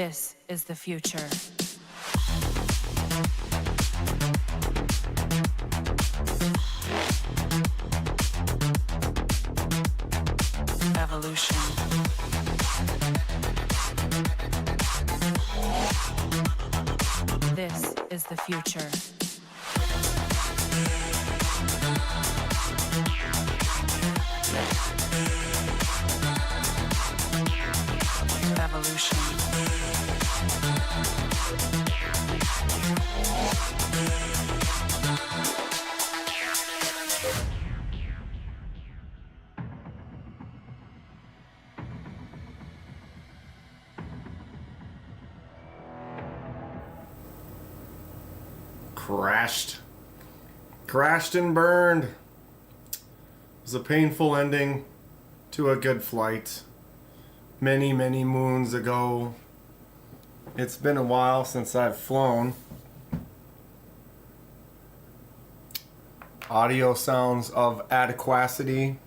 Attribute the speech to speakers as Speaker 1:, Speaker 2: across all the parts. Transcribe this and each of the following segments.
Speaker 1: This is the future. Evolution. This is the future. Evolution.
Speaker 2: Crashed and burned. It was a painful ending to a good flight. Many moons ago. It's been a while since I've flown. Audio sounds of adequacy.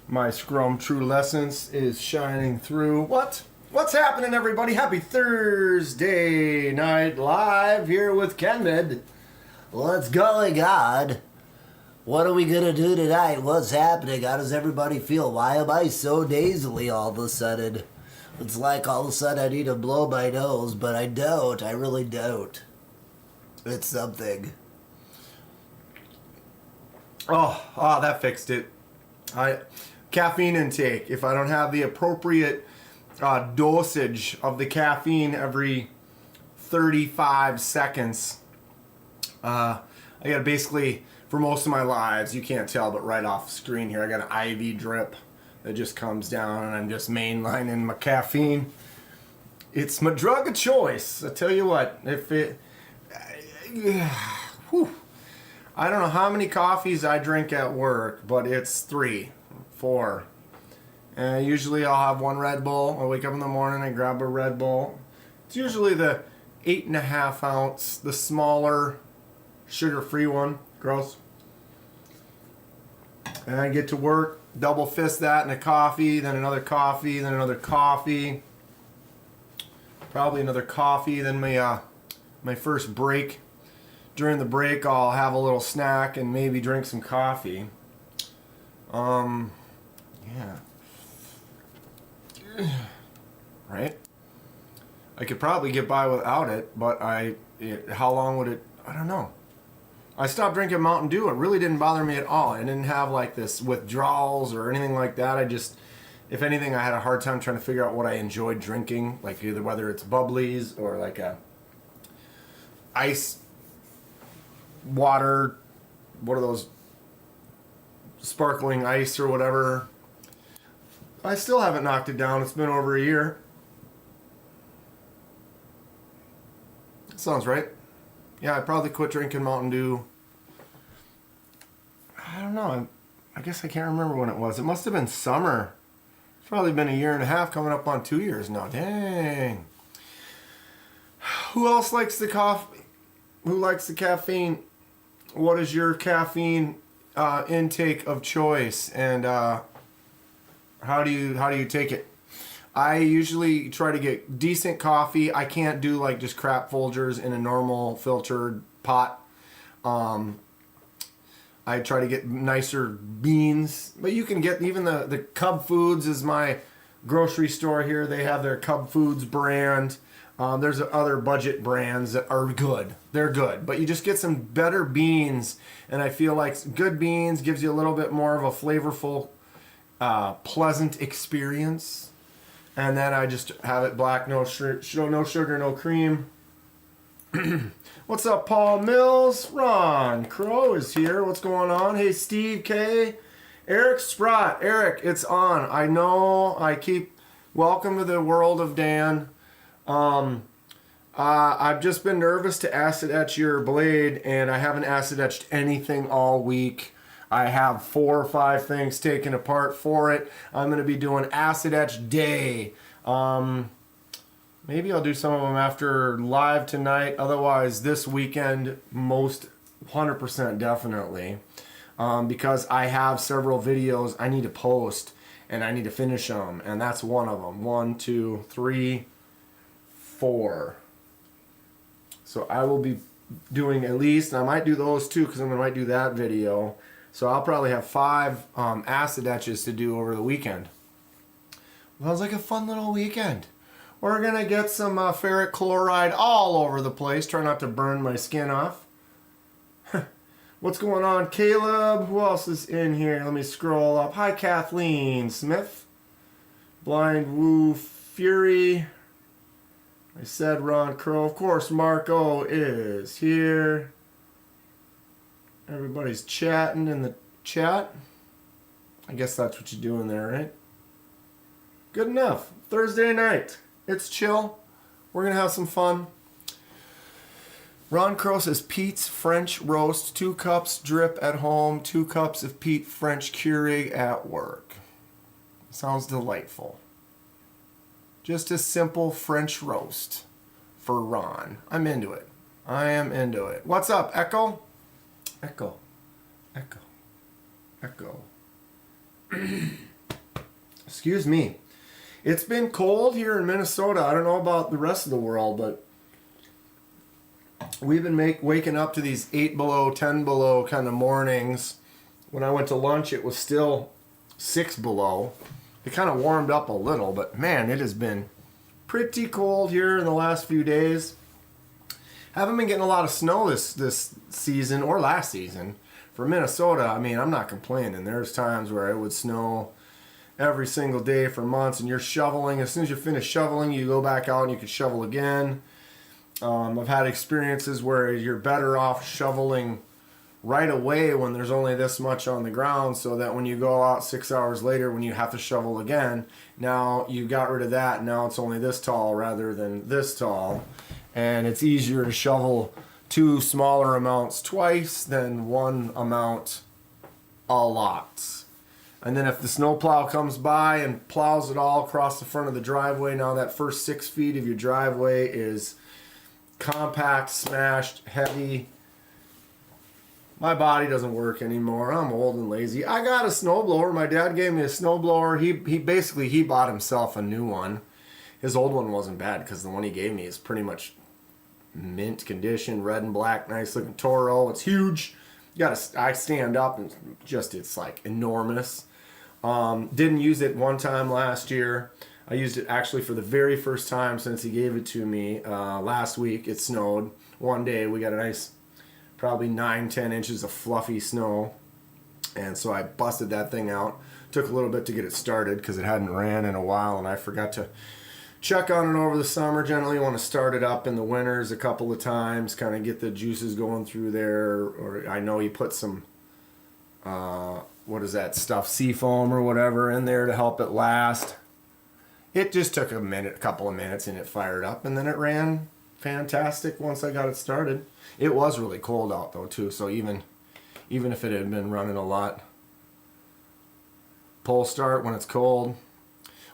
Speaker 2: My Scrum True Lessons is shining through. What's happening, everybody? Happy Thursday night live here with Kenmed.
Speaker 3: What's going on? What are we gonna do tonight? What's happening? How does everybody feel? Why am I so nasally all of a sudden? It's like all of a sudden I need to blow my nose, but I don't. I really don't. It's something.
Speaker 2: Oh, that fixed it. Caffeine intake. If I don't have the appropriate dosage of the caffeine every 35 seconds, I gotta basically, for most of my lives, you can't tell, but right off screen here, I got an IV drip that just comes down, and I'm just mainlining my caffeine. It's my drug of choice. I tell you what, if it, I don't know how many coffees I drink at work, but it's 3, 4. And usually I'll have one Red Bull. I wake up in the morning, I grab a Red Bull. It's usually the 8.5 ounce, the smaller, sugar-free one. Gross. And I get to work, double fist that in a coffee, then another coffee, then another coffee. Probably another coffee, then my first break. During the break, I'll have a little snack and maybe drink some coffee. Yeah. Right? I could probably get by without it, but how long would it? I don't know. I stopped drinking Mountain Dew. It really didn't bother me at all. I didn't have like this withdrawals or anything like that. I just, if anything, I had a hard time trying to figure out what I enjoyed drinking, like either whether it's bubblies or like a ice water, what are those, sparkling ice or whatever. I still haven't knocked it down. It's been over a year. Sounds right. Yeah, I probably quit drinking Mountain Dew. I don't know. I guess I can't remember when it was. It must have been summer. It's probably been a year and a half, coming up on 2 years now. Dang. Who else likes the coffee? Who likes the caffeine? What is your caffeine intake of choice, and how do you take it? I usually try to get decent coffee. I can't do like just crap Folgers in a normal filtered pot. I try to get nicer beans, but you can get even the Cub Foods is my grocery store here. They have their Cub Foods brand. There's other budget brands that are good. They're good, but you just get some better beans, and I feel like good beans gives you a little bit more of a flavorful, pleasant experience. And then I just have it black, no sugar, no cream. What's up, Paul Mills? Ron Crow is here. What's going on? Hey, Steve K. Eric Sprott. Eric, it's on. I know. Welcome to the world of Dan. I've just been nervous to acid etch your blade, and I haven't acid etched anything all week. I have 4 or 5 things taken apart for it. I'm going to be doing acid etch day. Maybe I'll do some of them after live tonight. Otherwise, this weekend, most 100% definitely. Because I have several videos I need to post, and I need to finish them. And that's one of them. 1, 2, 3, 4. So I will be doing at least, and I might do those too because I might do that video. So I'll probably have 5 acid etches to do over the weekend. Sounds like a fun little weekend. We're going to get some ferric chloride all over the place. Try not to burn my skin off. What's going on, Caleb? Who else is in here? Let me scroll up. Hi, Kathleen Smith. Blind Woo Fury. I said Ron Crow. Of course, Marco is here. Everybody's chatting in the chat. I guess that's what you're doing there, right? Good enough. Thursday night. It's chill. We're going to have some fun. Ron Crow says Pete's French roast, 2 cups drip at home, 2 cups of Pete French Keurig at work. Sounds delightful. Just a simple French roast for Ron. I'm into it. I am into it. What's up, Echo? Echo. Echo. Echo. Excuse me. It's been cold here in Minnesota. I don't know about the rest of the world, but we've been waking up to these 8 below, 10 below kind of mornings. When I went to lunch, it was still 6 below. It kind of warmed up a little, but man, it has been pretty cold here in the last few days. Haven't been getting a lot of snow this season or last season. For Minnesota, I mean, I'm not complaining. There's times where it would snow every single day for months, and you're shoveling. As soon as you finish shoveling, you go back out and you can shovel again. I've had experiences where you're better off shoveling right away when there's only this much on the ground, so that when you go out 6 hours later when you have to shovel again, now you got rid of that, and now it's only this tall rather than this tall. And it's easier to shovel 2 smaller amounts twice than 1 amount a lot. And then if the snowplow comes by and plows it all across the front of the driveway, now that first 6 feet of your driveway is compact, smashed, heavy. My body doesn't work anymore. I'm old and lazy. I got a snowblower. My dad gave me a snowblower. He bought himself a new one. His old one wasn't bad because the one he gave me is pretty much mint condition, red and black, nice looking Toro. It's huge. I stand up and it's like enormous. Didn't use it one time last year. I used it actually for the very first time since he gave it to me last week. It snowed one day. We got a nice probably 9-10 inches of fluffy snow, and so I busted that thing out. Took a little bit to get it started because it hadn't ran in a while, and I forgot to check on it over the summer. Generally you want to start it up in the winters a couple of times, kind of get the juices going through there. Or I know you put some what is that stuff, seafoam or whatever in there to help it last. It just took a couple of minutes, and it fired up, and then it ran fantastic once I got it started. It was really cold out though too, so even if it had been running a lot. Pull start when it's cold.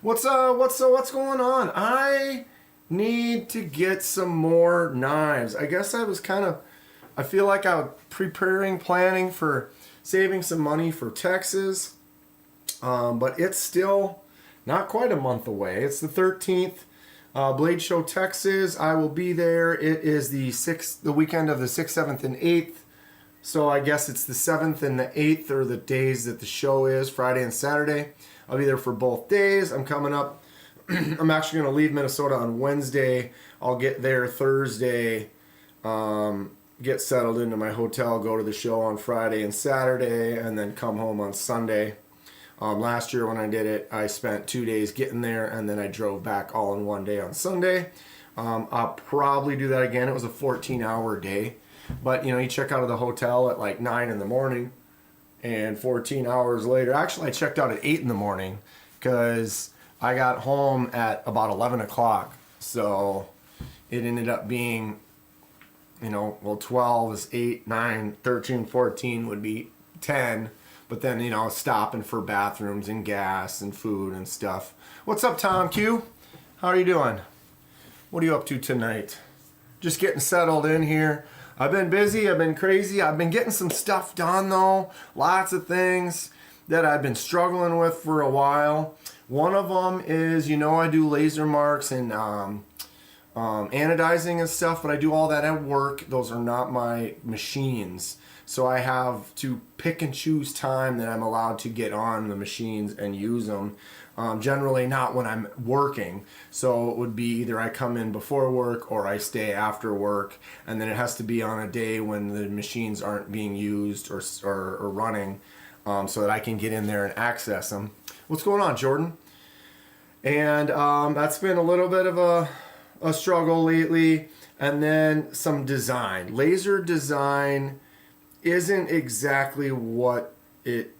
Speaker 2: What's going on? I need to get some more knives. I guess I feel like I was planning for saving some money for Texas, but it's still not quite a month away. It's the 13th. Blade Show, Texas. I will be there. It is the weekend of the 6th, 7th, and 8th. So I guess it's the 7th and the 8th are the days that the show is, Friday and Saturday. I'll be there for both days. I'm coming up. I'm actually going to leave Minnesota on Wednesday. I'll get there Thursday, get settled into my hotel, go to the show on Friday and Saturday, and then come home on Sunday. Last year when I did it, I spent 2 days getting there, and then I drove back all in one day on Sunday. I'll probably do that again. It was a 14-hour day. But, you check out of the hotel at like 9 in the morning, and 14 hours later, actually I checked out at 8 in the morning because I got home at about 11 o'clock. So it ended up being, 12 is 8, 9, 13, 14 would be 10. But then, stopping for bathrooms and gas and food and stuff. What's up, Tom Q? How are you doing? What are you up to tonight? Just getting settled in here. I've been busy. I've been crazy. I've been getting some stuff done, though. Lots of things that I've been struggling with for a while. One of them is, I do laser marks and anodizing and stuff, but I do all that at work. Those are not my machines. So I have to pick and choose time that I'm allowed to get on the machines and use them. Generally not when I'm working. So it would be either I come in before work or I stay after work. And then it has to be on a day when the machines aren't being used or running, so that I can get in there and access them. What's going on, Jordan? And that's been a little bit of a struggle lately. And then some design. Laser design isn't exactly what it...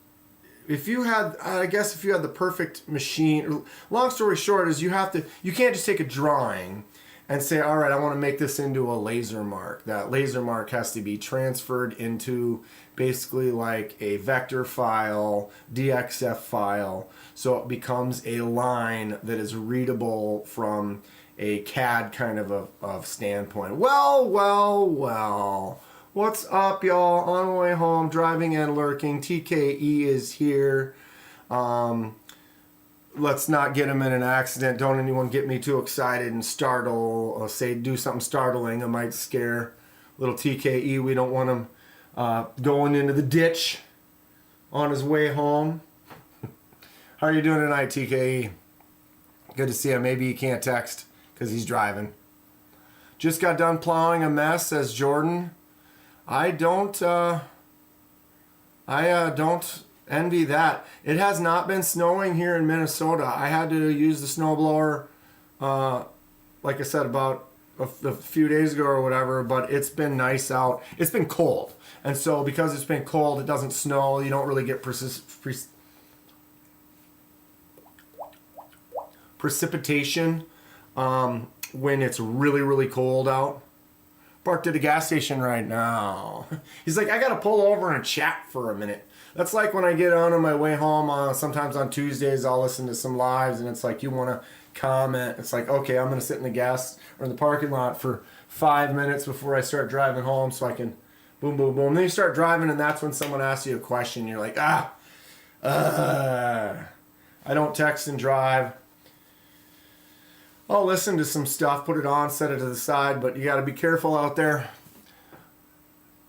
Speaker 2: If you had the perfect machine... Long story short is you can't just take a drawing and say, all right, I want to make this into a laser mark. That laser mark has to be transferred into basically like a vector file, DXF file, so it becomes a line that is readable from a CAD kind of standpoint. Well. What's up, y'all? On the way home, driving and lurking. TKE is here. Let's not get him in an accident. Don't anyone get me too excited and startle or do something startling. It might scare little TKE. We don't want him going into the ditch on his way home. How are you doing tonight, TKE? Good to see him. Maybe he can't text because he's driving. Just got done plowing a mess, says Jordan. I don't envy that. It has not been snowing here in Minnesota. I had to use the snowblower, like I said, about a few days ago or whatever, but it's been nice out. It's been cold. And so because it's been cold, it doesn't snow. You don't really get precipitation when it's really, really cold out. Parked at a gas station right now. He's like, I gotta pull over and chat for a minute. That's like when I get on my way home. Sometimes on Tuesdays I'll listen to some lives, and it's like you want to comment. It's like, okay, I'm gonna sit in the parking lot for 5 minutes before I start driving home, so I can boom, boom, boom. Then you start driving, and that's when someone asks you a question. You're like, I don't text and drive. I'll listen to some stuff, put it on, set it to the side, but you got to be careful out there.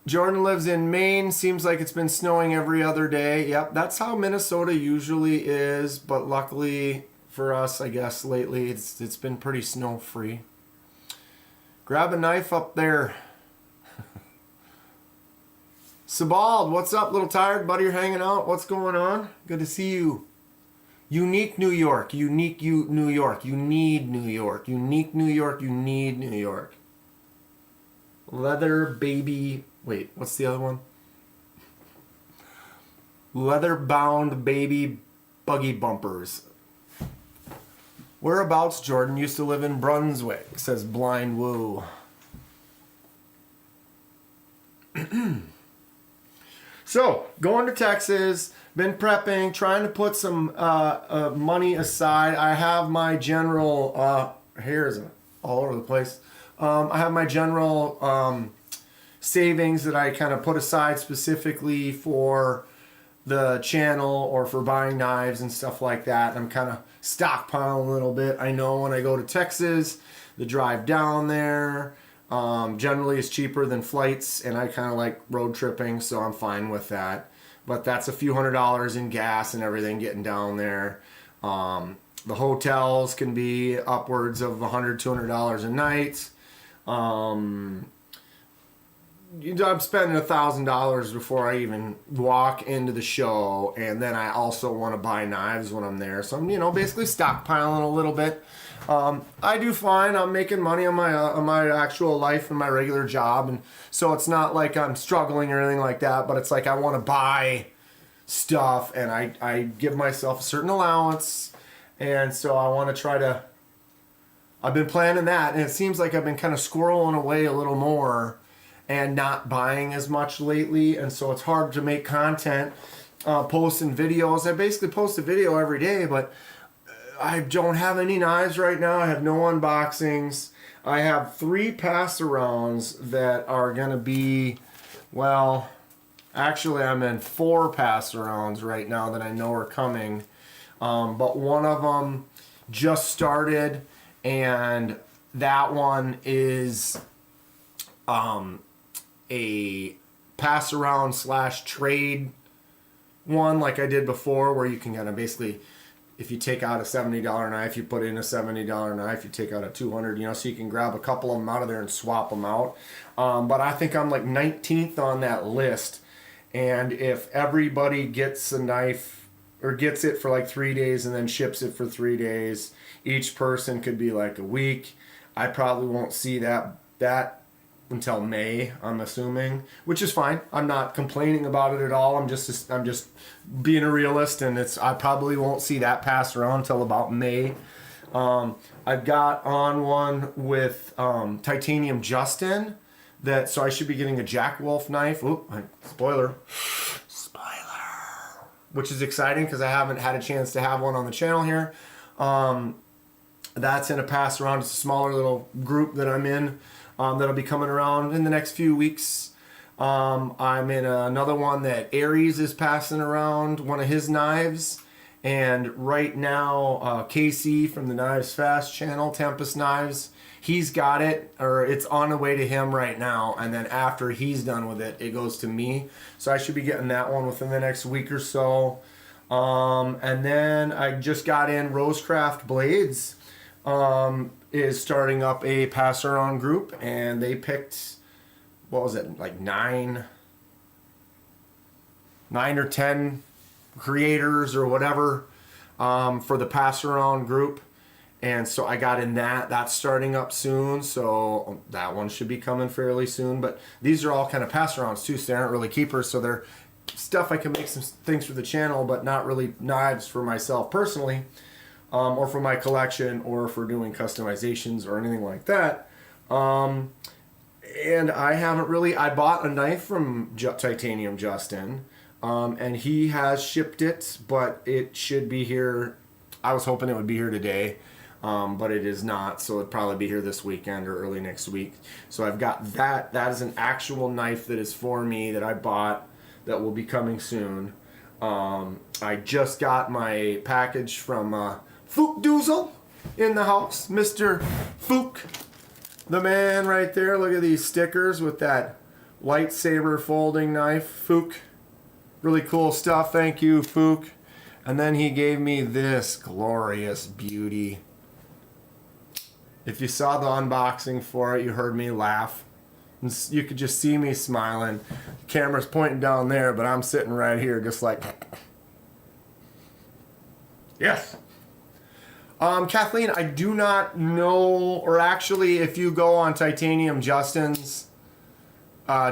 Speaker 2: Jordan lives in Maine. Seems like it's been snowing every other day. Yep, that's how Minnesota usually is, but luckily for us, I guess, lately it's been pretty snow-free. Grab a knife up there. Sabald, what's up, little tired buddy? You're hanging out. What's going on? Good to see you. Unique New York, New York, you need New York. Unique New York, you need New York. Leather baby, wait, what's the other one? Leather bound baby buggy bumpers. Whereabouts, Jordan? Used to live in Brunswick, says Blind Woo. So, going to Texas, been prepping, trying to put some money aside. I have my general, hairs all over the place. I have my general savings that I kind of put aside specifically for the channel or for buying knives and stuff like that. I'm kind of stockpiling a little bit. I know when I go to Texas, the drive down there generally is cheaper than flights, and I kind of like road tripping, so I'm fine with that. But that's a few $100s in gas and everything getting down there. The hotels can be upwards of $100, $200 a night. I'm spending $1,000 before I even walk into the show, and then I also want to buy knives when I'm there. So I'm, basically stockpiling a little bit. I do fine. I'm making money on my actual life and my regular job, and so it's not like I'm struggling or anything like that. But it's like I want to buy stuff, and I give myself a certain allowance, and so I want to try to. I've been planning that, and it seems like I've been kind of squirreling away a little more and not buying as much lately, and so it's hard to make content, posting videos. I basically post a video every day, but I don't have any knives right now. I have no unboxings. I have 3 pass-arounds that are going to be, well, actually I'm in 4 pass-arounds right now that I know are coming. But one of them just started, and that one is a pass around / trade one like I did before, where you can kind of basically, if you take out a $70 knife, you put in a $70 knife, you take out a $200, so you can grab a couple of them out of there and swap them out. But I think I'm like 19th on that list. And if everybody gets a knife or gets it for like 3 days and then ships it for 3 days, each person could be like a week. I probably won't see that until May, I'm assuming, which is fine. I'm not complaining about it at all. I'm just being a realist, and I probably won't see that passed around until about May. I've got on one with Titanium Justin, so I should be getting a Jack Wolf knife. Oop, spoiler, which is exciting because I haven't had a chance to have one on the channel here. That's in a pass around. It's a smaller little group that I'm in. That'll be coming around in the next few weeks. I'm in another one that Aries is passing around, one of his knives. And right now, Casey from the Knives Fast channel, Tempest Knives, he's got it, or it's on the way to him right now. And then after he's done with it, it goes to me. So I should be getting that one within the next week or so. And then I just got in Rosecraft Blades. Is starting up a pass around group, and they picked, what was it, like 9 or 10 creators or whatever for the pass around group. And so I got in that's starting up soon, so that one should be coming fairly soon. But these are all kind of pass arounds too, so they aren't really keepers, so they're stuff I can make some things for the channel, but not really knives for myself personally. Or for my collection, or for doing customizations or anything like that. And I bought a knife from Titanium Justin, and he has shipped it, but it should be here. I was hoping it would be here today, but it is not, so it'll probably be here this weekend or early next week. So I've got that. That is an actual knife that is for me that I bought that will be coming soon. I just got my package from Fook Doozle in the house. Mr. Fook, the man right there. Look at these stickers with that lightsaber folding knife. Fook, really cool stuff. Thank you, Fook. And then he gave me this glorious beauty. If you saw the unboxing for it, you heard me laugh. You could just see me smiling. The camera's pointing down there, but I'm sitting right here just like, yes. Kathleen, I do not know, or actually, if you go on Titanium Justin's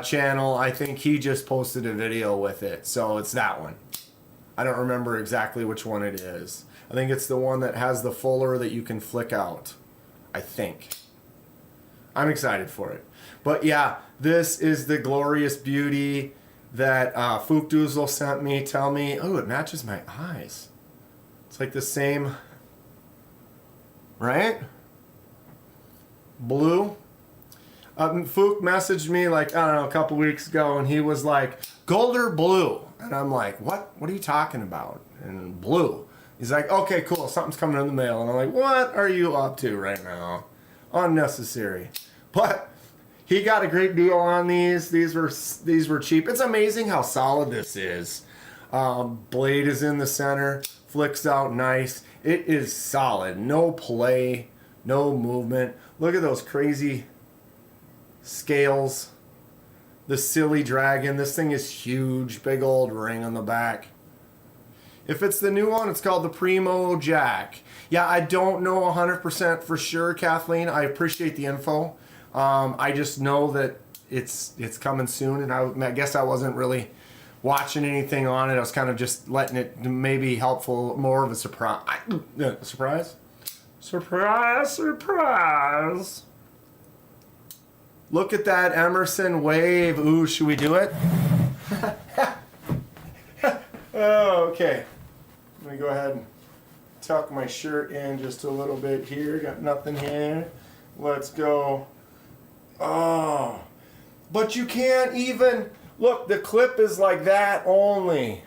Speaker 2: channel, I think he just posted a video with it, so it's that one. I don't remember exactly which one it is. I think it's the one that has the fuller that you can flick out, I think. I'm excited for it. But yeah, this is the glorious beauty that Fook Doozle sent me. Tell me, oh, it matches my eyes. It's like the same... right? Blue. Fook messaged me like, I don't know, a couple weeks ago, and he was like, gold or blue? And I'm like, what? What are you talking about? And blue. He's like, okay, cool, something's coming in the mail. And I'm like, what are you up to right now? Unnecessary. But he got a great deal on these. These were cheap. It's amazing how solid this is. Blade is in the center, flicks out nice. It is solid. No play, no movement. Look at those crazy scales. The silly dragon. This thing is huge. Big old ring on the back. If it's the new one, it's called the Primo Jack. Yeah, I don't know 100% for sure, Kathleen. I appreciate the info. I just know that it's coming soon, and I guess I wasn't really watching anything on it. I was kind of just letting it maybe helpful, more of a surprise. Surprise? Surprise, surprise. Look at that Emerson wave. Ooh, should we do it? Oh, okay. Let me go ahead and tuck my shirt in just a little bit here. Got nothing here. Let's go. Oh, but you can't even... Look, the clip is like that only.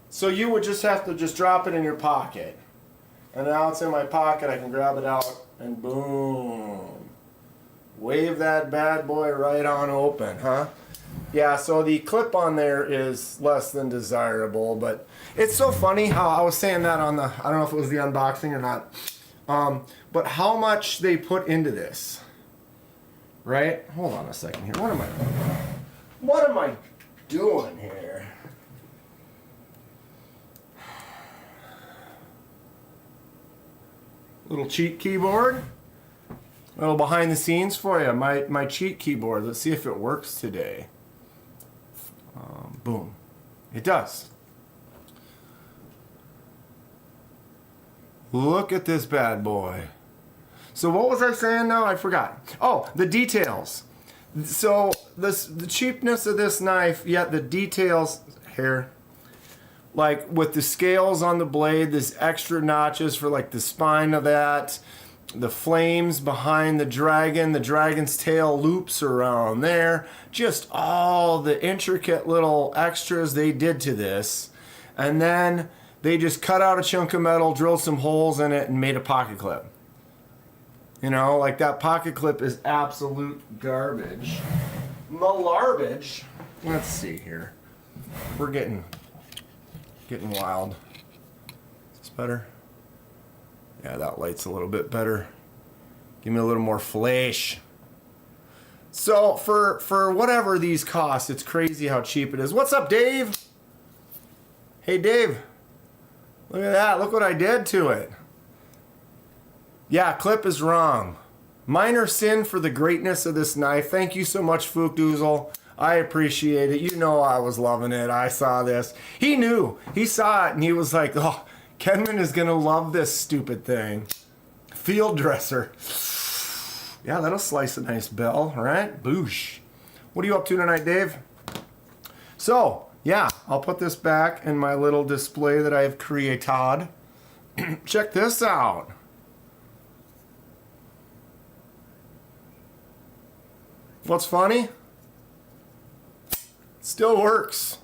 Speaker 2: So you would just have to just drop it in your pocket. And now it's in my pocket. I can grab it out And boom. Wave that bad boy right on open, huh? Yeah, so the clip on there is less than desirable, but it's so funny how I was saying that on the, I don't know if it was the unboxing or not, but how much they put into this, right? Hold on a second here. What am I doing here? Little cheat keyboard. A little behind the scenes for you. My cheat keyboard. Let's see if it works today. Boom. It does. Look at this bad boy. So what was I saying now? I forgot. Oh, the details. So the cheapness of this knife, yet the details here, like with the scales on the blade, there's extra notches for like the spine of that, the flames behind the dragon's tail loops around there, just all the intricate little extras they did to this. And then they just cut out a chunk of metal, drilled some holes in it, and made a pocket clip. You know, like that pocket clip is absolute garbage. Malarbage. Let's see here. We're getting wild. Is this better? Yeah, that light's a little bit better. Give me a little more flash. So for whatever these cost, it's crazy how cheap it is. What's up, Dave? Hey, Dave. Look at that. Look what I did to it. Yeah, clip is wrong. Minor sin for the greatness of this knife. Thank you so much, Fook Doozle. I appreciate it. You know I was loving it. I saw this. He knew. He saw it and he was like, oh, Kenman is going to love this stupid thing. Field dresser. Yeah, that'll slice a nice bell, right? Boosh. What are you up to tonight, Dave? So, yeah, I'll put this back in my little display that I have created. Check this out. What's funny? Still works.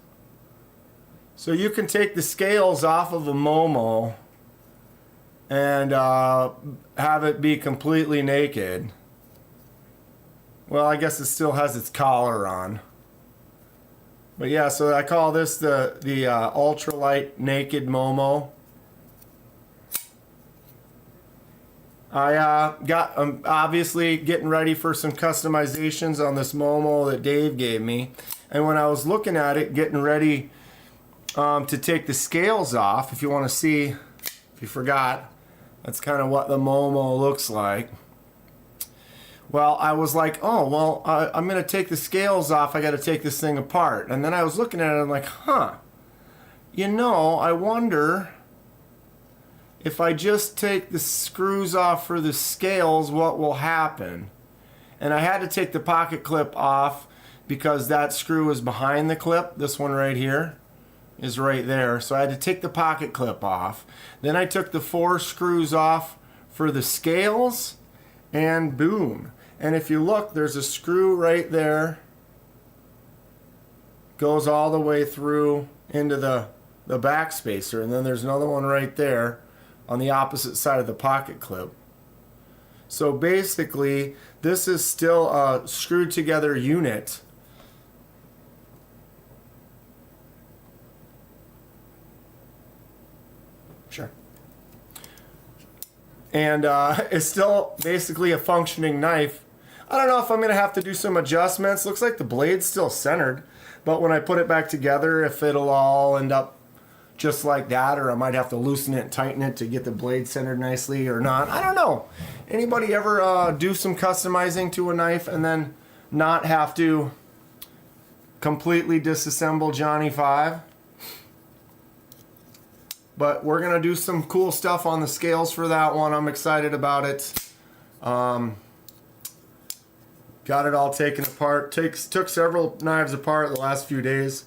Speaker 2: So you can take the scales off of a Momo and have it be completely naked. Well, I guess it still has its collar on. But yeah, so I call this the ultralight naked Momo. I got obviously getting ready for some customizations on this Momo that Dave gave me. And when I was looking at it, getting ready to take the scales off, if you want to see, if you forgot, that's kind of what the Momo looks like. Well, I was like, oh, well, I'm going to take the scales off. I got to take this thing apart. And then I was looking at it, and I'm like, huh, you know, I wonder if I just take the screws off for the scales, what will happen? And I had to take the pocket clip off because that screw is behind the clip. This one right here is right there. So I had to take the pocket clip off. Then I took the 4 screws off for the scales, and boom. And if you look, there's a screw right there. Goes all the way through into the back spacer. And then there's another one right there on the opposite side of the pocket clip. So basically, this is still a screwed together unit. Sure. And it's still basically a functioning knife. I don't know if I'm going to have to do some adjustments. Looks like the blade's still centered. But when I put it back together, if it'll all end up just like that, or I might have to loosen it and tighten it to get the blade centered nicely or not. I don't know. Anybody ever do some customizing to a knife and then not have to completely disassemble Johnny 5? But we're going to do some cool stuff on the scales for that one. I'm excited about it. Got it all taken apart. Took several knives apart the last few days.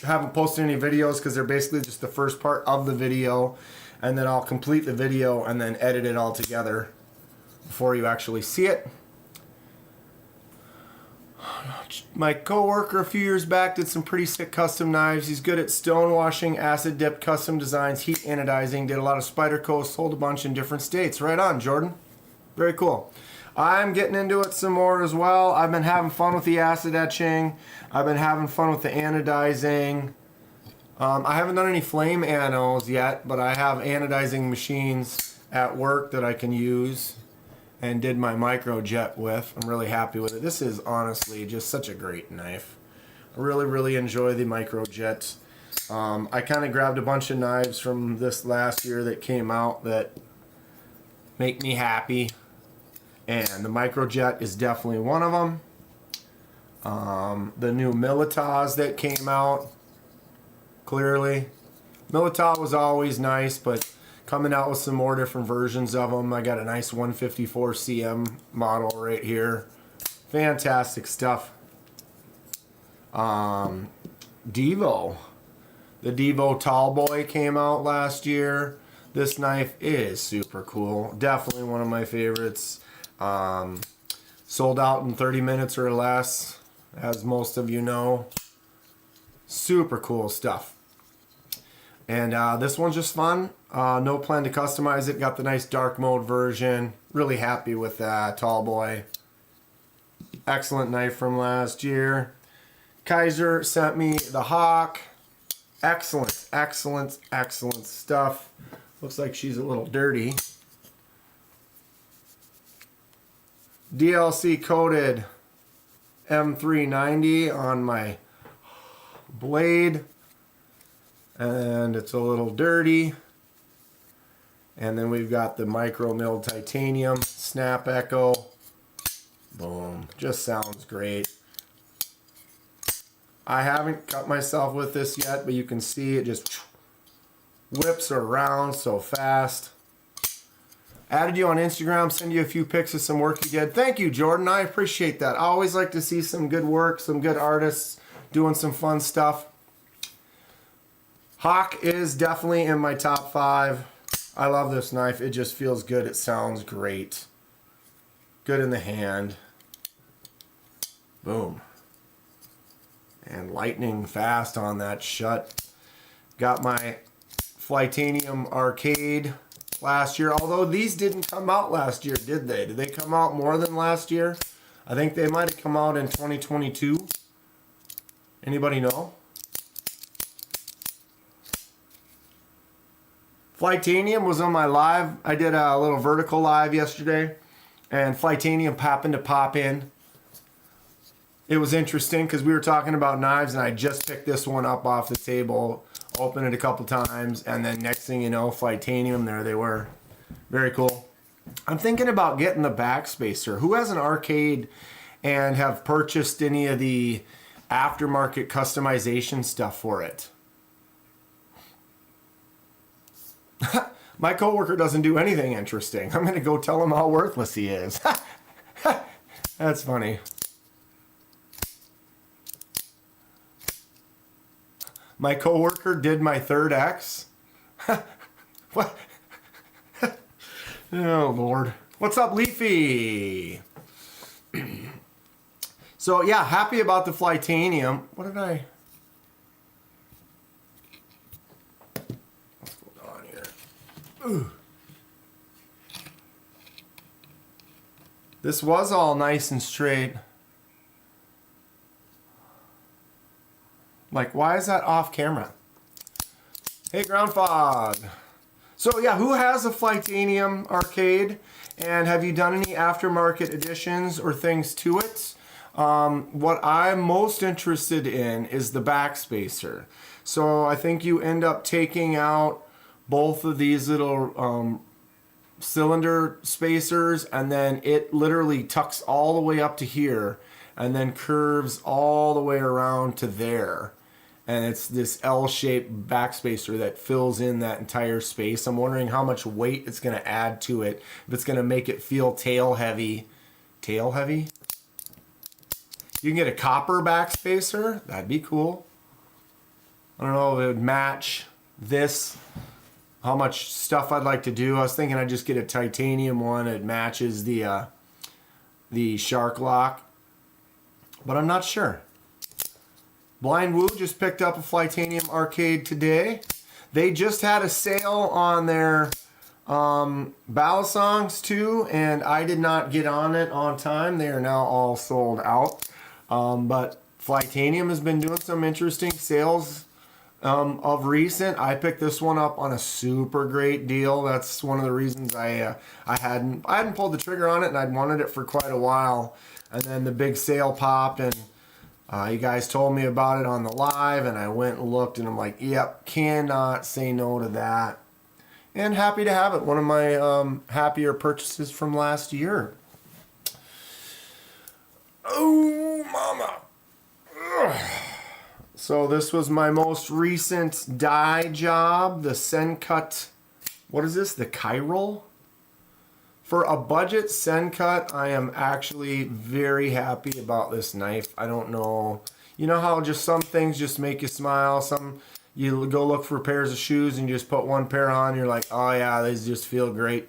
Speaker 2: Haven't posted any videos because they're basically just the first part of the video. And then I'll complete the video and then edit it all together before you actually see it. My coworker a few years back did some pretty sick custom knives. He's good at stone washing, acid dip, custom designs, heat anodizing. Did a lot of Spider Coast, sold a bunch in different states. Right on, Jordan. Very cool. I'm getting into it some more as well. I've been having fun with the acid etching. I've been having fun with the anodizing. I haven't done any flame anos yet, but I have anodizing machines at work that I can use and did my microjet with. I'm really happy with it. This is honestly just such a great knife. I really, really enjoy the microjet. I kind of grabbed a bunch of knives from this last year that came out that make me happy. And the microjet is definitely one of them. The new Militas that came out, clearly. Milita was always nice, but coming out with some more different versions of them. I got a nice 154 CM model right here. Fantastic stuff. Devo. The Devo Tallboy came out last year. This knife is super cool. Definitely one of my favorites. Sold out in 30 minutes or less, as most of you know. Super cool stuff. And this one's just fun. No plan to customize it. Got the nice dark mode version. Really happy with that Tallboy. Excellent knife from last year. Kaiser sent me the Hawk. Excellent, excellent, excellent stuff. Looks like she's a little dirty. DLC coated M390 on my blade, and it's a little dirty. And then we've got the micro milled titanium snap echo. Boom, just sounds great. I haven't cut myself with this yet, but you can see it just whips around so fast. Added you on Instagram, send you a few pics of some work you did. Thank you, Jordan. I appreciate that. I always like to see some good work, some good artists doing some fun stuff. Hawk is definitely in my top 5. I love this knife. It just feels good. It sounds great. Good in the hand. Boom. And lightning fast on that shut. Got my Flightanium Arcade last year, although these didn't come out last year, did they? Did they come out more than last year? I think they might have come out in 2022. Anybody know? Flightanium was on my live. I did a little vertical live yesterday, and Flightanium happened to pop in. It was interesting because we were talking about knives, and I just picked this one up off the table, opened it a couple times, and then next thing you know, Flightanium, there they were. Very cool. I'm thinking about getting the backspacer. Who has an arcade and have purchased any of the aftermarket customization stuff for it? My coworker doesn't do anything interesting. I'm going to go tell him how worthless he is. That's funny. My coworker did my 3rd X. What? Oh, Lord. What's up, Leafy? So, yeah, happy about the Flightanium. What did I... What's going on here? Ooh. This was all nice and straight. Like, why is that off camera? Hey, Ground Fog. So, yeah, who has a Flightanium Arcade? And have you done any aftermarket additions or things to it? What I'm most interested in is the backspacer. So, I think you end up taking out both of these little cylinder spacers, and then it literally tucks all the way up to here and then curves all the way around to there. And it's this L-shaped backspacer that fills in that entire space. I'm wondering how much weight it's going to add to it. If it's going to make it feel tail heavy. Tail heavy? You can get a copper backspacer. That'd be cool. I don't know if it would match this. How much stuff I'd like to do. I was thinking I'd just get a titanium one. It matches the Shark Lock. But I'm not sure. Blind Woo just picked up a Flightanium Arcade today. They just had a sale on their Balisongs too, and I did not get on it on time. They are now all sold out. But Flytanium has been doing some interesting sales of recent. I picked this one up on a super great deal. That's one of the reasons I hadn't pulled the trigger on it, and I'd wanted it for quite a while. And then the big sale popped, and you guys told me about it on the live, and I went and looked, and I'm like, yep, cannot say no to that. And happy to have it. One of my happier purchases from last year. Oh, mama. Ugh. So this was my most recent dye job, the Sencut. What is this? The Chiral? For a budget Sencut, I am actually very happy about this knife. I don't know. You know how just some things just make you smile? Some you go look for pairs of shoes and you just put one pair on, you're like, oh yeah, these just feel great.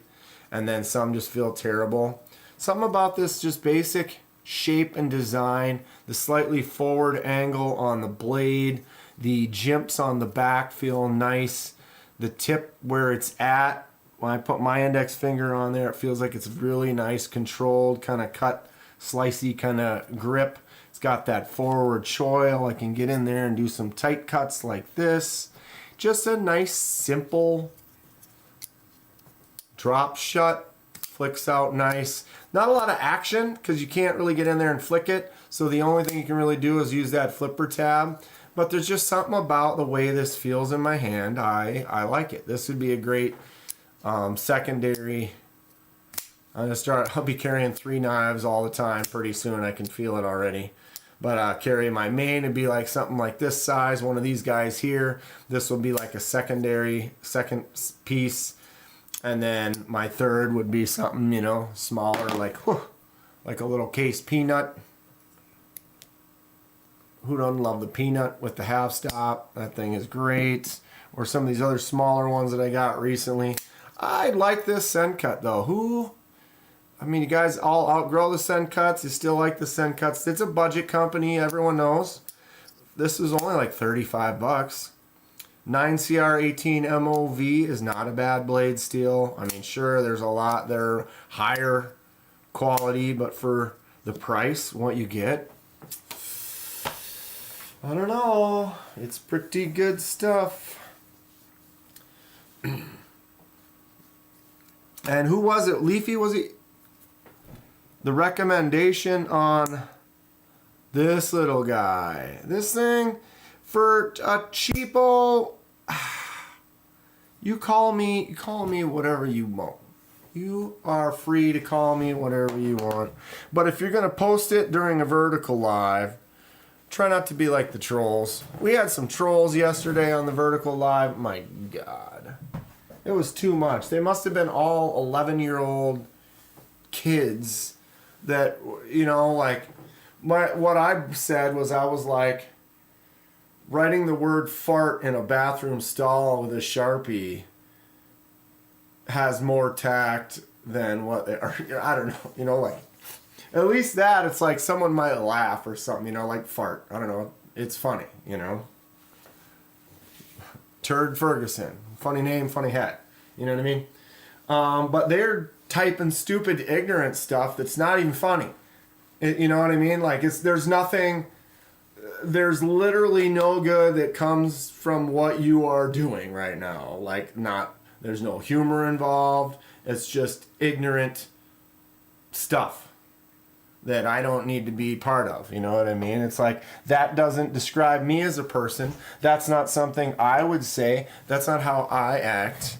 Speaker 2: And then some just feel terrible. Something about this just basic shape and design, the slightly forward angle on the blade, the jimps on the back feel nice. The tip where it's at, when I put my index finger on there, it feels like it's really nice, controlled, kind of cut, slicey kind of grip. It's got that forward choil. I can get in there and do some tight cuts like this. Just a nice, simple drop shut. Flicks out nice. Not a lot of action because you can't really get in there and flick it. So the only thing you can really do is use that flipper tab. But there's just something about the way this feels in my hand. I like it. This would be a great secondary. I'll be carrying 3 knives all the time pretty soon. I can feel it already. But carry my main and be like something like this size. One of these guys here. This will be like a second piece. And then my third would be something, you know, smaller, like a little case peanut. Who doesn't love the peanut with the half stop? That thing is great. Or some of these other smaller ones that I got recently. I like this Sencut though. I mean, you guys all outgrow the Sencuts. You still like the Sencuts. It's a budget company. Everyone knows. This is only like 35 bucks. 9CR18 MOV is not a bad blade steel. I mean, sure, there's a lot. They're higher quality, but for the price, what you get, I don't know. It's pretty good stuff. And who was it? Leafy, was he? The recommendation on this little guy. This thing, for a cheapo, you call me whatever you want. You are free to call me whatever you want. But if you're going to post it during a vertical live, try not to be like the trolls. We had some trolls yesterday on the vertical live. My God. It was too much. They must have been all 11-year-old kids that, you know, like, what I said was, I was like, writing the word fart in a bathroom stall with a Sharpie has more tact than what they are. I don't know, you know, like, at least that, it's like someone might laugh or something, you know, like fart. I don't know. It's funny, you know. Turd Ferguson. Funny name, funny hat. You know what I mean? But they're typing stupid, ignorant stuff that's not even funny. You know what I mean? Like, there's nothing, there's literally no good that comes from what you are doing right now. Like, there's no humor involved. It's just ignorant stuff that I don't need to be part of. You know what I mean? It's like, that doesn't describe me as a person. That's not something I would say. That's not how I act.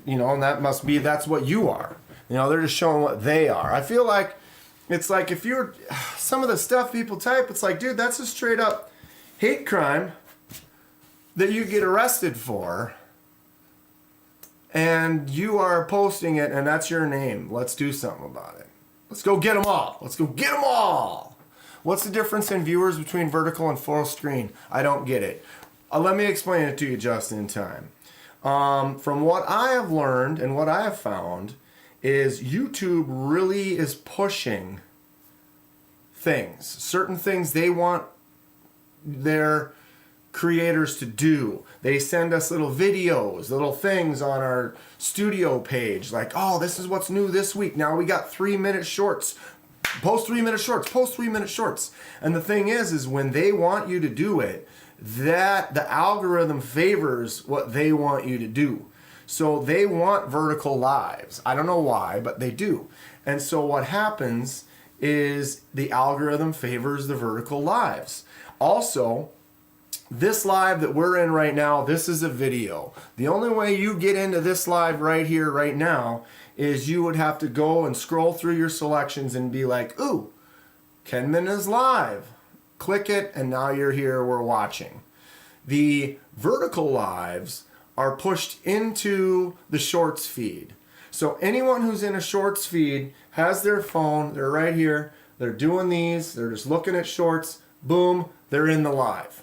Speaker 2: You know, and that's what you are. You know, they're just showing what they are. I feel like it's like, if you're, some of the stuff people type, it's like, dude, that's a straight up hate crime that you get arrested for. And you are posting it, and that's your name. Let's do something about it. Let's go get them all. Let's go get them all. What's the difference in viewers between vertical and full screen? I don't get it. Let me explain it to you just in time. From what I have learned and what I have found is YouTube really is pushing things. Certain things they want their creators to do. They send us little videos, little things on our studio page, like, oh, this is what's new this week. Now we got 3-minute shorts. Post 3-minute shorts, post 3-minute shorts. And the thing is when they want you to do it, that the algorithm favors what they want you to do. So they want vertical lives. I don't know why, but they do. And so what happens is the algorithm favors the vertical lives. Also, this live that we're in right now, this is a video. The only way you get into this live right here, right now, is you would have to go and scroll through your selections and be like, ooh, Kenman is live. Click it, and now you're here, we're watching. The vertical lives are pushed into the shorts feed. So anyone who's in a shorts feed has their phone, they're right here, they're doing these, they're just looking at shorts, boom, they're in the live.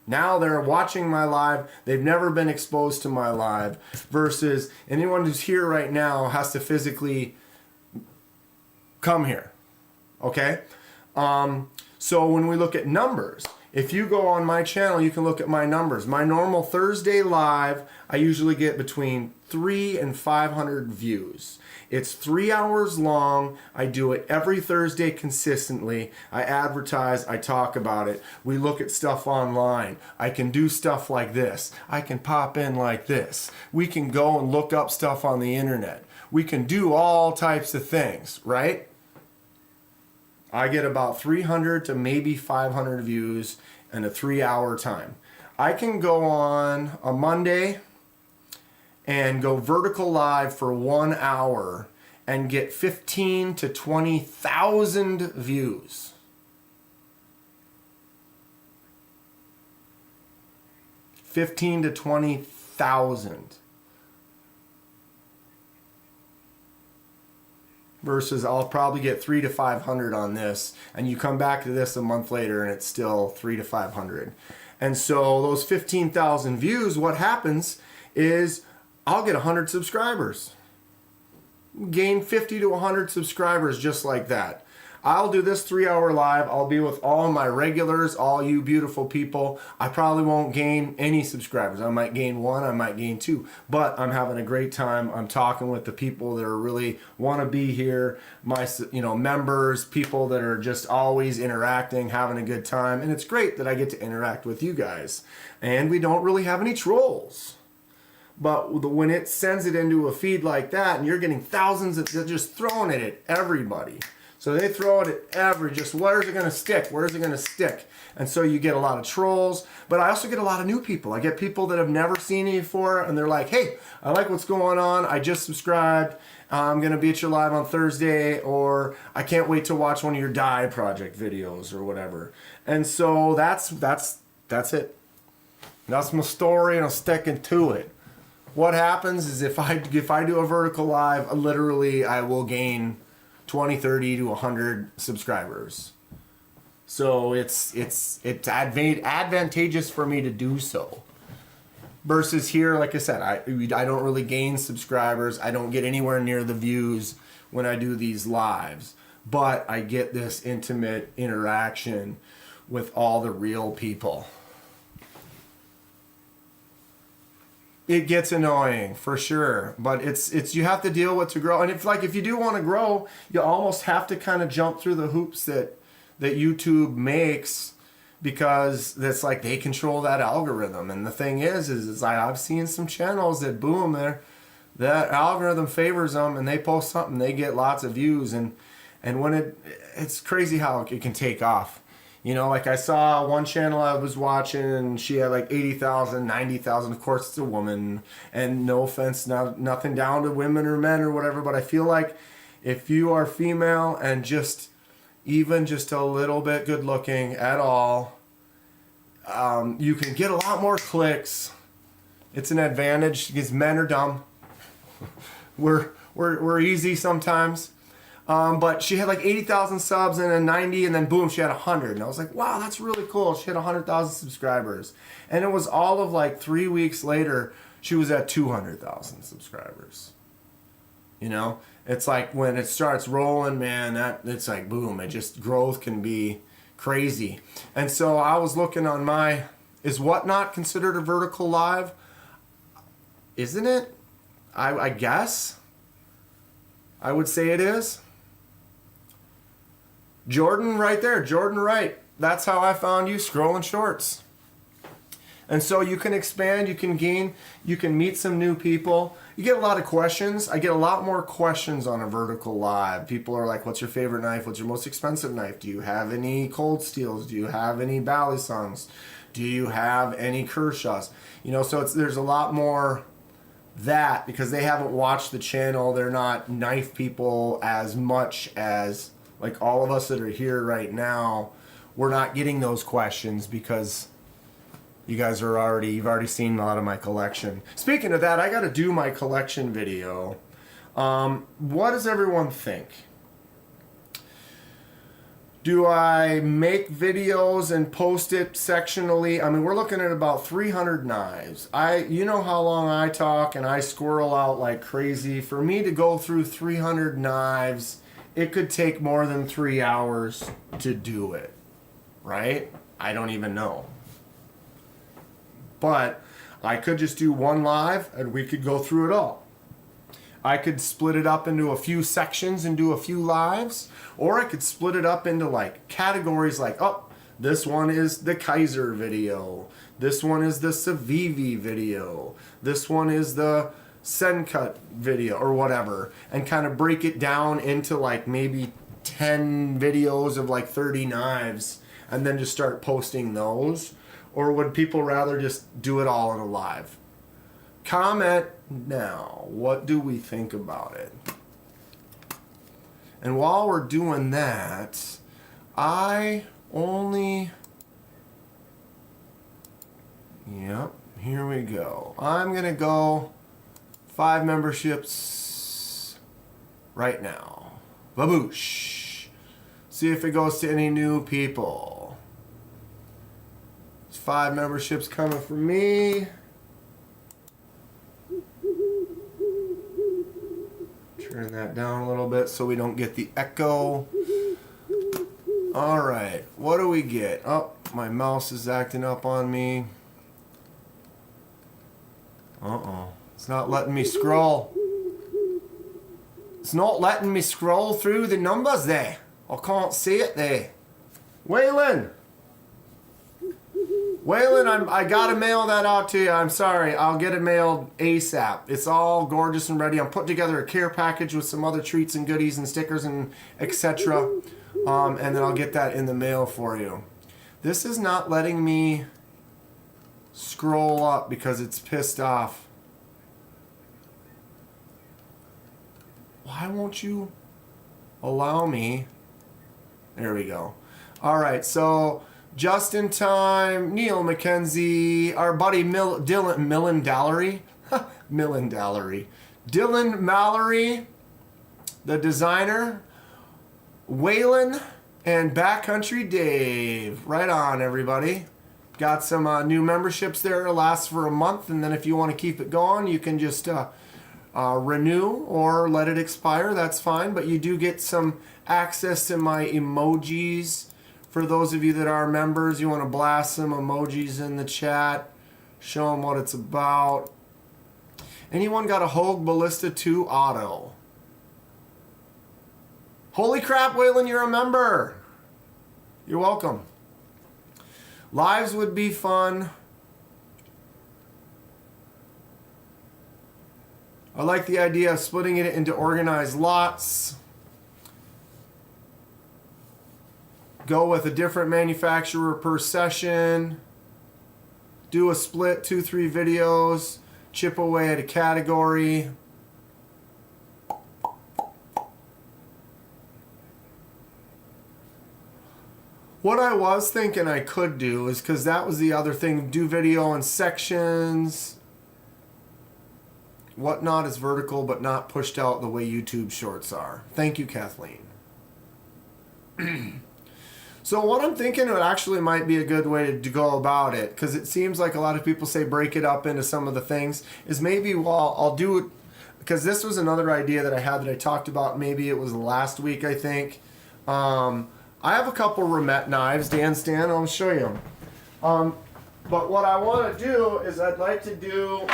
Speaker 2: Now they're watching my live. They've never been exposed to my live. Versus anyone who's here right now has to physically come here. Okay? So when we look at numbers, if you go on my channel, you can look at my numbers. My normal Thursday live, I usually get between 300 and 500 views. It's 3 hours long. I do it every Thursday consistently. I advertise, I talk about it. We look at stuff online. I can do stuff like this. I can pop in like this. We can go and look up stuff on the internet. We can do all types of things, right? I get about 300 to maybe 500 views in a 3-hour time. I can go on a Monday and go vertical live for 1 hour and get 15 to 20,000 views. $15,000 to $20,000 versus I'll probably get 300 to 500 on this, and you come back to this a month later and it's still 300 to 500. And so those 15,000 views, what happens is I'll get 100 subscribers. Gain 50 to 100 subscribers just like that. I'll do this 3-hour live. I'll be with all my regulars, all you beautiful people. I probably won't gain any subscribers. I might gain 1, I might gain 2, but I'm having a great time. I'm talking with the people that are really want to be here, my members, people that are just always interacting, having a good time, and it's great that I get to interact with you guys. And we don't really have any trolls. But when it sends it into a feed like that, and you're getting thousands of, they're just throwing it at everybody. So they throw it at just where's it going to stick? Where's it going to stick? And so you get a lot of trolls, but I also get a lot of new people. I get people that have never seen me before, and they're like, hey, I like what's going on. I just subscribed. I'm going to be at your live on Thursday, or I can't wait to watch one of your dye project videos or whatever. And so that's it. That's my story, and I'm sticking to it. What happens is if I do a vertical live, literally I will gain 20, 30 to 100 subscribers. So it's advantageous for me to do so. Versus here, like I said, I don't really gain subscribers. I don't get anywhere near the views when I do these lives. But I get this intimate interaction with all the real people. It gets annoying for sure, but it's you have to deal with to grow. And if you do want to grow, you almost have to kind of jump through the hoops that YouTube makes, because that's like they control that algorithm. And the thing is I've seen some channels that boom, that algorithm favors them, and they post something, they get lots of views, and when it's crazy how it can take off. Like I saw one channel I was watching, and she had like 80,000, 90,000. Of course, it's a woman, and no offense, nothing down to women or men or whatever, but I feel like if you are female and even just a little bit good looking at all, you can get a lot more clicks. It's an advantage because men are dumb. We're easy sometimes. But she had like 80,000 subs and then 90, and then boom, she had 100. And I was like, wow, that's really cool. She had 100,000 subscribers. And it was all of like 3 weeks later, she was at 200,000 subscribers. It's like when it starts rolling, man, it's like boom, growth can be crazy. And so I was looking on Is Whatnot considered a vertical live? Isn't it? I guess. I would say it is. Jordan right there. Jordan Wright. That's how I found you, scrolling shorts. And so you can expand, you can gain, you can meet some new people. You get a lot of questions. I get a lot more questions on a vertical live. People are like, what's your favorite knife? What's your most expensive knife? Do you have any cold steels? Do you have any Balisongs? Do you have any Kershaws? You know, so there's a lot more that because they haven't watched the channel. They're not knife people as much as like all of us that are here right now. We're not getting those questions because you've already seen a lot of my collection. Speaking of that, I got to do my collection video. What does everyone think? Do I make videos and post it sectionally? I mean, we're looking at about 300 knives. You know how long I talk and I squirrel out like crazy. For me to go through 300 knives, it could take more than 3 hours to do it, right? I don't even know. But I could just do one live and we could go through it all. I could split it up into a few sections and do a few lives, or I could split it up into like categories like, oh, this one is the Kaiser video, this one is the Civivi video, this one is the Sencut video, or whatever, and kind of break it down into like maybe 10 videos of like 30 knives and then just start posting those. Or would people rather just do it all in a live? Comment now. What do we think about it? And while we're doing that, Yep, here we go. I'm going to go 5 memberships right now. Baboosh. See if it goes to any new people. 5 memberships coming from me. Turn that down a little bit so we don't get the echo. All right, what do we get? Oh, my mouse is acting up on me. Uh-oh, it's not letting me scroll. It's not letting me scroll through the numbers there. I can't see it there. Waylon, I gotta mail that out to you. I'm sorry. I'll get it mailed ASAP. It's all gorgeous and ready. I'm putting together a care package with some other treats and goodies and stickers and etc. And then I'll get that in the mail for you. This is not letting me scroll up because it's pissed off. Why won't you allow me? There we go. All right, so just in time, Neil McKenzie, our buddy Dylan Mallory, the designer, Waylon, and Backcountry Dave. Right on, everybody. Got some new memberships there. It lasts for a month, and then if you want to keep it going, you can just renew or let it expire. That's fine, but you do get some access to my emojis. For those of you that are members, you want to blast some emojis in the chat. Show them what it's about. Anyone got a Hogue Ballista 2 Auto? Holy crap, Waylon, you're a member. You're welcome. Lives would be fun. I like the idea of splitting it into organized lots. Go with a different manufacturer per session. Do a split 2-3 videos. Chip away at a category. What I was thinking I could do is, because that was the other thing, do video in sections. Whatnot is vertical but not pushed out the way YouTube shorts are. Thank you, Kathleen. So what I'm thinking it actually might be a good way to go about it, because it seems like a lot of people say break it up into some of the things, is maybe I'll do it, because this was another idea that I had that I talked about, maybe it was last week, I think. I have a couple Remet knives, Dan Stan, I'll show you them. But what I want to do is I'd like to do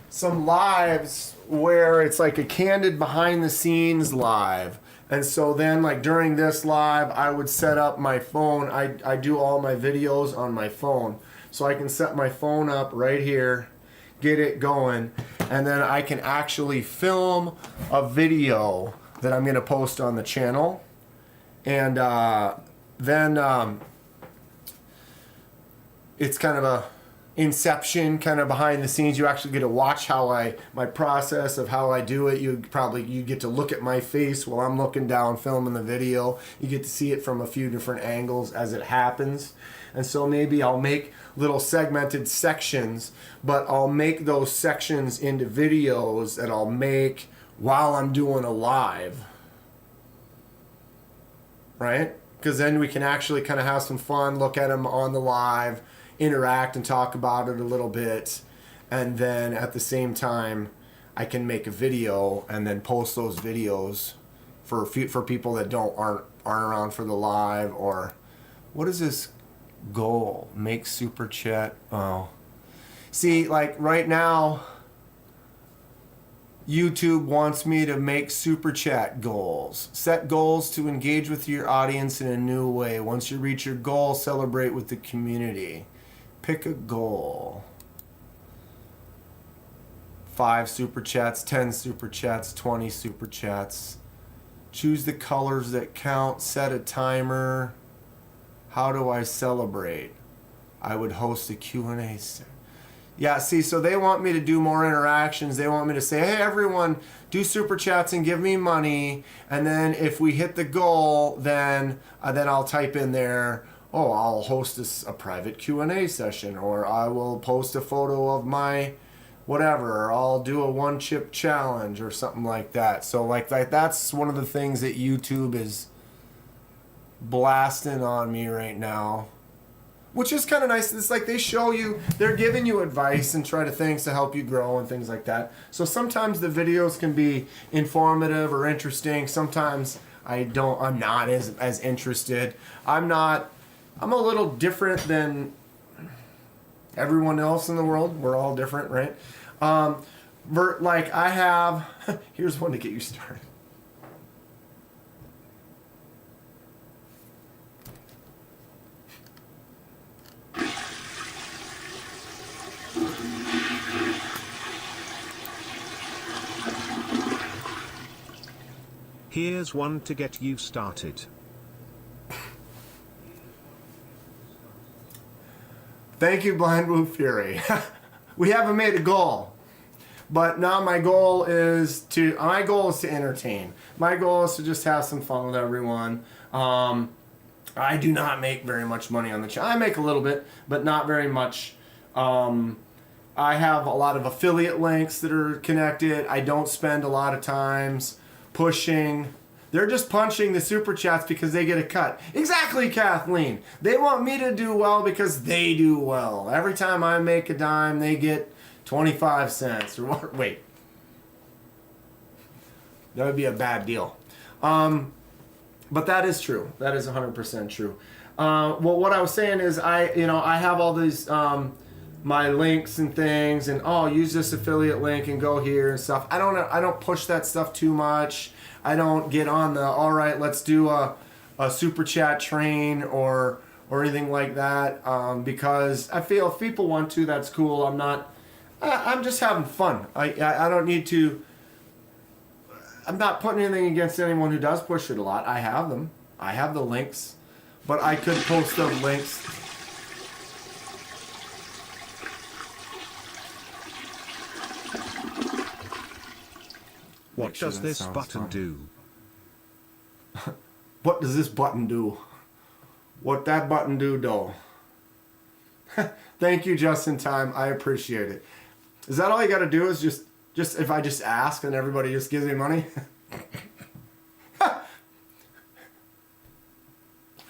Speaker 2: some lives where it's like a candid behind the scenes live. And so then like during this live, I would set up my phone. I do all my videos on my phone. So I can set my phone up right here, get it going, and then I can actually film a video that I'm going to post on the channel. And then it's kind of a inception, kind of behind the scenes. You actually get to watch my process of how I do it. You get to look at my face while I'm looking down filming the video. You get to see it from a few different angles as it happens. And so maybe I'll make little segmented sections, but I'll make those sections into videos that I'll make while I'm doing a live. Right? Because then we can actually kind of have some fun, look at them on the live, interact and talk about it a little bit, and then at the same time I can make a video and then post those videos for people that aren't around for the live. Or what is this goal? Make super chat. Oh, see, like right now YouTube wants me to make super chat goals. Set goals to engage with your audience in a new way. Once you reach your goal, celebrate with the community. Pick a goal. 5 super chats, 10 super chats, 20 super chats. Choose the colors that count. Set a timer. How do I celebrate? I would host a Q&A. Yeah, see, so they want me to do more interactions. They want me to say, hey, everyone, do super chats and give me money. And then if we hit the goal, then I'll type in there, oh, I'll host a private Q&A session, or I will post a photo of my whatever, or I'll do a one chip challenge or something like that. So like that's one of the things that YouTube is blasting on me right now, which is kind of nice. It's like they show you, they're giving you advice and try to things to help you grow and things like that. So sometimes the videos can be informative or interesting. Sometimes I'm not as interested. I'm a little different than everyone else in the world. We're all different, right? Like I have, here's one to get you started.
Speaker 4: Here's one to get you started.
Speaker 2: Thank you, Blind Blue Fury. We haven't made a goal, but now my goal is to entertain. My goal is to just have some fun with everyone. I do not make very much money on the channel. I make a little bit, but not very much. I have a lot of affiliate links that are connected. I don't spend a lot of times pushing. They're just punching the super chats because they get a cut. Exactly, Kathleen. They want me to do well because they do well. Every time I make a dime, they get 25 cents. Or what? Wait. That would be a bad deal. But that is true. That is 100% true. Well, what I was saying is I have all these my links and things, and use this affiliate link and go here and stuff. I don't push that stuff too much. I don't get on the alright, let's do a super chat train or anything like that, because I feel if people want to, that's cool. I'm just having fun. I don't need to. I'm not putting anything against anyone who does push it a lot. I have them. I have the links, but I could post those links.
Speaker 4: What does this button do?
Speaker 2: What does this button do? What that button do, though? Thank you, just in time. I appreciate it. Is that all you got to do? Is just if I just ask and everybody just gives me money?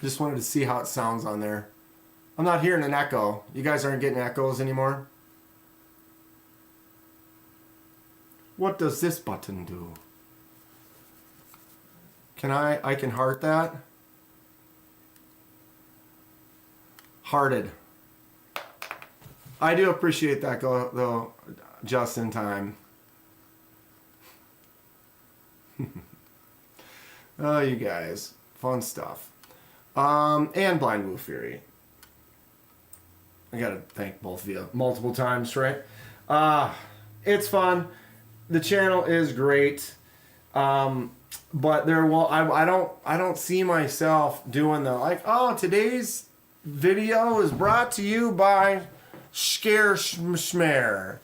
Speaker 2: Just wanted to see how it sounds on there. I'm not hearing an echo. You guys aren't getting echoes anymore? What does this button do? I can heart that? Hearted. I do appreciate that, though, just in time. Oh, you guys. Fun stuff. And Blind Wolf Fury. I gotta thank both of you multiple times, right? It's fun. The channel is great. But I don't see myself doing the like, oh, today's video is brought to you by Scare Schmare.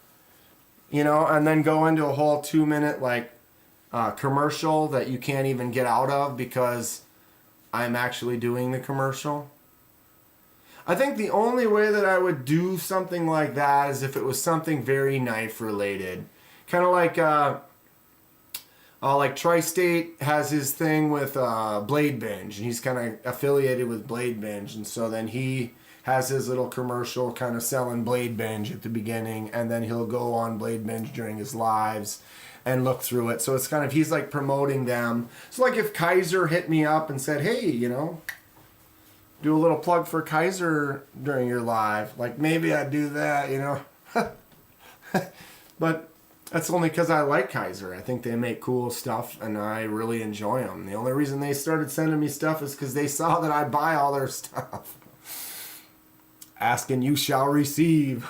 Speaker 2: You know, and then go into a whole 2-minute like commercial that you can't even get out of because I'm actually doing the commercial. I think the only way that I would do something like that is if it was something very knife related. Kind of like Tri-State has his thing with Blade Binge, and he's kind of affiliated with Blade Binge, and so then he has his little commercial kind of selling Blade Binge at the beginning, and then he'll go on Blade Binge during his lives and look through it. So it's kind of, he's like promoting them. So like if Kaiser hit me up and said, hey, you know, do a little plug for Kaiser during your live, like maybe I'd do that, you know. But that's only because I like Kaiser. I think they make cool stuff, and I really enjoy them. The only reason they started sending me stuff is because they saw that I buy all their stuff. Ask and you shall receive.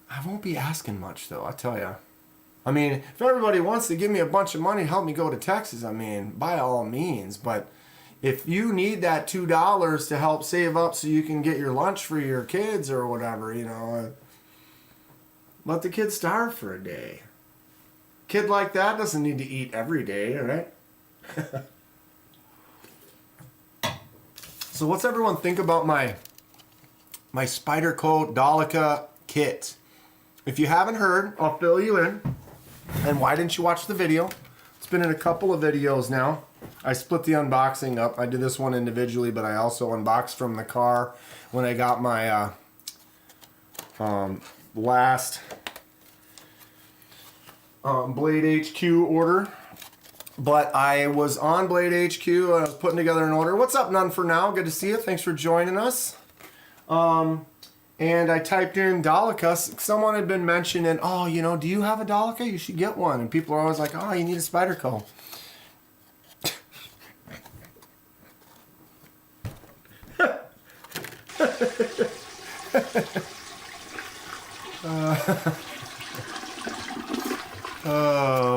Speaker 2: I won't be asking much, though, I tell you. I mean, if everybody wants to give me a bunch of money to help me go to Texas, I mean, by all means. But if you need that $2 to help save up so you can get your lunch for your kids or whatever, you know, let the kids starve for a day. Kid like that doesn't need to eat every day, right? So what's everyone think about my Spyderco Dolica kit? If you haven't heard, I'll fill you in. And why didn't you watch the video? It's been in a couple of videos now. I split the unboxing up. I did this one individually, but I also unboxed from the car when I got my last Blade HQ order. But I was on Blade HQ and I was putting together an order. What's up, None for Now? Good to see you. Thanks for joining us. And I typed in Dolica. Someone had been mentioning, oh, you know, do you have a Dolica? You should get one. And people are always like, oh, you need a Spyderco.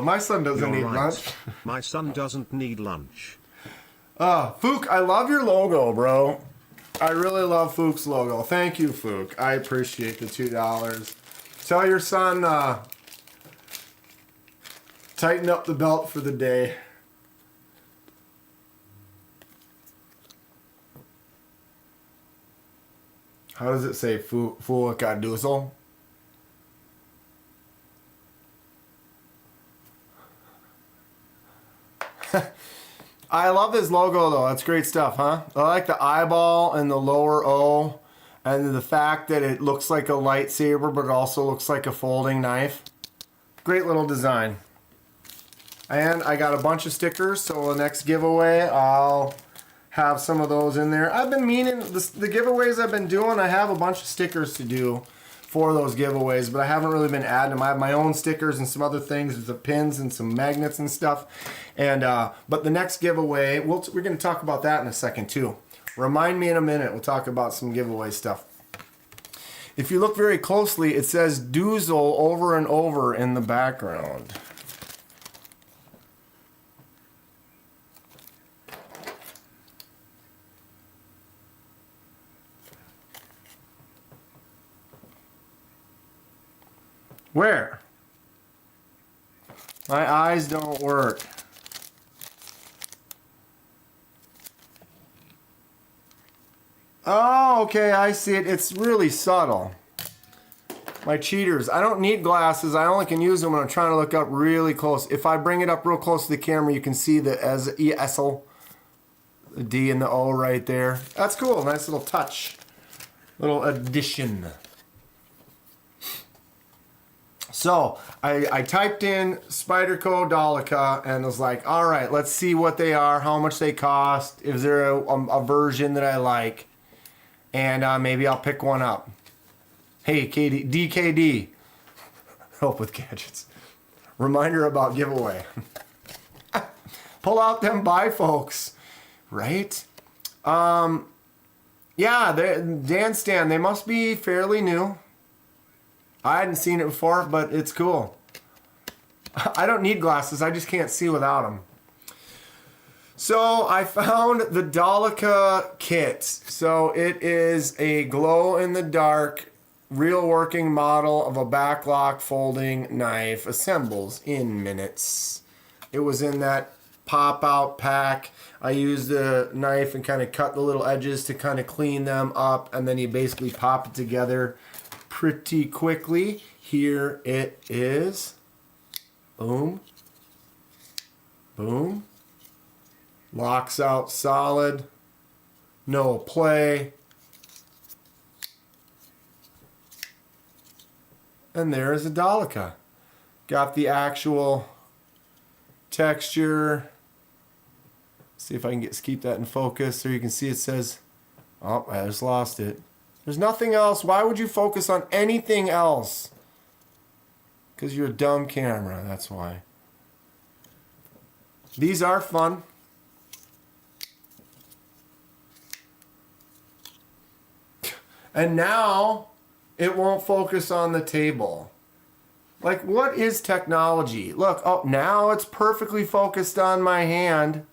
Speaker 2: My son doesn't eat lunch.
Speaker 4: My son doesn't need lunch.
Speaker 2: Fook, I love your logo, bro. I really love Fook's logo. Thank you, Fook. I appreciate the $2. Tell your son, tighten up the belt for the day. How does it say, Fook-a-doozle? I love this logo, though. That's great stuff, huh? I like the eyeball and the lower O, and the fact that it looks like a lightsaber, but it also looks like a folding knife. Great little design. And I got a bunch of stickers, so the next giveaway, I'll have some of those in there. I've been meaning, the giveaways I've been doing, I have a bunch of stickers to do for those giveaways, but I haven't really been adding them. I have my own stickers and some other things with the pins and some magnets and stuff. And but the next giveaway, we're going to talk about that in a second too. Remind me in a minute. We'll talk about some giveaway stuff. If you look very closely, it says Doozle over and over in the background. Where? My eyes don't work. Oh, okay, I see it. It's really subtle. My cheaters. I don't need glasses. I only can use them when I'm trying to look up really close. If I bring it up real close to the camera, you can see the ESL, the D and the O right there. That's cool. Nice little touch. Little addition. So I typed in Spyderco Dolica and was like, all right, let's see what they are, how much they cost, is there a version that I like. and maybe I'll pick one up. Hey, DKD, help with gadgets. Reminder about giveaway. Pull out them bifocals, right? Yeah, Dan Stan, they must be fairly new. I hadn't seen it before, but it's cool. I don't need glasses, I just can't see without them. So I found the Dolica kit. So it is a glow-in-the-dark, real working model of a backlock folding knife. Assembles in minutes. It was in that pop-out pack. I used the knife and kind of cut the little edges to kind of clean them up, and then you basically pop it together pretty quickly. Here it is. Boom. Boom. Locks out solid. No play. And there's a Dolica. Got the actual texture. See if I can keep that in focus so you can see it says, oh, I just lost it. There's nothing else. Why would you focus on anything else? Because you're a dumb camera, that's why. These are fun. And now it won't focus on the table. Like, what is technology? Look, oh, now it's perfectly focused on my hand,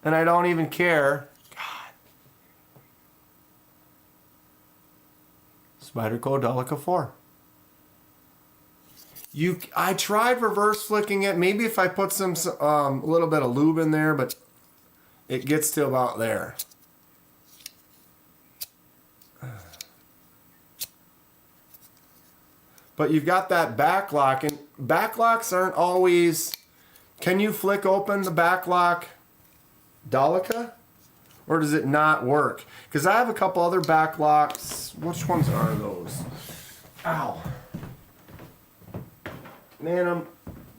Speaker 2: and I don't even care. God. Spyderco Dolica 4. I tried reverse flicking it. Maybe if I put some a little bit of lube in there, but it gets to about there. But you've got that backlock, and backlocks aren't always... Can you flick open the backlock Dolica? Or does it not work? Because I have a couple other backlocks. Which ones are those? Ow. Man, I'm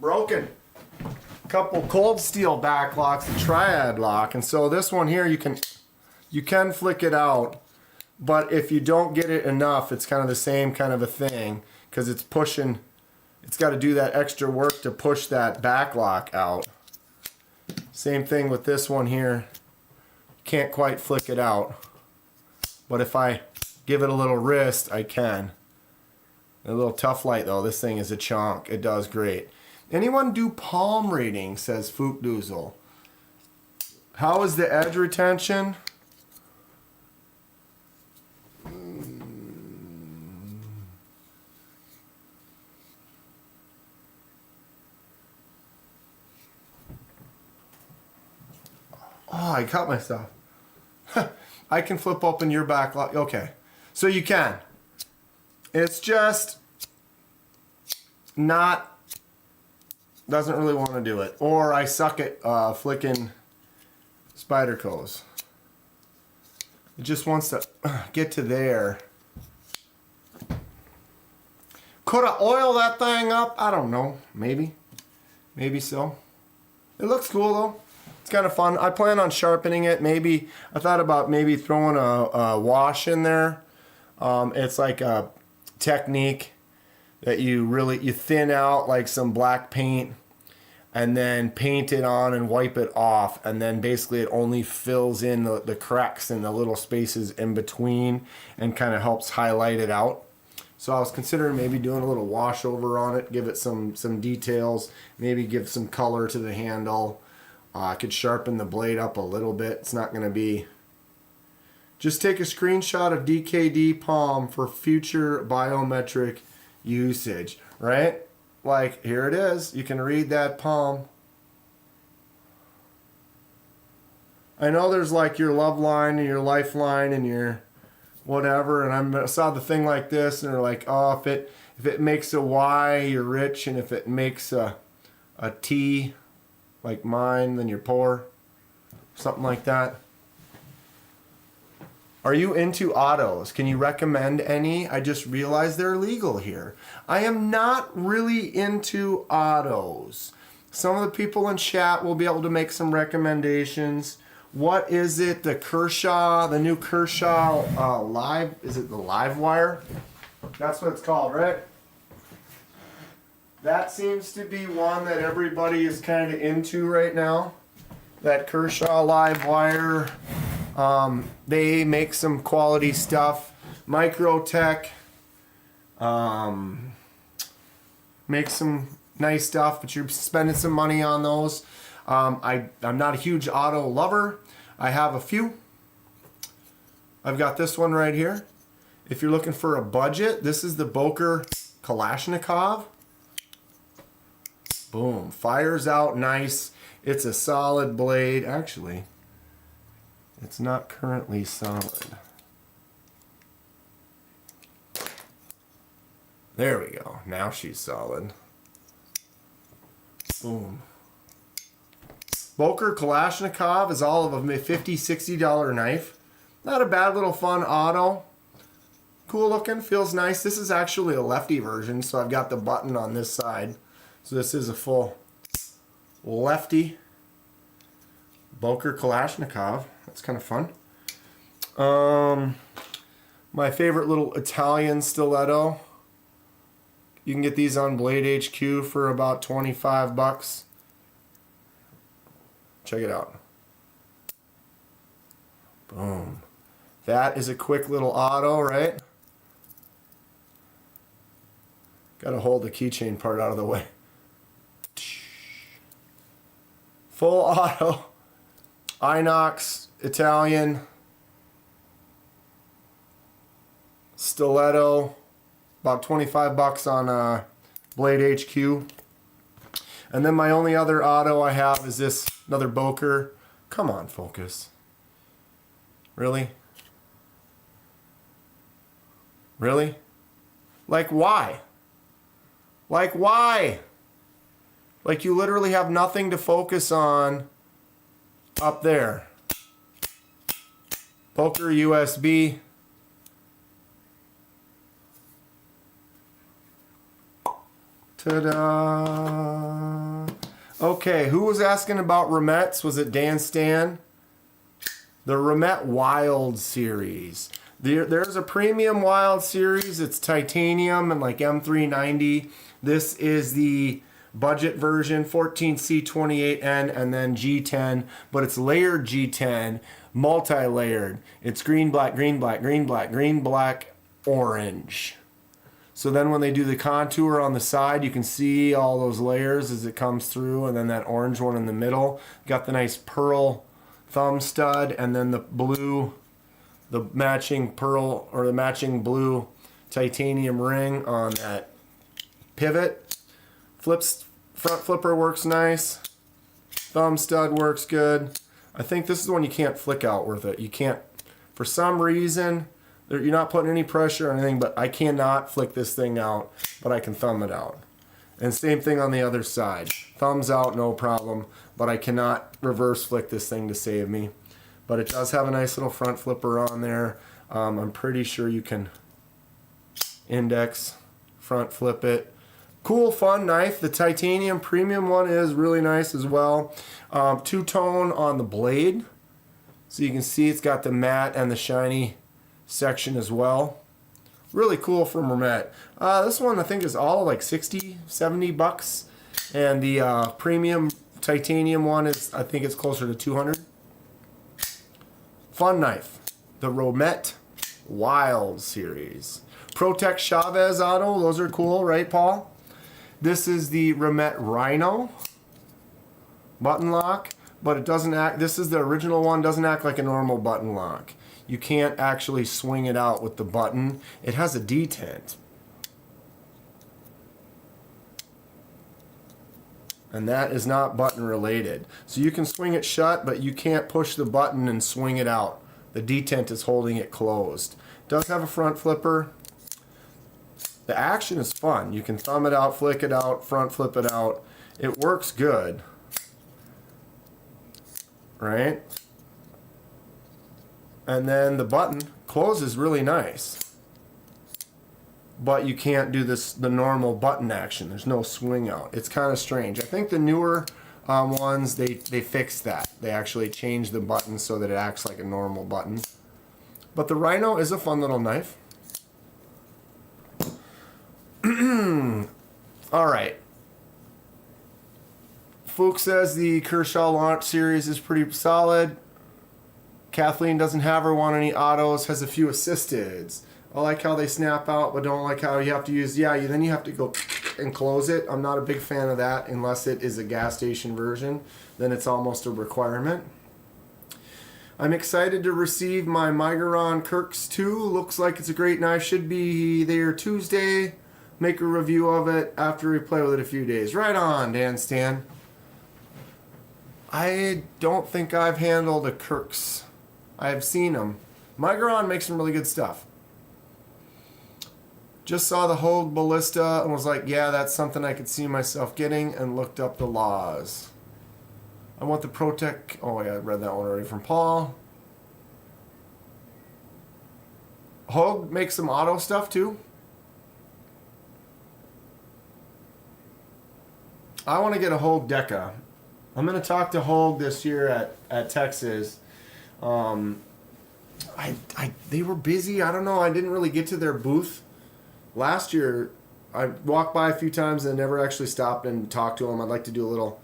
Speaker 2: broken. A couple cold steel backlocks, the triad lock. And so this one here, you can flick it out. But if you don't get it enough, it's kind of the same kind of a thing. Because it's pushing, it's got to do that extra work to push that backlock out. Same thing with this one here. Can't quite flick it out. But if I give it a little wrist, I can. A little tough light though, this thing is a chunk. It does great. Anyone do palm reading, says Fook Doozle. How is the edge retention? Oh, I cut myself. I can flip open your backlock. Okay. So you can. It's just not, doesn't really want to do it. Or I suck at flicking Spydercos. It just wants to get to there. Could I oil that thing up? I don't know. Maybe. Maybe so. It looks cool though. It's kind of fun. I plan on sharpening it. Maybe I thought about maybe throwing a wash in there. It's like a technique that you thin out like some black paint and then paint it on and wipe it off, and then basically it only fills in the cracks and the little spaces in between and kind of helps highlight it out. So I was considering maybe doing a little wash over on it, give it some details, maybe give some color to the handle. I could sharpen the blade up a little bit. It's not going to be... Just take a screenshot of DKD palm for future biometric usage, right? Like, here it is. You can read that palm. I know there's like your love line and your lifeline and your whatever, and I saw the thing like this, and they're like, oh, if it makes a Y, you're rich, and if it makes a T... like mine, then you're poor. Something like that. Are you into autos? Can you recommend any? I just realized they're legal here. I am not really into autos. Some of the people in chat will be able to make some recommendations. What is it? The Kershaw, the new Kershaw Live, is it the Live Wire? That's what it's called, right? That seems to be one that everybody is kind of into right now. That Kershaw Live Wire. They make some quality stuff. Microtech. Make some nice stuff, but you're spending some money on those. I'm not a huge auto lover. I have a few. I've got this one right here. If you're looking for a budget, this is the Boker Kalashnikov. Boom. Fires out nice. It's a solid blade. Actually, it's not currently solid. There we go. Now she's solid. Boom. Boker Kalashnikov is all of a $50, $60 knife. Not a bad little fun auto. Cool looking, feels nice. This is actually a lefty version, so I've got the button on this side. So this is a full lefty Boker Kalashnikov. That's kind of fun. My favorite little Italian stiletto. You can get these on Blade HQ for about 25 bucks. Check it out. Boom. That is a quick little auto, right? Got to hold the keychain part out of the way. Full auto. Inox Italian stiletto. About 25 bucks on Blade HQ. And then my only other auto I have is this, another Boker. Come on, focus. Really? Really? Like why? Like why? Like you literally have nothing to focus on up there. Boker USB. Ta-da! Okay, who was asking about Remettes? Was it Dan Stan? The Remette Wild series. There's a premium Wild series. It's titanium and like M390. This is the budget version, 14C28N and then G10, but it's layered G10, multi-layered. It's green, black, green, black, green, black, green, black, orange. So then when they do the contour on the side, you can see all those layers as it comes through, and then that orange one in the middle. Got the nice pearl thumb stud, and then the blue, the matching pearl or the matching blue titanium ring on that pivot. Front flipper works nice. Thumb stud works good. I think this is the one you can't flick out with it. You can't, for some reason, you're not putting any pressure or anything, but I cannot flick this thing out, but I can thumb it out. And same thing on the other side. Thumbs out, no problem, but I cannot reverse flick this thing to save me. But it does have a nice little front flipper on there. I'm pretty sure you can index, front flip it. Cool, fun knife. The titanium premium one is really nice as well. Two-tone on the blade. So you can see it's got the matte and the shiny section as well. Really cool from Remette. This one I think is all like 60, 70 bucks. And the premium titanium one is, I think it's closer to 200. Fun knife. The Remette Wild series. Protect Chavez auto. Those are cool, right, Paul? This is the Remette Rhino button lock, but it doesn't act, this is the original one, doesn't act like a normal button lock. You can't actually swing it out with the button. It has a detent. And that is not button related. So you can swing it shut, but you can't push the button and swing it out. The detent is holding it closed. It does have a front flipper. The action is fun. You can thumb it out, flick it out, front flip it out. It works good. Right? And then the button closes really nice. But you can't do this the normal button action. There's no swing out. It's kind of strange. I think the newer ones, they fixed that. They actually changed the button so that it acts like a normal button. But the Rhino is a fun little knife. All right. Fook says the Kershaw launch series is pretty solid. Kathleen doesn't have her want any autos, has a few assisteds. I like how they snap out, but don't like how you have to use, then you have to go and close it. I'm not a big fan of that unless it is a gas station version. Then it's almost a requirement. I'm excited to receive my Migaron Kirks 2. Looks like it's a great knife. Should be there Tuesday. Make a review of it after we play with it a few days. Right on, Dan Stan. I don't think I've handled a Kirks. I've seen them. Migaron makes some really good stuff. Just saw the Hogue Ballista and was like, yeah, that's something I could see myself getting, and looked up the laws. I want the Protec. Oh, yeah, I read that one already from Paul. Hogue makes some auto stuff too. I want to get a Hogue Deca. I'm going to talk to Hogue this year at Texas. They were busy. I don't know. I didn't really get to their booth. Last year, I walked by a few times and never actually stopped and talked to them. I'd like to do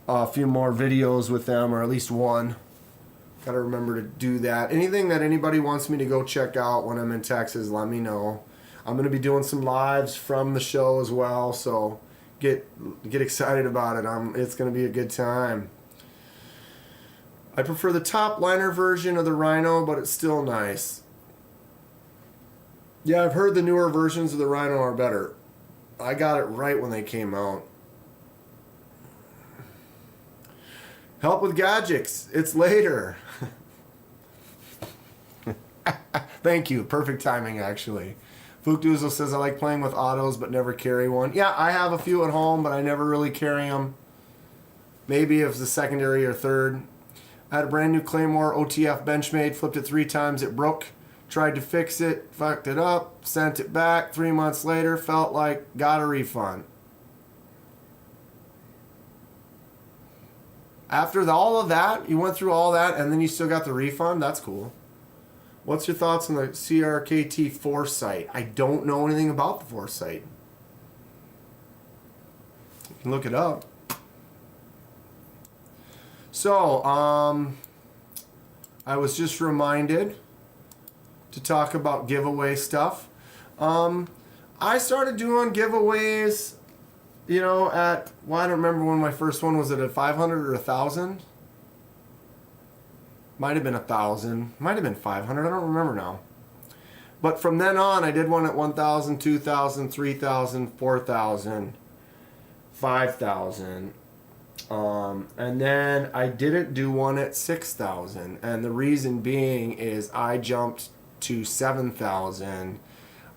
Speaker 2: a few more videos with them, or at least one. Got to remember to do that. Anything that anybody wants me to go check out when I'm in Texas, let me know. I'm going to be doing some lives from the show as well, so get excited about it. It's going to be a good time. I prefer the top liner version of the Rhino, but it's still nice. Yeah, I've heard the newer versions of the Rhino are better. I got it right when they came out. Help with gadgets. It's later. Thank you. Perfect timing, actually. Fookdoozle says, I like playing with autos, but never carry one. Yeah, I have a few at home, but I never really carry them. Maybe if it's a secondary or third. I had a brand new Claymore OTF Benchmade, flipped it 3 times, it broke. Tried to fix it, fucked it up, sent it back. 3 months later, felt like got a refund. After all of that, you went through all that, and then you still got the refund? That's cool. What's your thoughts on the CRKT Foresight? I don't know anything about the Foresight. You can look it up. So, I was just reminded to talk about giveaway stuff. I started doing giveaways, I don't remember when my first one was. At a 500 or 1,000? Might have been 1,000. Might have been 500. I don't remember now. But from then on, I did one at 1,000, 2,000, 3,000, 4,000, 5,000. And then I didn't do one at 6,000. And the reason being is I jumped to 7,000.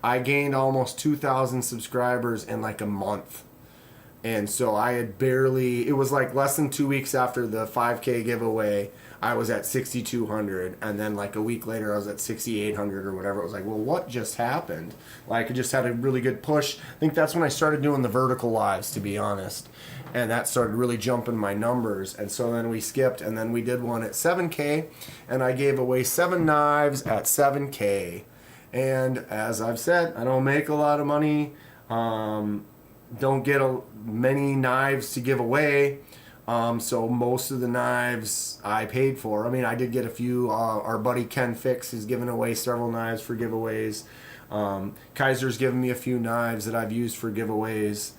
Speaker 2: I gained almost 2,000 subscribers in like a month. And so I had it was like less than 2 weeks after the 5K giveaway, I was at 6,200. And then like a week later, I was at 6,800 or whatever. It was like, well, what just happened? Like, I just had a really good push. I think that's when I started doing the vertical lives, to be honest. And that started really jumping my numbers. And so then we skipped, and then we did one at 7K. And I gave away 7 knives at 7K. And as I've said, I don't make a lot of money. Don't get many knives to give away. So most of the knives I paid for. I mean, I did get a few. Our buddy Ken Fix has given away several knives for giveaways. Kaiser's given me a few knives that I've used for giveaways.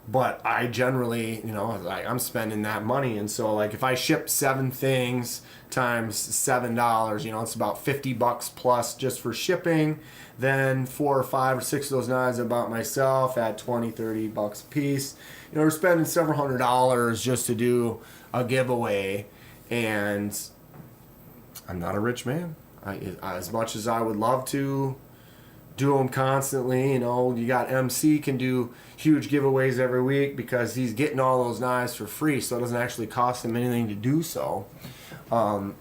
Speaker 2: But I generally, I'm spending that money. And so, like, if I ship 7 things times $7, it's about $50 plus just for shipping. Then 4 or 5 or 6 of those knives I bought myself at $20, $30 a piece. We're spending several $100s just to do a giveaway. And I'm not a rich man. As much as I would love to do them constantly, you got MC can do huge giveaways every week because he's getting all those knives for free, so it doesn't actually cost him anything to do so. And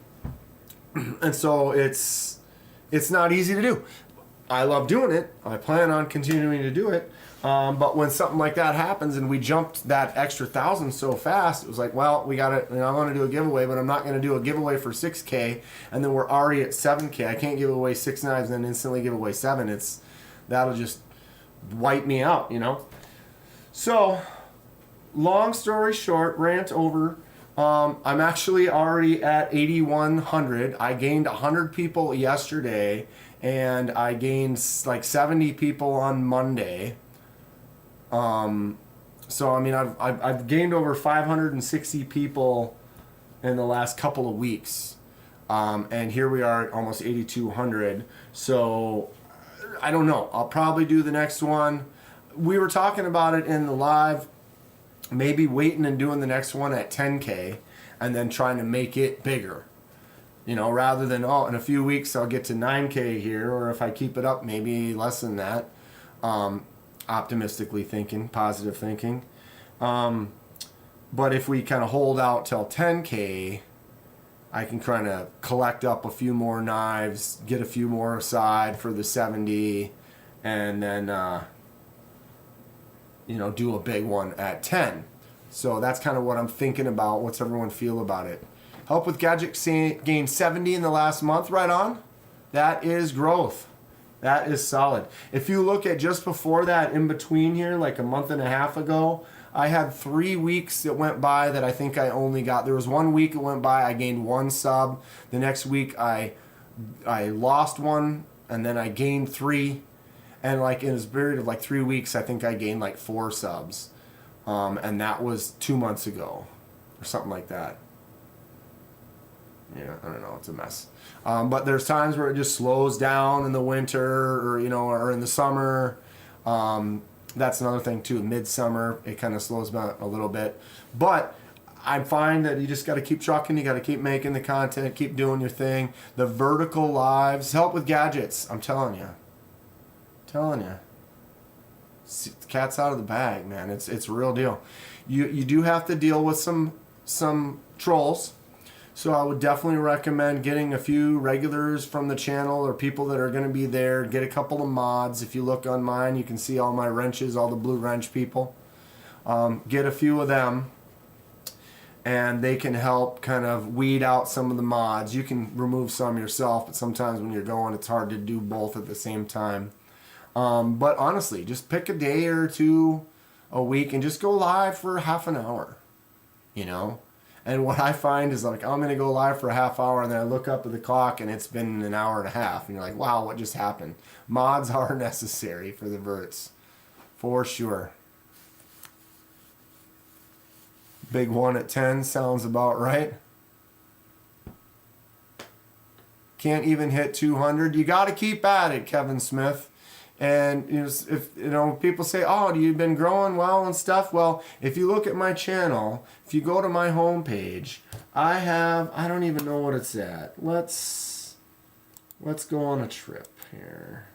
Speaker 2: so it's not easy to do. I love doing it. I plan on continuing to do it. But when something like that happens and we jumped that extra 1,000 so fast, it was like, well, we got to, I want to do a giveaway, but I'm not going to do a giveaway for 6K. And then we're already at 7K. I can't give away 6 knives and then instantly give away 7. That'll just wipe me out, So, long story short, rant over. I'm actually already at 8,100. I gained 100 people yesterday, and I gained like 70 people on Monday. So I mean, I've gained over 560 people in the last couple of weeks, and here we are at almost 8,200. So I don't know. I'll probably do the next one. We were talking about it in the live. Maybe waiting and doing the next one at 10K and then trying to make it bigger. Rather than, in a few weeks I'll get to 9K here, or if I keep it up, maybe less than that. Optimistically thinking, positive thinking. But if we kind of hold out till 10K, I can kind of collect up a few more knives, get a few more aside for the 70, and then do a big one at 10. So that's kind of what I'm thinking about. What's everyone feel about it? Help with Gadget gained 70 in the last month. Right on. That is growth. That is solid. If you look at just before that, in between here, like a month and a half ago, I had 3 weeks that went by that I think I only got. There was 1 week that went by, I gained 1 sub. The next week I lost 1, and then I gained 3. And like in this period of like 3 weeks, I think I gained like 4 subs. And that was 2 months ago or something like that. Yeah, I don't know. It's a mess. But there's times where it just slows down in the winter or in the summer. That's another thing too. Midsummer, it kind of slows down a little bit. But I find that you just got to keep trucking. You got to keep making the content, keep doing your thing. The vertical lives help with gadgets. I'm telling you. The cat's out of the bag, man. It's a real deal. You do have to deal with some trolls. So I would definitely recommend getting a few regulars from the channel or people that are going to be there. Get a couple of mods. If you look on mine, you can see all my wrenches, all the blue wrench people. Get a few of them, and they can help kind of weed out some of the mods. You can remove some yourself, but sometimes when you're going, it's hard to do both at the same time. But honestly, just pick a day or two a week and just go live for half an hour, And what I find is like, I'm going to go live for a half hour, and then I look up at the clock and it's been an hour and a half. And you're like, wow, what just happened? Mods are necessary for the verts. For sure. Big one at 10 sounds about right. Can't even hit 200. You got to keep at it, Kevin Smith. And if people say, "Oh, you've been growing well and stuff." Well, if you look at my channel, if you go to my homepage, I don't even know what it's at. Let's go on a trip here.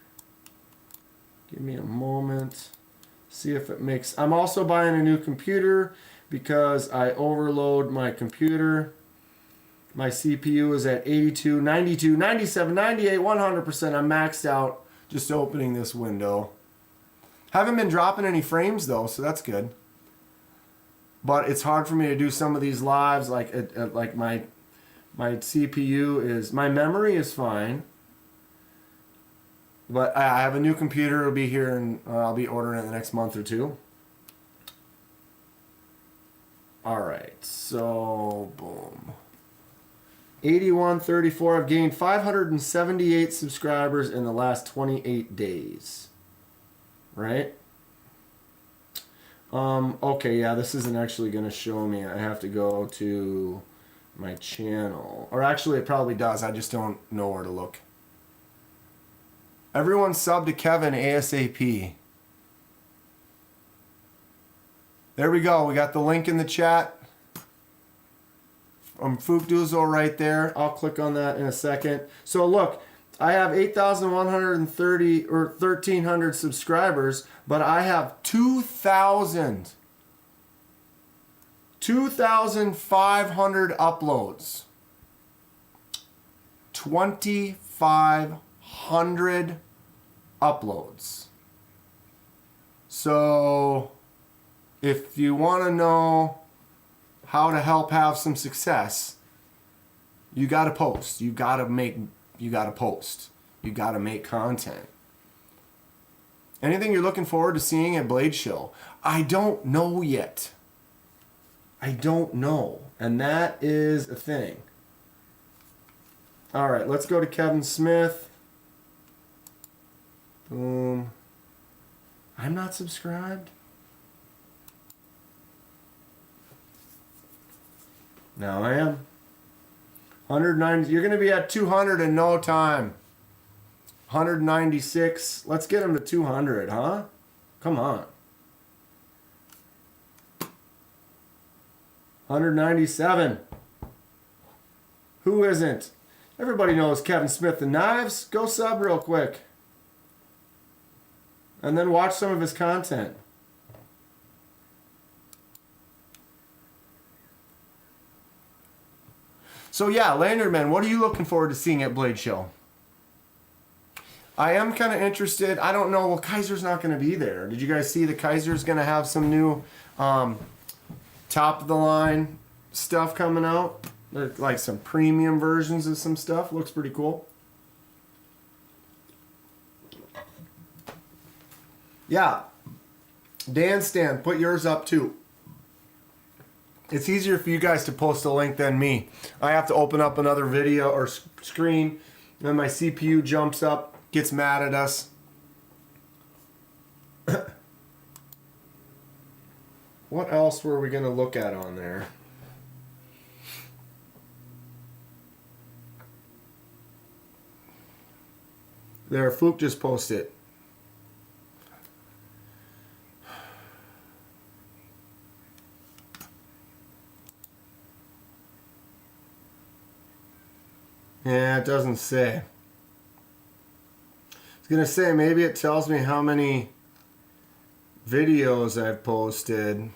Speaker 2: Give me a moment. See if it makes. I'm also buying a new computer because I overload my computer. My CPU is at 82, 92, 97, 98, 100%. I'm maxed out. Just opening this window. Haven't been dropping any frames though, so that's good. But it's hard for me to do some of these lives. Like my CPU is, my memory is fine. But I have a new computer. It'll be here, and I'll be ordering it in the next month or two. All right, so boom. 8134. I've gained 578 subscribers in the last 28 days. Right? Okay, yeah, this isn't actually going to show me. I have to go to my channel. Or actually, it probably does. I just don't know where to look. Everyone sub to Kevin ASAP. There we go. We got the link in the chat. Fookdoozle right there. I'll click on that in a second. So look, I have 8,130 or 1,300 subscribers, but I have 2,500 uploads. 2,500 uploads. So if you want to know how to help have some success, you got to post. You got to post. You got to make content. Anything you're looking forward to seeing at Blade Show? I don't know yet. I don't know. And that is a thing. All right, let's go to Kevin Smith. Boom. I'm not subscribed. Now I am. 190. You're going to be at 200 in no time. 196. Let's get him to 200, huh? Come on. 197. Who isn't? Everybody knows Kevin Smith and Knives. Go sub real quick. And then watch some of his content. So yeah, Lanyardman, what are you looking forward to seeing at Blade Show? I am kind of interested. I don't know. Well, Kaiser's not going to be there. Did you guys see the Kaiser's going to have some new top of the line stuff coming out? Like some premium versions of some stuff. Looks pretty cool. Yeah. Dan Stan, put yours up too. It's easier for you guys to post a link than me. I have to open up another video or screen, and then my CPU jumps up, gets mad at us. What else were we going to look at on there? There, Fook just posted. Yeah, it doesn't say. I was going to say, maybe it tells me how many videos I've posted.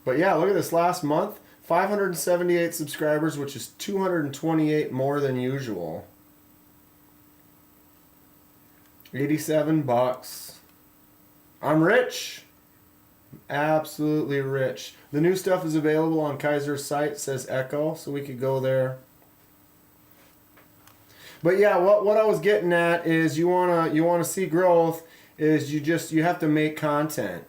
Speaker 2: But yeah, look at this last month. 578 subscribers, which is 228 more than usual. $87. I'm rich. Absolutely rich. The new stuff is available on Kaiser's site, says Echo, so we could go there. But yeah, what I was getting at is you wanna see growth is you have to make content.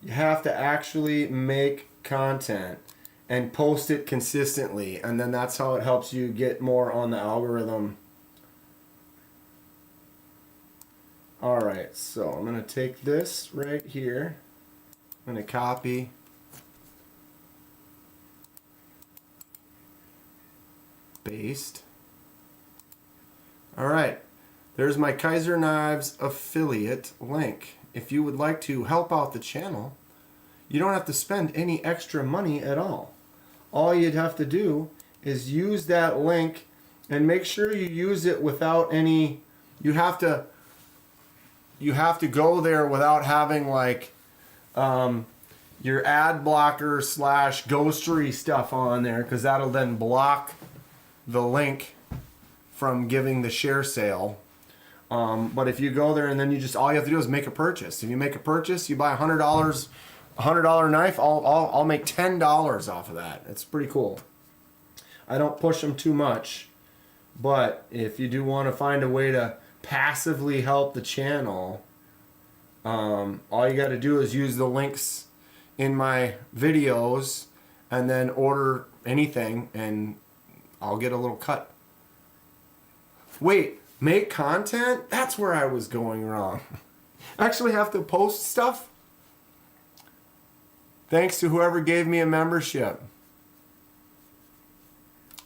Speaker 2: You have to actually make content and post it consistently, and then that's how it helps you get more on the algorithm. All right, so I'm going to take this right here. I'm going to copy. Paste. All right, there's my Kaiser Knives affiliate link. If you would like to help out the channel, you don't have to spend any extra money at all. All you'd have to do is use that link, and make sure you use it without any, you have to go there without having like your ad blocker / ghostery stuff on there, because that'll then block the link from giving the share sale. But if you go there and then all you have to do is make a purchase. If you make a purchase, you buy $100 knife, I'll make $10 off of that. It's pretty cool. I don't push them too much, but if you do want to find a way to passively help the channel, all you got to do is use the links in my videos and then order anything and I'll get a little cut. Wait, make content? That's where I was going wrong. Actually have to post stuff? Thanks to whoever gave me a membership.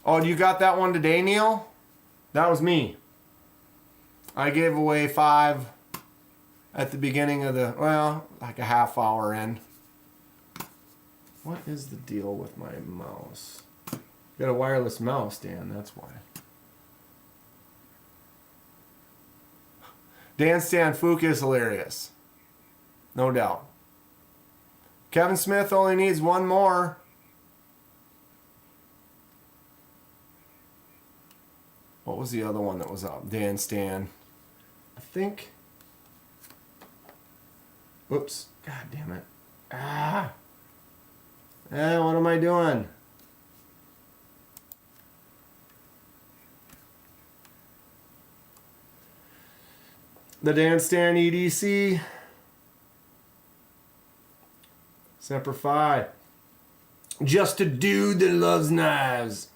Speaker 2: Oh, you got that one today, Neil? That was me. I gave away 5 at the beginning of like a half hour in. What is the deal with my mouse? Got a wireless mouse, Dan, that's why. Dan Stan Fook is hilarious. No doubt. Kevin Smith only needs one more. What was the other one that was up? Dan Stan. I think. Whoops. God damn it. Ah. What am I doing? The Dan Stan EDC. Semper Fi. Just a dude that loves knives.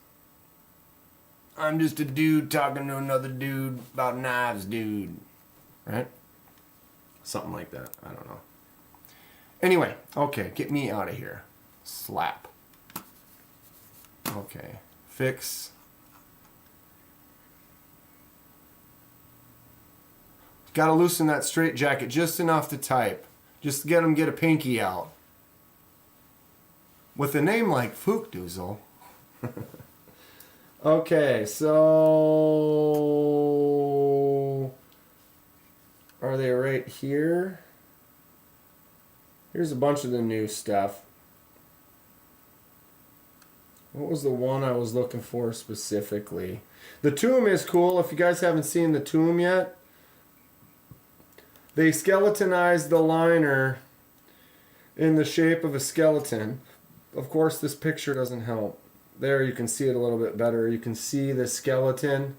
Speaker 2: I'm just a dude talking to another dude about knives, dude. Right? Something like that. I don't know. Anyway, okay, get me out of here. Slap. Okay. Fix. Got to loosen that straight jacket just enough to type. Just to get a pinky out. With a name like Fookdoozle. Okay, so... Are they right here? Here's a bunch of the new stuff. What was the one I was looking for specifically? The tomb is cool. If you guys haven't seen the tomb yet, they skeletonized the liner in the shape of a skeleton. Of course, this picture doesn't help. There you can see it a little bit better. You can see the skeleton,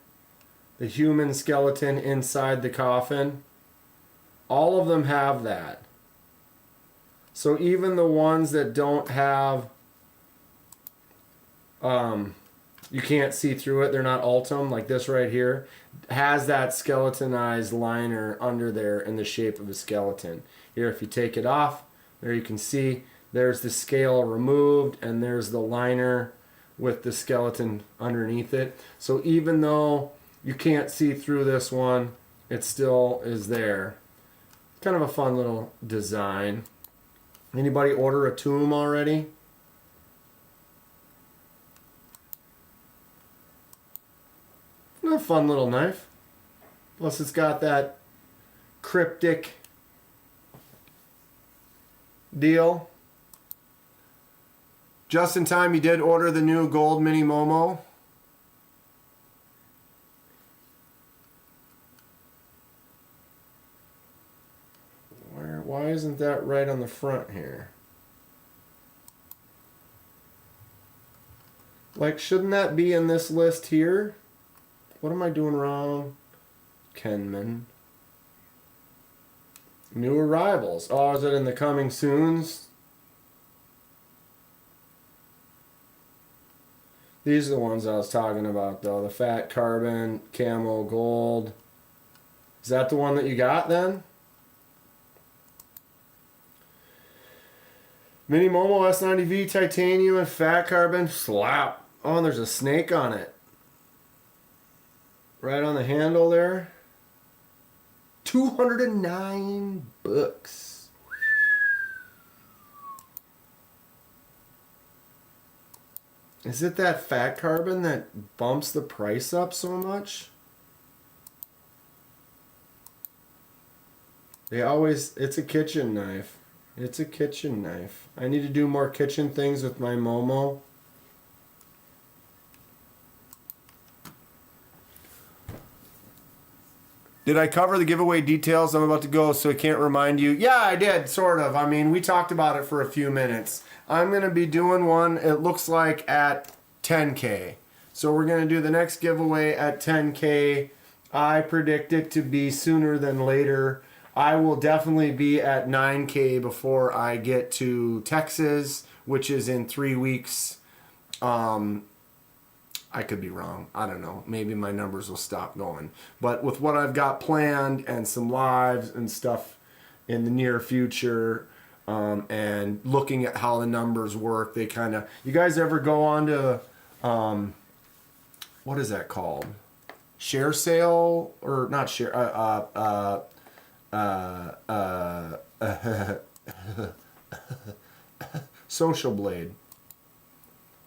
Speaker 2: the human skeleton inside the coffin. All of them have that. So even the ones that don't have, you can't see through it, they're not Ultim, like this right here, has that skeletonized liner under there in the shape of a skeleton. Here, if you take it off, there you can see there's the scale removed and there's the liner with the skeleton underneath it. So even though you can't see through this one, it still is there. Kind of a fun little design. Anybody order a tomb already? A fun little knife. Plus it's got that cryptic deal. Just in time, you did order the new gold mini Momo. Why isn't that right on the front here? Like, shouldn't that be in this list here? What am I doing wrong? Kenman. New arrivals. Oh, is it in the coming soons? These are the ones I was talking about, though. The fat carbon, camo gold. Is that the one that you got, then? Mini Momo S90V titanium and fat carbon. Slap. Oh, and there's a snake on it. Right on the handle there. 209 bucks. Is it that fat carbon that bumps the price up so much? It's a kitchen knife. It's a kitchen knife. I need to do more kitchen things with my Momo. Did I cover the giveaway details? I'm about to go, so I can't remind you. Yeah, I did, sort of. I mean, we talked about it for a few minutes. I'm going to be doing one, it looks like, at 10K. So we're going to do the next giveaway at 10K. I predict it to be sooner than later. I will definitely be at 9K before I get to Texas, which is in 3 weeks. I could be wrong. I don't know. Maybe my numbers will stop going. But with what I've got planned and some lives and stuff in the near future, and looking at how the numbers work, they kind of... You guys ever go on to... what is that called? Share sale? Or not share... Social Blade.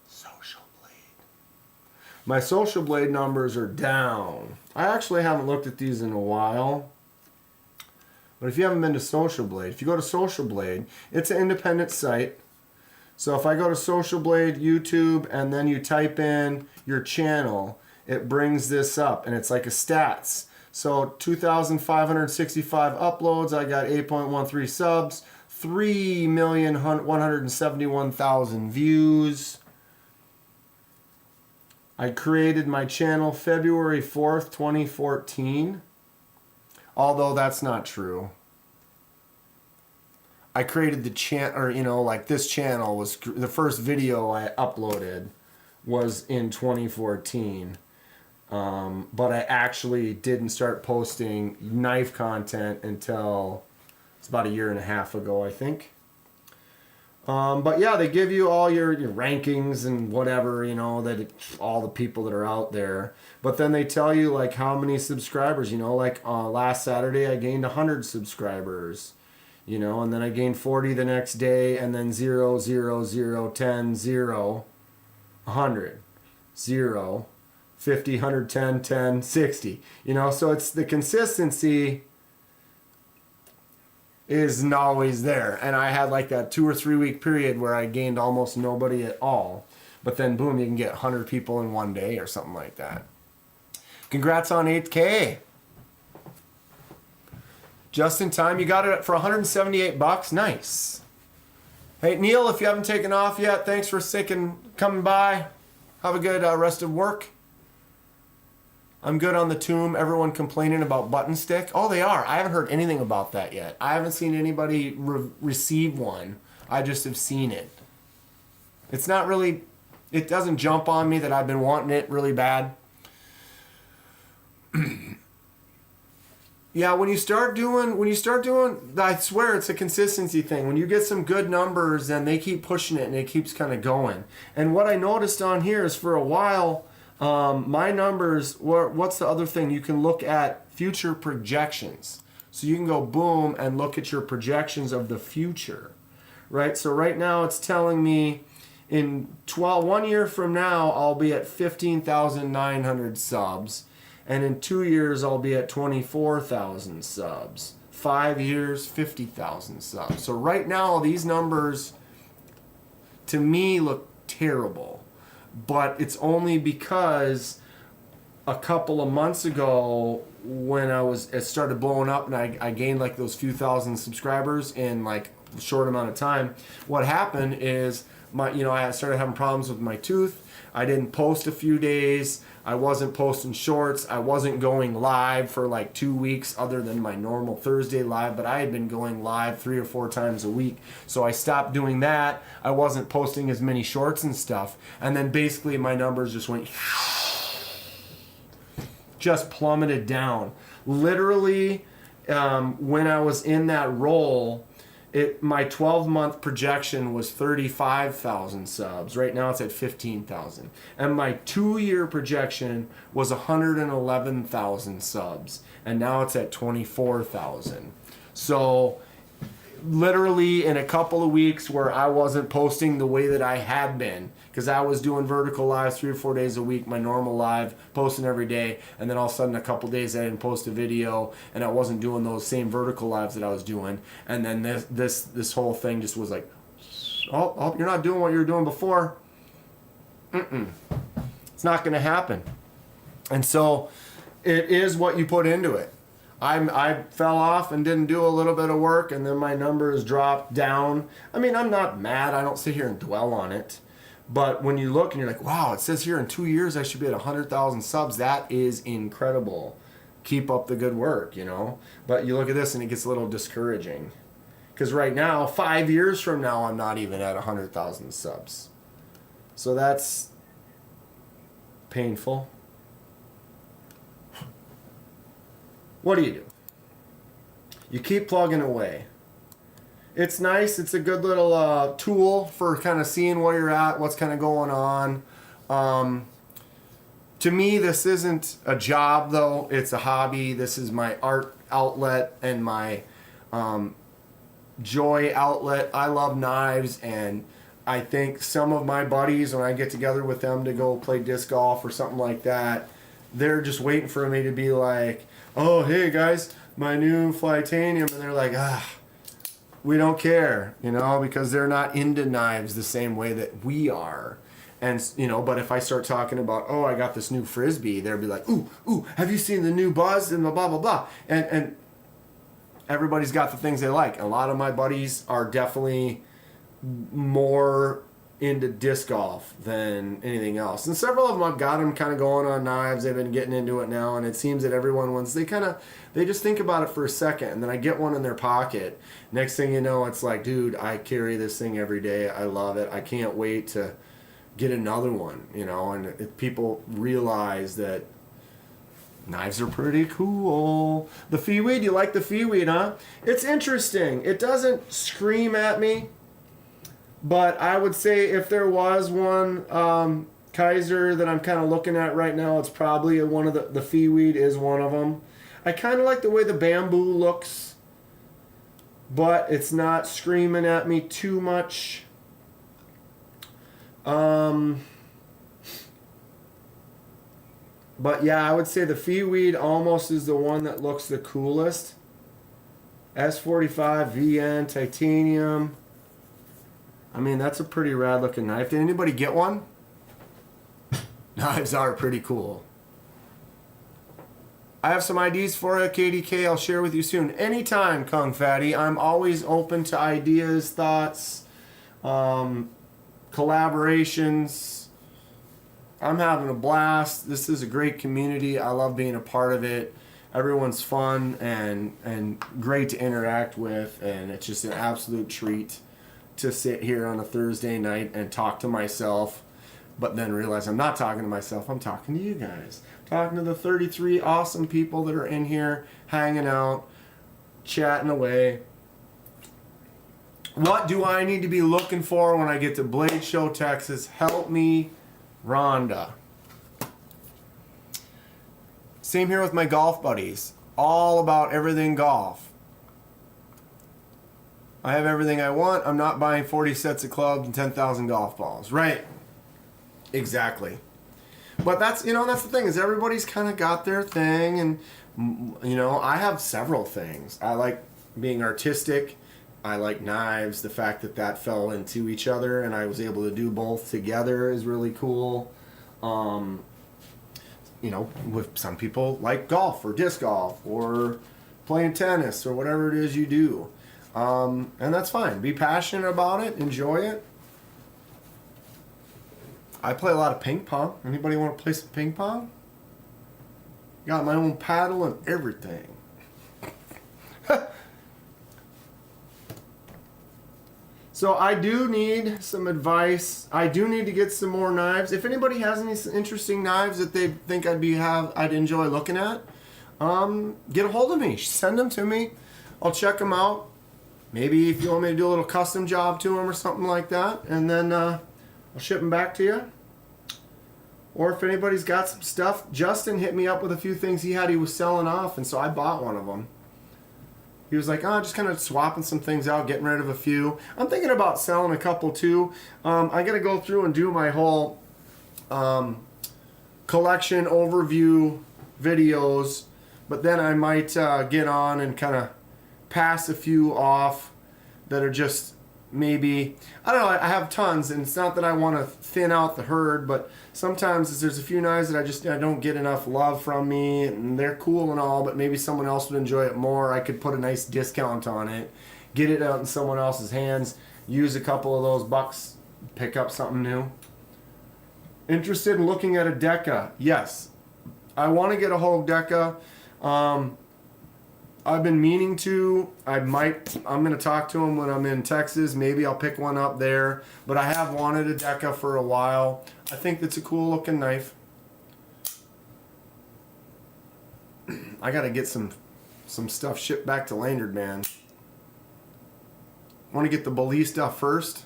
Speaker 2: Social Blade. My Social Blade numbers are down. I actually haven't looked at these in a while. But if you haven't been to Social Blade, if you go to Social Blade, it's an independent site. So if I go to Social Blade YouTube and then you type in your channel, it brings this up, and it's like a stats. So 2,565 uploads. I got 8.13 subs, 3,171,000 views. I created my channel February 4th, 2014. Although that's not true. I created the channel, or like this channel was the first video I uploaded was in 2014. But I actually didn't start posting knife content until it's about a year and a half ago, I think. But yeah, they give you all your rankings and whatever, all the people that are out there. But then they tell you like how many subscribers, like last Saturday I gained 100 subscribers, and then I gained 40 the next day, and then 0, 0, 0, 10, 0, 100, 0, 50, 110, 10, 60, so it's the consistency isn't always there. And I had like that 2 or 3 week period where I gained almost nobody at all. But then boom, you can get 100 people in one day or something like that. Congrats on 8K. Just in time. You got it for $178. Nice. Hey, Neil, if you haven't taken off yet, thanks for coming by. Have a good rest of work. I'm good on the tomb. Everyone complaining about button stick. Oh, they are. I haven't heard anything about that yet. I haven't seen anybody receive one. I just have seen it. It's not really, it doesn't jump on me that I've been wanting it really bad. Yeah, when you start doing, I swear it's a consistency thing. When you get some good numbers, then they keep pushing it and it keeps kind of going. And what I noticed on here is for a while, my numbers what's the other thing? You can look at future projections. So you can go boom and look at your projections of the future, right? So right now it's telling me in 1 year from now, I'll be at 15,900 subs. And in 2 years, I'll be at 24,000 subs. 5 years, 50,000 subs. So right now, these numbers to me look terrible. But it's only because a couple of months ago when it started blowing up and I gained like those few thousand subscribers in like a short amount of time. What happened is I started having problems with my tooth. I didn't post a few days. I wasn't posting shorts. I wasn't going live for like 2 weeks other than my normal Thursday live, but I had been going live 3 or 4 times a week. So I stopped doing that. I wasn't posting as many shorts and stuff. And then basically my numbers just plummeted down. Literally, when I was in that role, my 12-month projection was 35,000 subs. Right now it's at 15,000. And my 2-year projection was 111,000 subs. And now it's at 24,000. So literally in a couple of weeks where I wasn't posting the way that I had been, because I was doing vertical lives 3 or 4 days a week, my normal live, posting every day, and then all of a sudden a couple days I didn't post a video, and I wasn't doing those same vertical lives that I was doing, and then this whole thing just was like, oh, you're not doing what you were doing before. It's not going to happen. And so it is what you put into it. I fell off and didn't do a little bit of work, and then my numbers dropped down. I mean, I'm not mad. I don't sit here and dwell on it. But when you look and you're like, wow, it says here in 2 years I should be at 100,000 subs. That is incredible. Keep up the good work, But you look at this and it gets a little discouraging. Because right now, 5 years from now, I'm not even at 100,000 subs. So that's painful. What do? You keep plugging away. It's nice. It's a good little tool for kind of seeing where you're at, what's kind of going on. To me, this isn't a job, though. It's a hobby. This is my art outlet and my joy outlet. I love knives, and I think some of my buddies, when I get together with them to go play disc golf or something like that, they're just waiting for me to be like, oh, hey, guys, my new Flytanium. And they're like, we don't care, because they're not into knives the same way that we are. And, but if I start talking about, oh, I got this new Frisbee, they'll be like, ooh, have you seen the new Buzz and blah, blah, blah. And everybody's got the things they like. A lot of my buddies are definitely more into disc golf than anything else. And several of them, I've got them kind of going on knives. They've been getting into it now. And it seems that everyone, once they just think about it for a second. And then I get one in their pocket. Next thing you know, it's like, dude, I carry this thing every day. I love it. I can't wait to get another one, and if people realize that knives are pretty cool. The Feeweed, you like the Feeweed, huh? It's interesting. It doesn't scream at me, but I would say if there was one Kaiser that I'm kind of looking at right now, it's probably one of the Feeweed is one of them. I kind of like the way the bamboo looks, but it's not screaming at me too much. But yeah, I would say the Feeweed almost is the one that looks the coolest. S45 VN titanium. I mean, that's a pretty rad looking knife. Did anybody get one? Knives are pretty cool. I have some ideas for you, KDK. I'll share with you soon. Anytime, Kung Fatty. I'm always open to ideas, thoughts, collaborations. I'm having a blast. This is a great community. I love being a part of it. Everyone's fun and great to interact with, and it's just an absolute treat to sit here on a Thursday night and talk to myself, but then realize I'm not talking to myself. I'm talking to you guys. Talking to the 33 awesome people that are in here, hanging out, chatting away. What do I need to be looking for when I get to Blade Show, Texas? Help me, Rhonda. Same here with my golf buddies. All about everything golf. I have everything I want. I'm not buying 40 sets of clubs and 10,000 golf balls. Right. Exactly. But that's the thing is everybody's kind of got their thing. And, I have several things. I like being artistic. I like knives. The fact that fell into each other and I was able to do both together is really cool. With some people like golf or disc golf or playing tennis or whatever it is you do. And that's fine. Be passionate about it. Enjoy it. I play a lot of ping pong. Anybody want to play some ping pong? Got my own paddle and everything. So I do need some advice. I do need to get some more knives. If anybody has any interesting knives that they think I'd enjoy looking at, get a hold of me. Send them to me. I'll check them out. Maybe if you want me to do a little custom job to them or something like that, and then I'll ship them back to you. Or if anybody's got some stuff, Justin hit me up with a few things he was selling off, and so I bought one of them. He was like, just kind of swapping some things out, getting rid of a few. I'm thinking about selling a couple too. I got to go through and do my whole collection overview videos, but then I might get on and kind of pass a few off that are just maybe, I don't know, I have tons, and it's not that I want to thin out the herd, but sometimes there's a few knives that I don't get enough love from me, and they're cool and all, but maybe someone else would enjoy it more. I could put a nice discount on it, get it out in someone else's hands, use a couple of those bucks, pick up something new. Interested in looking at a Deca? Yes. I want to get a whole Deca. I've been meaning to. I'm going to talk to him when I'm in Texas. Maybe I'll pick one up there. But I have wanted a Deca for a while. I think that's a cool looking knife. I got to get some stuff shipped back to Lanyard, man. Want to get the Belize stuff first.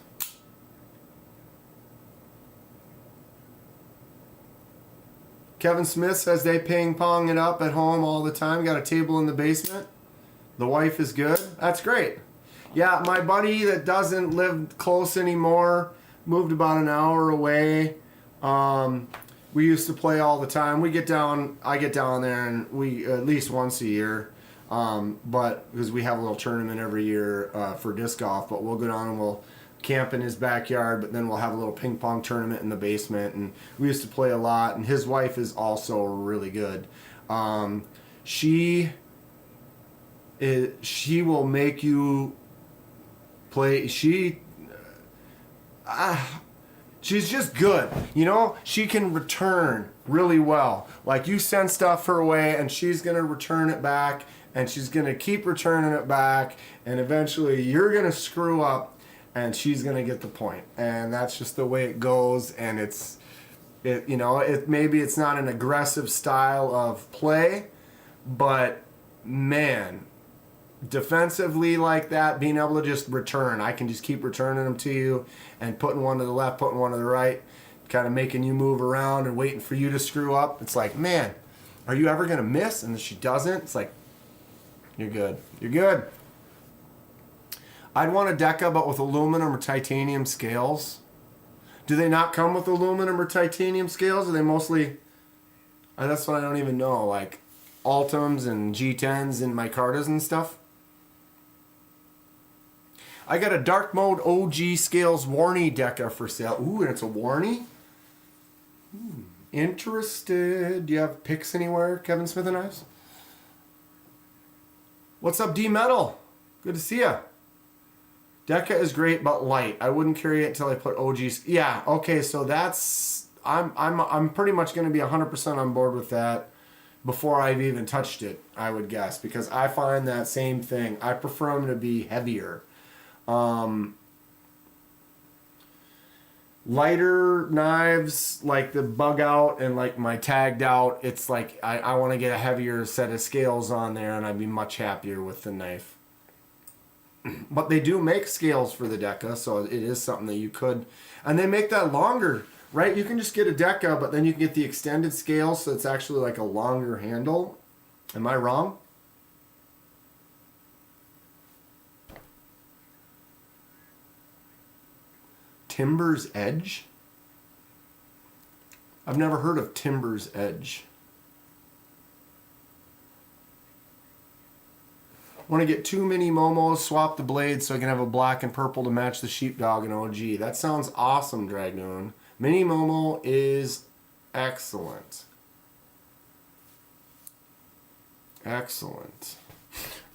Speaker 2: Kevin Smith says they ping pong it up at home all the time. Got a table in the basement. The wife is good. That's great. Yeah, my buddy that doesn't live close anymore moved about an hour away. We used to play all the time. I get down there and we at least once a year. But because we have a little tournament every year for disc golf, but we'll go down and we'll camp in his backyard, but then we'll have a little ping pong tournament in the basement, and we used to play a lot. And his wife is also really good. She will make you play. She's just good. You know, she can return really well. Like, you send stuff her way and she's going to return it back, and she's going to keep returning it back, and eventually you're going to screw up and she's going to get the point. And that's just the way it goes. And maybe it's not an aggressive style of play, but man, defensively like that, being able to just return, I can just keep returning them to you and putting one to the left, putting one to the right, kind of making you move around and waiting for you to screw up. It's like, man, are you ever going to miss? And if she doesn't, it's like, you're good. You're good. I'd want a Deca, but with aluminum or titanium scales. Do they not come with aluminum or titanium scales? Are they mostly... that's what I don't even know. Like Ultims and G10s and micartas and stuff. I got a dark mode OG scales Warney Deca for sale. Ooh, and it's a Warney? Interested. Do you have pics anywhere, Kevin Smith and Ives? What's up, D Metal? Good to see ya. Deca is great, but light. I wouldn't carry it until I put OGs. Yeah, okay, so that's... I'm pretty much going to be 100% on board with that before I've even touched it, I would guess, because I find that same thing. I prefer them to be heavier. Lighter knives, like the bug out and like my tagged out, it's like I want to get a heavier set of scales on there, and I'd be much happier with the knife. But they do make scales for the Deca, so it is something that you could... And they make that longer, right? You can just get a Deca, but then you can get the extended scale, so it's actually like a longer handle. Am I wrong? Timber's Edge? I've never heard of Timber's Edge. Want to get 2 mini Momos, swap the blades so I can have a black and purple to match the sheepdog and OG. That sounds awesome, Dragoon. Mini Momo is excellent. Excellent.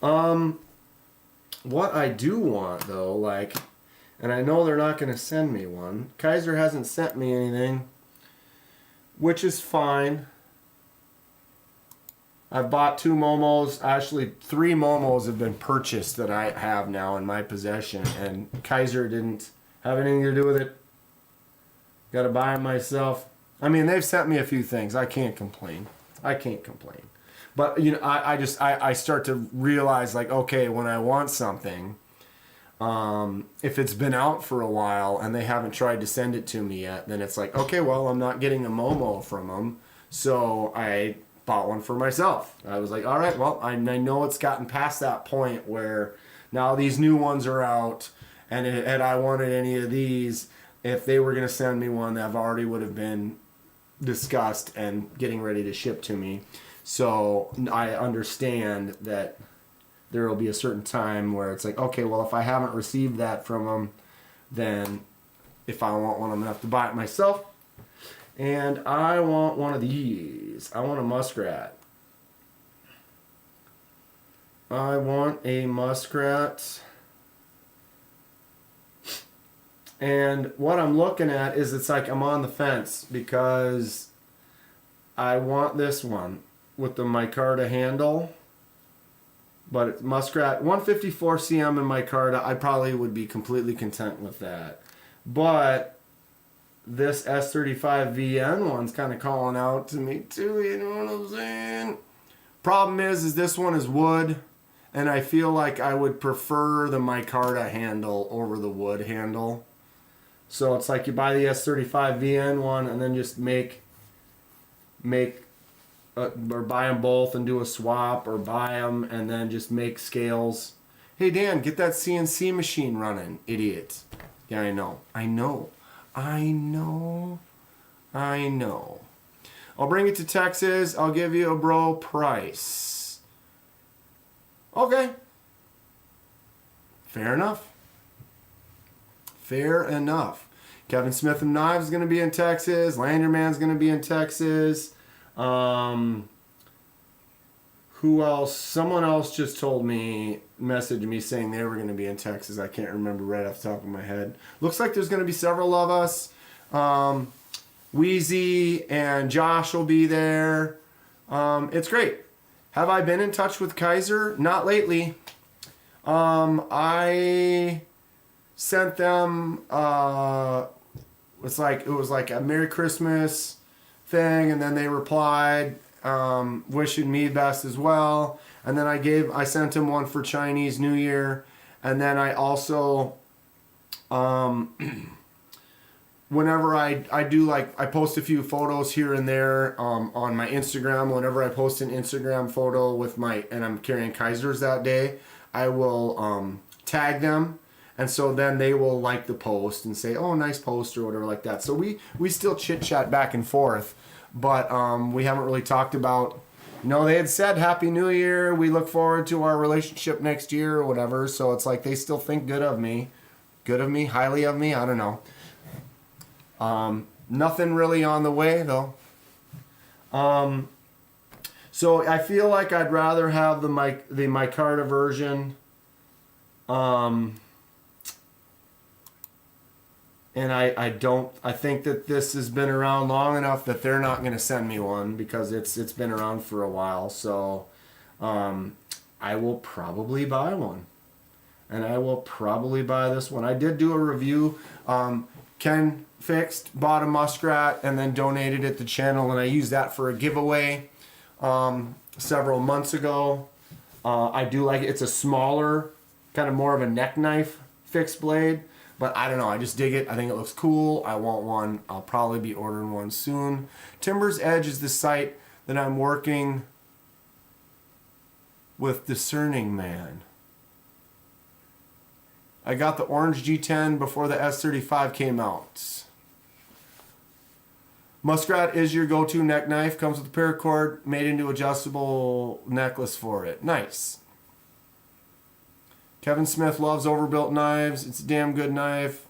Speaker 2: What I do want, though, like, and I know they're not going to send me one. Kaiser hasn't sent me anything, which is fine. I've bought 2 Momos. Actually, 3 Momos have been purchased that I have now in my possession, and Kaiser didn't have anything to do with it. Got to buy them myself. I mean, they've sent me a few things. I can't complain. I can't complain. But, you know, I start to realize, like, okay, when I want something, if it's been out for a while and they haven't tried to send it to me yet, then it's like, okay, well, I'm not getting a Momo from them, so I bought one for myself. I was like, all right, well, I know it's gotten past that point where now these new ones are out, and had I wanted any of these, if they were going to send me one, that already would have been discussed and getting ready to ship to me. So I understand that there will be a certain time where it's like, okay, well, if I haven't received that from them, then if I want one, I'm going to have to buy it myself. And I want one of these. I want a muskrat. I want a muskrat. And what I'm looking at is, it's like I'm on the fence, because I want this one with the micarta handle. But it's muskrat, 154 cm in micarta, I probably would be completely content with that. But this S35VN one's kind of calling out to me too, you know what I'm saying? Problem is this one is wood, and I feel like I would prefer the micarta handle over the wood handle. So it's like you buy the S35VN one and then just or buy them both and do a swap, or buy them and then just make scales. Hey Dan, get that CNC machine running, idiot. Yeah, I know. I'll bring it to Texas. I'll give you a bro price. Okay. Fair enough. Fair enough. Kevin Smith and Knives is going to be in Texas. Landerman's going to be in Texas. Who else? Someone else just told me, messaged me saying they were going to be in Texas. I can't remember right off the top of my head. Looks like there's going to be several of us. Wheezy and Josh will be there. It's great. Have I been in touch with Kaiser? Not lately. I sent them, it was like a Merry Christmas thing, and then they replied, wishing me best as well. And then I sent him one for Chinese New Year. And then I also, whenever I do, like, I post a few photos here and there on my Instagram. Whenever I post an Instagram photo and I'm carrying Kaisers that day, I will tag them. And so then they will like the post and say, oh, nice post or whatever like that. So we still chit chat back and forth, but we haven't really talked about, they had said Happy New Year. We look forward to our relationship next year or whatever. So it's like they still think good of me, highly of me. I don't know. Nothing really on the way though. So I feel like I'd rather have the micarta version. And I think that this has been around long enough that they're not going to send me one because it's been around for a while. So, I will probably buy one. And I will probably buy this one. I did do a review. Ken bought a muskrat and then donated it to the channel, and I used that for a giveaway several months ago. I do like it. It's a smaller, kind of more of a neck knife fixed blade, but I don't know. I just dig it. I think it looks cool. I want one. I'll probably be ordering one soon. Timber's Edge is the site that I'm working with Discerning Man. I got the orange G10 before the S35 came out. Muskrat is your go-to neck knife. Comes with a paracord made into adjustable necklace for it. Nice. Kevin Smith loves overbuilt knives. It's a damn good knife.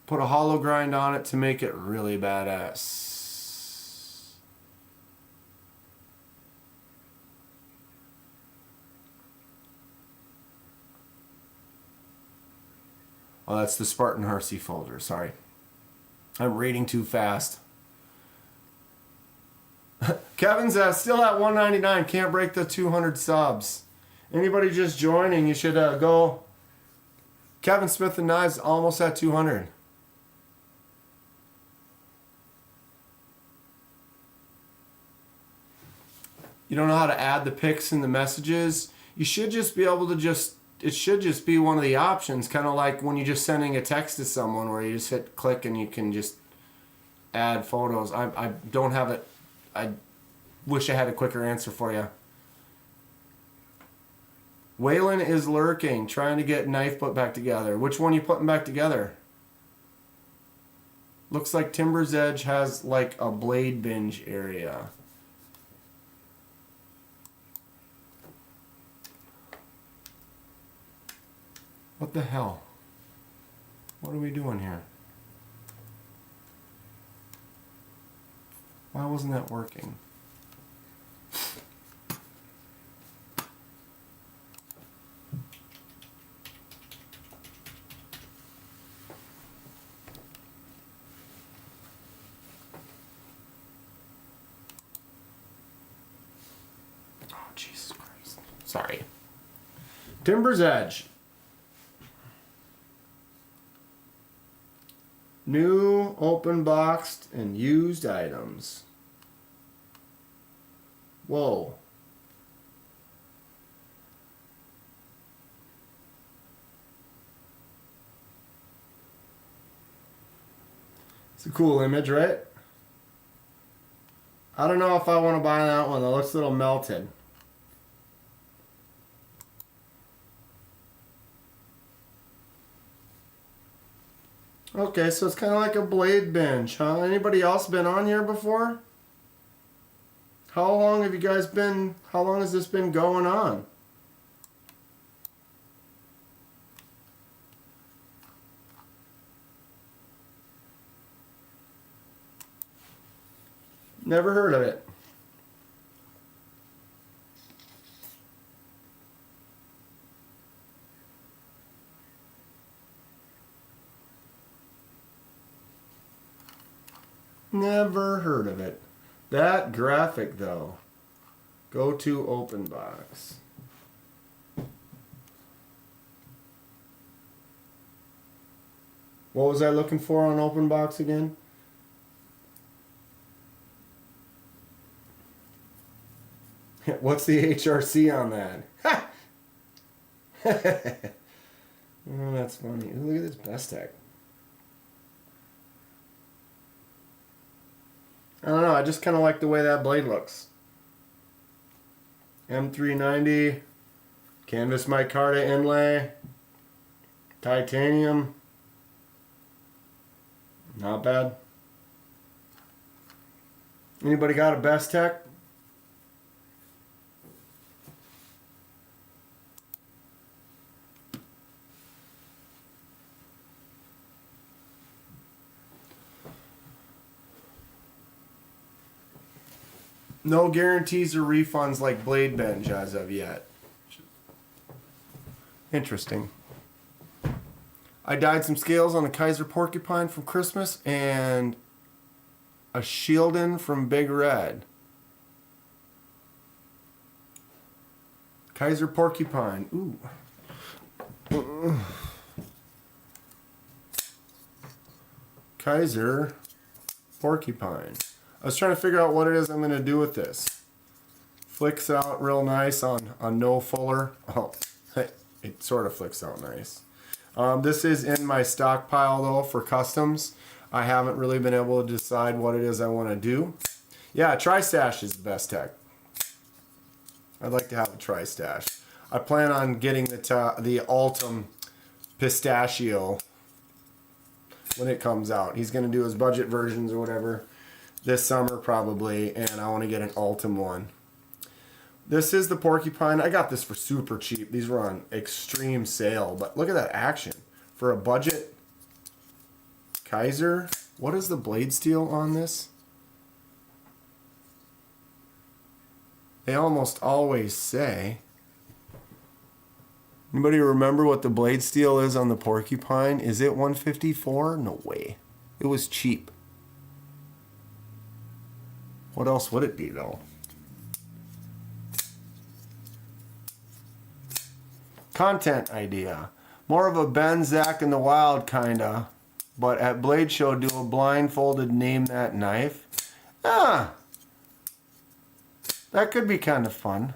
Speaker 2: Put a hollow grind on it to make it really badass. Oh, that's the Spartan Hersey folder. Sorry. I'm reading too fast. Kevin's still at 199. Can't break the 200 subs. Anybody just joining, you should go. Kevin Smith and Knives almost at 200. You don't know how to add the pics and the messages? You should just be able to it should just be one of the options, kind of like when you're just sending a text to someone where you just hit click and you can just add photos. I don't have it. I wish I had a quicker answer for you. Waylon is lurking, trying to get knife put back together. Which one are you putting back together? Looks like Timber's Edge has like a blade binge area. What the hell? What are we doing here? Why wasn't that working? Oh, Jesus Christ. Sorry. Timber's Edge. New, open boxed, and used items. Whoa. It's a cool image, right? I don't know if I want to buy that one. It looks a little melted. Okay, so it's kind of like a blade binge, huh? Anybody else been on here before? How long has this been going on? Never heard of it. Never heard of it. That graphic though. Go to open box. What was I looking for on open box again? What's the HRC on that? Ha! Oh, that's funny. Ooh, look at this Best Tech. I don't know. I just kind of like the way that blade looks. M390, canvas micarta inlay, titanium. Not bad. Anybody got a Best Tech? No guarantees or refunds like Blade Bench as of yet. Interesting. I dyed some scales on a Kaiser Porcupine from Christmas and a Shieldin from Big Red. Kaiser Porcupine. Ooh. Kaiser Porcupine. I was trying to figure out what it is I'm going to do with this. Flicks out real nice on no fuller. Oh, it sort of flicks out nice. This is in my stockpile though for customs. I haven't really been able to decide what it is I want to do. Yeah, Tri-Stash is the Best Tech. I'd like to have a Tri-Stash. I plan on getting the Altum Pistachio when it comes out. He's going to do his budget versions or whatever this summer probably, and I want to get an Altum one. This is the Porcupine. I got this for super cheap. These were on extreme sale, but look at that action. For a budget Kaiser, what is the blade steel on this? They almost always say. Anybody remember what the blade steel is on the Porcupine? Is it 154? No way. It was cheap. What else would it be though? Content idea. More of a Ben, Zach, and the Wild kinda. But at Blade Show, do a blindfolded name that knife. Ah! That could be kind of fun.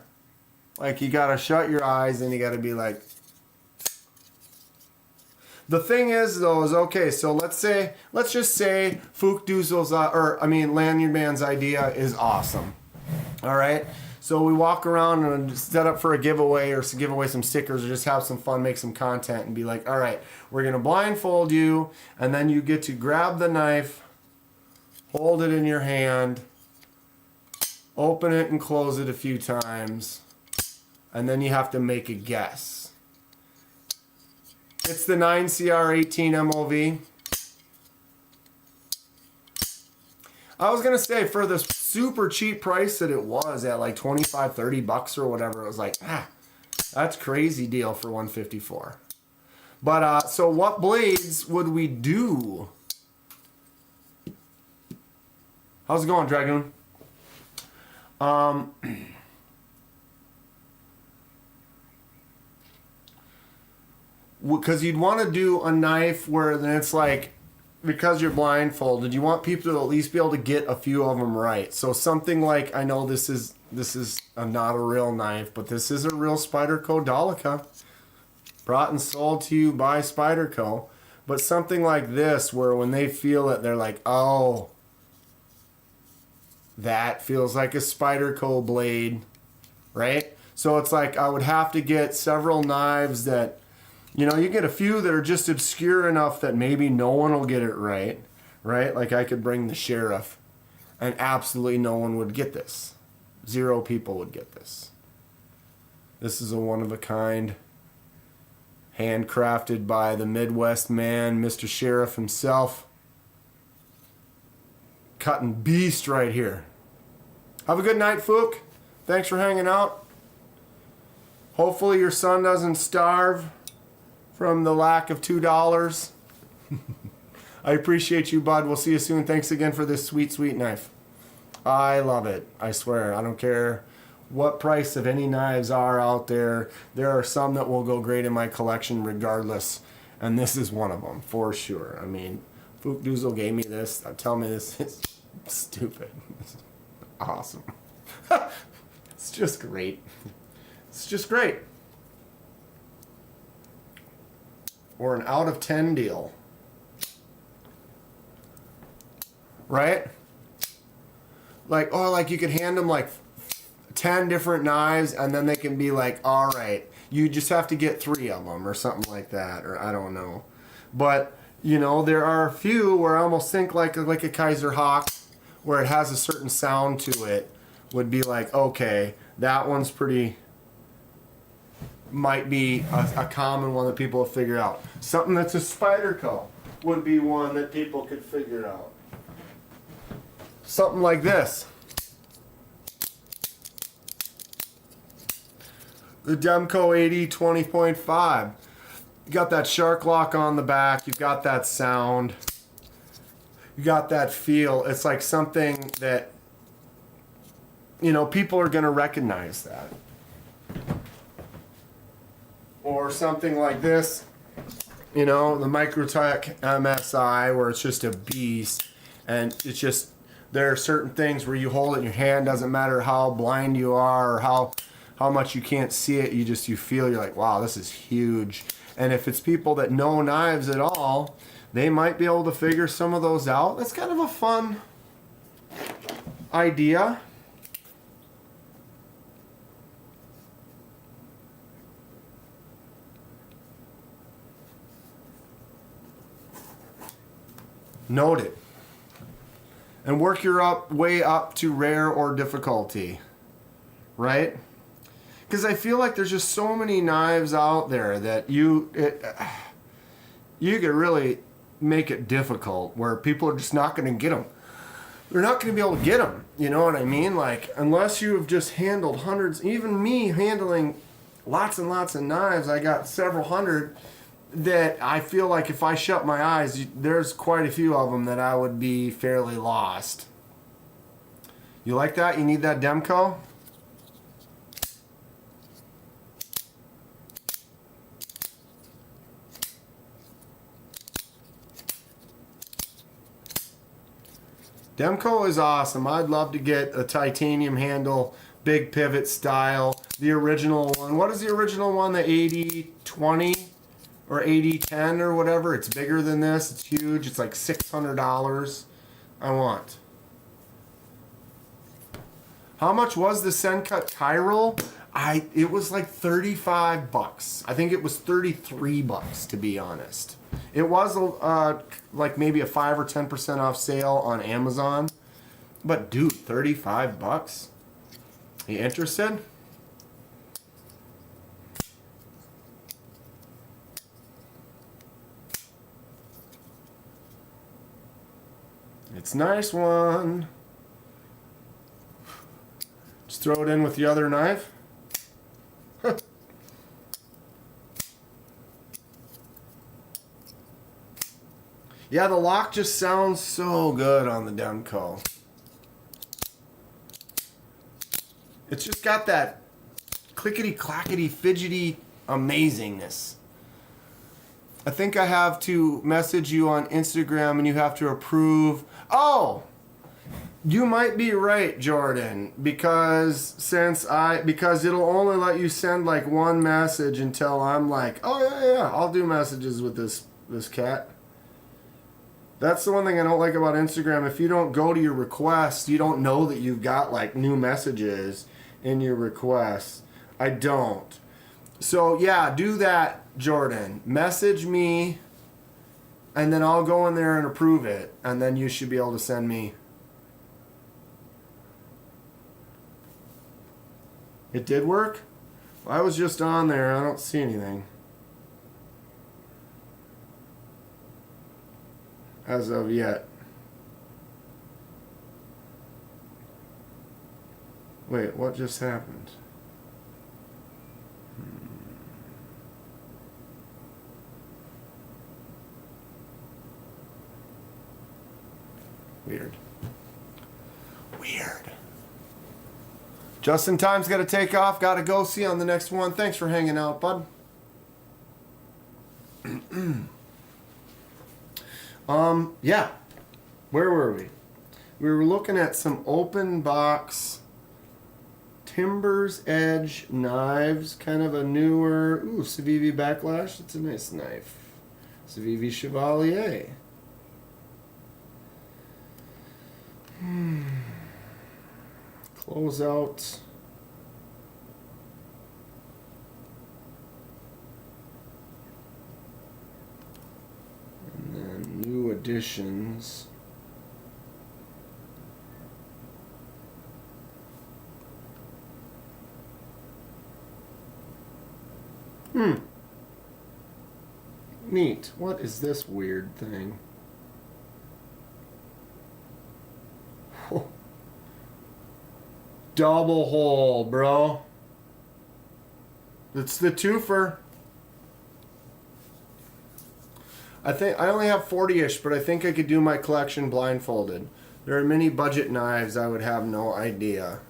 Speaker 2: Like you gotta shut your eyes and you gotta be like... The thing is though, is okay, so let's just say Fook Duzel's, Lanyard Man's idea is awesome. Alright? So we walk around and set up for a giveaway or give away some stickers or just have some fun, make some content and be like, alright, we're going to blindfold you and then you get to grab the knife, hold it in your hand, open it and close it a few times, and then you have to make a guess. It's the 9CR18 MOV. I was going to say for the super cheap price that it was at like 25, 30 bucks or whatever, it was like, that's crazy deal for 154. But so what blades would we do? How's it going, Dragoon? Because you'd want to do a knife where then it's like, because you're blindfolded, you want people to at least be able to get a few of them right. So something like, I know this is not a real knife, but this is a real Spyderco Dolica, brought and sold to you by Spyderco. But something like this, where when they feel it, they're like, oh, that feels like a Spyderco blade, right? So it's like I would have to get several knives that, you get a few that are just obscure enough that maybe no one will get it right? Like I could bring the Sheriff and absolutely no one would get this. 0 people would get this. This is a one-of-a-kind, handcrafted by the Midwest man, Mr. Sheriff himself. Cutting beast right here. Have a good night, Fook. Thanks for hanging out. Hopefully your son doesn't starve from the lack of $2. I appreciate you, bud. We'll see you soon. Thanks again for this sweet, sweet knife. I love it. I swear. I don't care what price of any knives are out there. There are some that will go great in my collection regardless. And this is one of them, for sure. I mean, Fook Doozle gave me this. Tell me this is stupid. This is awesome. It's just great. It's just great. Or an out of 10 deal. Right? Like, oh, like you could hand them like 10 different knives and then they can be like, all right, you just have to get 3 of them or something like that, or I don't know. But, you know, there are a few where I almost think like a Kaiser Hawk, where it has a certain sound to it, would be like, okay, that one's pretty, might be a common one that people have figured out. Something that's a Spyderco would be one that people could figure out. Something like this. The Demco 80 20.5. You got that shark lock on the back. You've got that sound. You got that feel. It's like something that, you know, people are going to recognize that. Or something like this. You know, the Microtech MSI, where it's just a beast. And it's just, there are certain things where you hold it in your hand, doesn't matter how blind you are or how much you can't see it, you feel, you're like, wow, this is huge. And if it's people that know knives at all, they might be able to figure some of those out. That's kind of a fun idea. Note it. And work your way up to rare or difficulty. Right? Because I feel like there's just so many knives out there that you could really make it difficult, where people are just not going to get them. They're not going to be able to get them. You know what I mean? Like, unless you have just handled hundreds, even me handling lots and lots of knives, I got several hundred that I feel like if I shut my eyes, there's quite a few of them that I would be fairly lost. You like that? You need that Demco? Demco is awesome. I'd love to get a titanium handle, big pivot style. The original one. What is the original one? The 80-20 or 80-10 or whatever. It's bigger than this. It's huge. It's like $600. I want. How much was the Sencut Chiral? It was like $35. I think it was $33 to be honest. It was like maybe a 5 or 10% off sale on Amazon. But dude, $35? You interested? It's a nice one. Just throw it in with the other knife. Yeah, the lock just sounds so good on the Demco. It's just got that clickety-clackety, fidgety amazingness. I think I have to message you on Instagram and you have to approve. Oh! You might be right, Jordan, because it'll only let you send like one message until I'm like, oh yeah, I'll do messages with this cat. That's the one thing I don't like about Instagram. If you don't go to your requests, you don't know that you've got like new messages in your requests. I don't. So yeah, do that, Jordan. Message me, and then I'll go in there and approve it, and then you should be able to send me. It did work? I was just on there. I don't see anything. As of yet. Wait, what just happened? Weird. Weird. Justin, time's got to take off. Got to go. See you on the next one. Thanks for hanging out, bud. Yeah. Where were we? We were looking at some open box Timber's Edge knives. Kind of a newer... Ooh, Civivi Backlash. It's a nice knife. Civivi Chevalier. Close out. And then new additions. Neat. What is this weird thing? Double hole, bro. It's the twofer. I think I only have 40-ish, but I think I could do my collection blindfolded. There are many budget knives I would have no idea.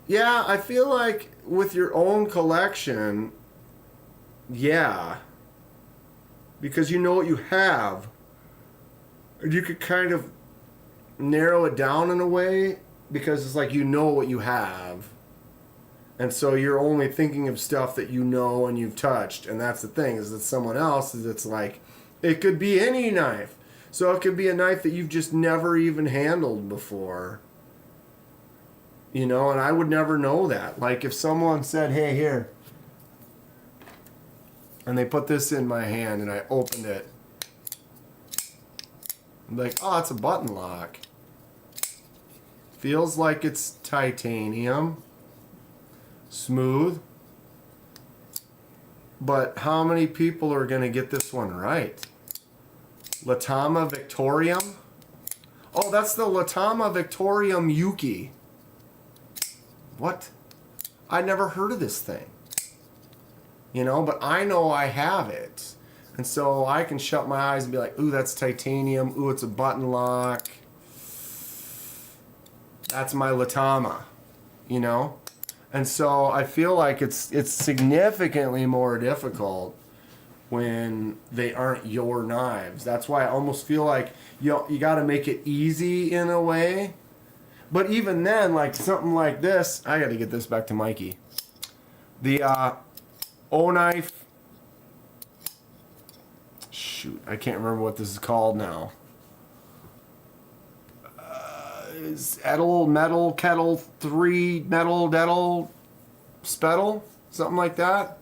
Speaker 2: Yeah, I feel like with your own collection, yeah. Because you know what you have. And you could kind of narrow it down in a way because it's like you know what you have. And so you're only thinking of stuff that you know and you've touched. And that's the thing, is that someone else is it's like, it could be any knife. So it could be a knife that you've just never even handled before. You know, and I would never know that. Like if someone said, hey, here. And they put this in my hand and I opened it. I'm like, oh, it's a button lock. Feels like it's titanium. Smooth. But how many people are going to get this one right? Latama Victorium? Oh, that's the Latama Victorium Yuki. What? I never heard of this thing. You know, but I know I have it. And so I can shut my eyes and be like, ooh, that's titanium. Ooh, it's a button lock. That's my Latama. You know? And so I feel like it's significantly more difficult when they aren't your knives. That's why I almost feel like you got to make it easy in a way. But even then, like something like this, I got to get this back to Mikey. The O-Knife. Shoot, I can't remember what this is called now. Is Edel Metal Kettle 3 Metal Dettle Spettle? Something like that.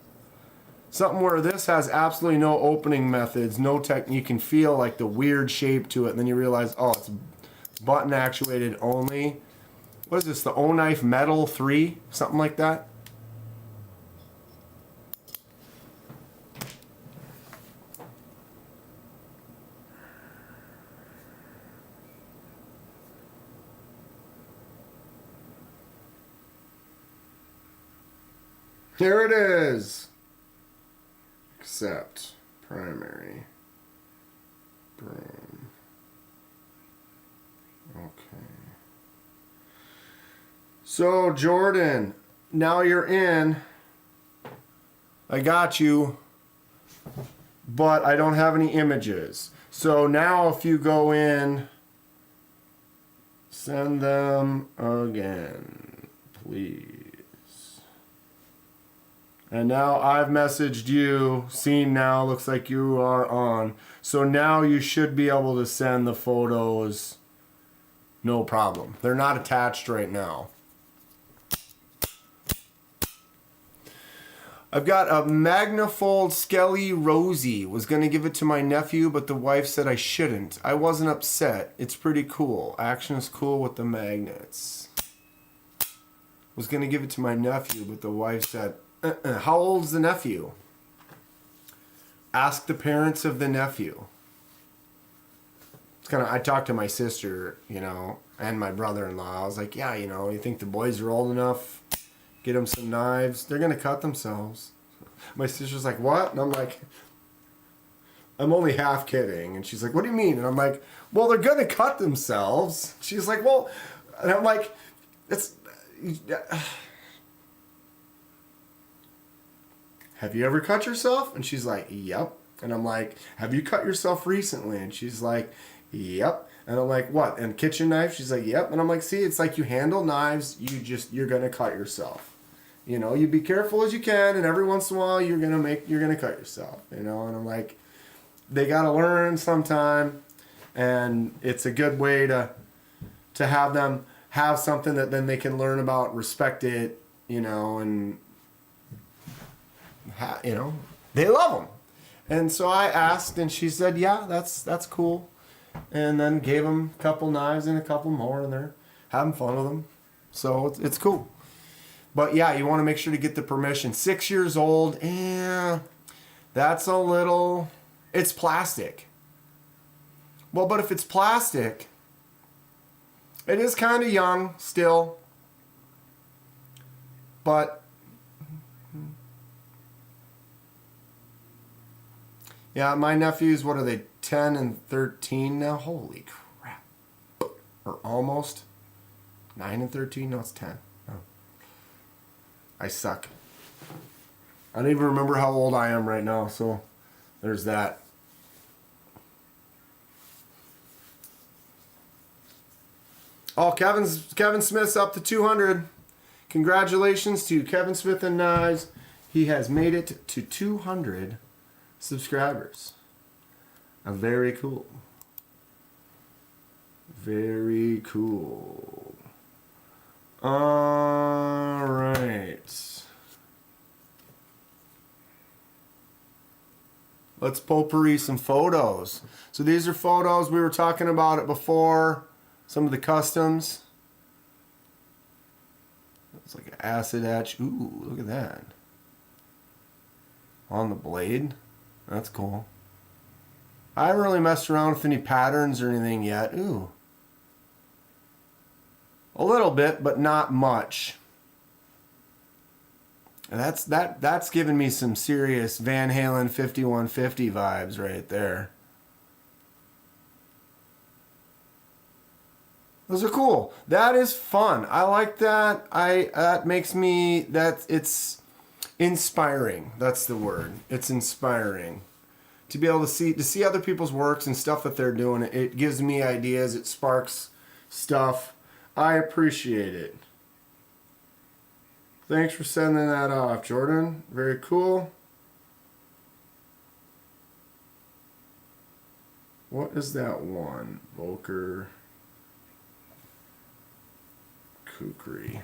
Speaker 2: Something where this has absolutely no opening methods, no tech. You can feel like the weird shape to it, and then you realize, oh, it's button actuated only. What is this? The O-Knife Metal 3? Something like that. Here it is. Accept. Primary. Boom. Okay. So, Jordan, now you're in. I got you. But I don't have any images. So now if you go in, send them again, please. And now I've messaged you. Seen now, looks like you are on. So now you should be able to send the photos. No problem. They're not attached right now. I've got a Magnafold Skelly Rosie. Was going to give it to my nephew, but the wife said I shouldn't. I wasn't upset. It's pretty cool. Action is cool with the magnets. Was going to give it to my nephew, but the wife said, How old's the nephew? Ask the parents of the nephew. It's kind of, I talked to my sister, you know, and my brother-in-law. I was like, yeah, you know, you think the boys are old enough? Get them some knives. They're going to cut themselves. My sister's like, what? And I'm like, I'm only half kidding. And she's like, what do you mean? And I'm like, well, they're going to cut themselves. She's like, well, and I'm like, it's... Have you ever cut yourself? And she's like, yep. And I'm like, have you cut yourself recently? And she's like, yep. And I'm like, what? And kitchen knife? She's like, yep. And I'm like, see, it's like you handle knives, you're going to cut yourself. You know, you be careful as you can, and every once in a while you're going to cut yourself, you know? And I'm like, they got to learn sometime, and it's a good way to have them have something that then they can learn about, respect it, you know, and you know, they love them. And so I asked, and she said, yeah, that's cool. And then gave them a couple knives and a couple more, and they're having fun with them. So it's cool. But yeah, you want to make sure to get the permission. 6 years old, that's a little, it's plastic. Well, but if it's plastic, it is kind of young still. But yeah, my nephews, what are they, 10 and 13 now? Holy crap. Or almost. 9 and 13? No, it's 10. Oh. I suck. I don't even remember how old I am right now, so there's that. Oh, Kevin Smith's up to 200. Congratulations to Kevin Smith and Knives. He has made it to 200 subscribers. Very cool. Very cool. All right. Let's potpourri some photos. So these are photos. We were talking about it before. Some of the customs. It's like an acid etch. Ooh, look at that. On the blade. That's cool. I haven't really messed around with any patterns or anything yet. Ooh. A little bit, but not much. And that's giving me some serious Van Halen 5150 vibes right there. Those are cool. That is fun. I like that. That makes me, it's inspiring. That's the word. It's inspiring. To be able to see other people's works and stuff that they're doing. It gives me ideas. It sparks stuff. I appreciate it. Thanks for sending that off, Jordan. Very cool. What is that one? Volker Kukri.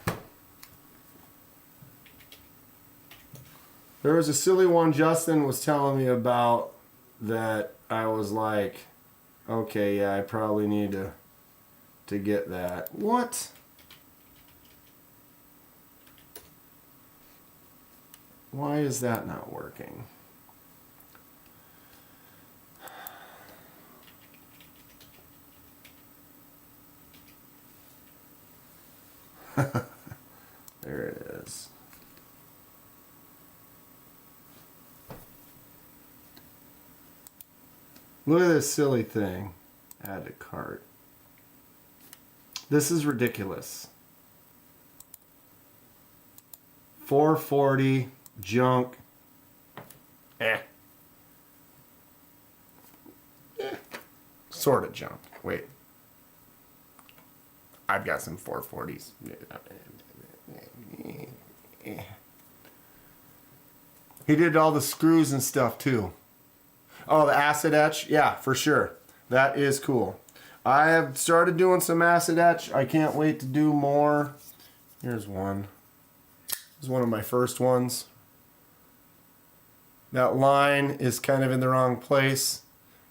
Speaker 2: There was a silly one Justin was telling me about that I was like, okay, yeah, I probably need to get that. What? Why is that not working? There it is. Look at this silly thing. Add to cart. This is ridiculous. 440 junk. Sort of junk. Wait. I've got some 440s. He did all the screws and stuff too. Oh, the acid etch? Yeah, for sure. That is cool. I have started doing some acid etch. I can't wait to do more. Here's one. This is one of my first ones. That line is kind of in the wrong place.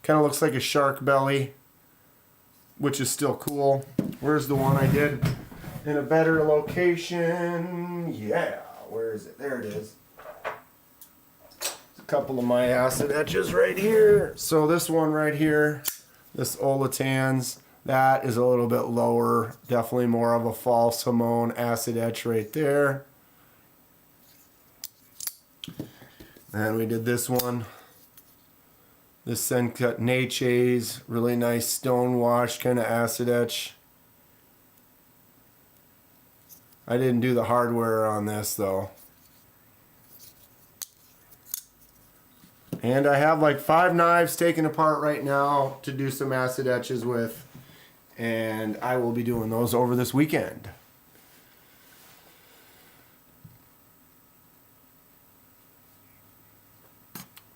Speaker 2: Kind of looks like a shark belly, which is still cool. Where's the one I did in a better location? Yeah, where is it? There it is. A couple of my acid etches right here. So this one right here, this Olatan's, That is a little bit lower. Definitely more of a false hormone acid etch right there. And we did this one. This Sencut Natchez, really nice stone wash kind of acid etch. I didn't do the hardware on this though. And I have like 5 knives taken apart right now to do some acid etches with. And I will be doing those over this weekend.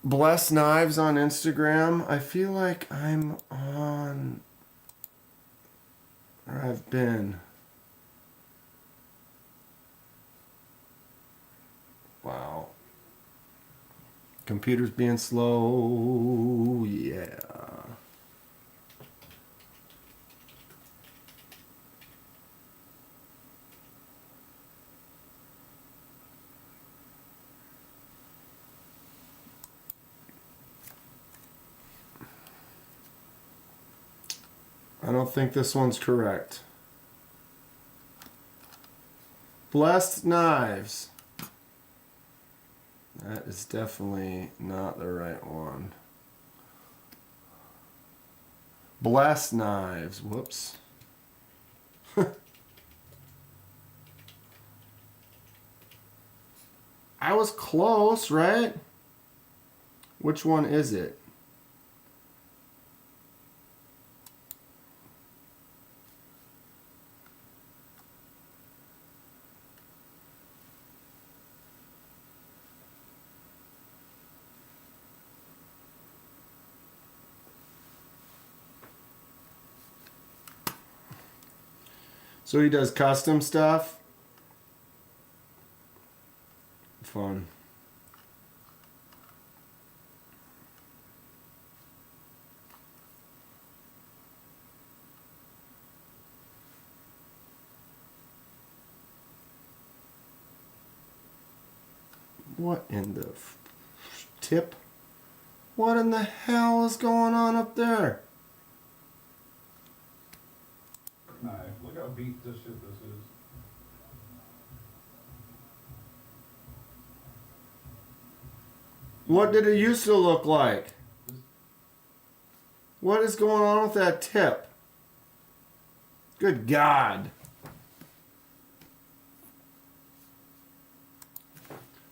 Speaker 2: Bless Knives on Instagram. I feel like I'm on, or I've been. Wow. Computer's being slow. Yeah. I don't think this one's correct. Blessed Knives. That is definitely not the right one. Blessed Knives. Whoops. I was close, right? Which one is it? So he does custom stuff. Fun. What in the tip? What in the hell is going on up there?
Speaker 5: Knife. Look how beat this shit this is.
Speaker 2: What did it used to look like? What is going on with that tip? Good God.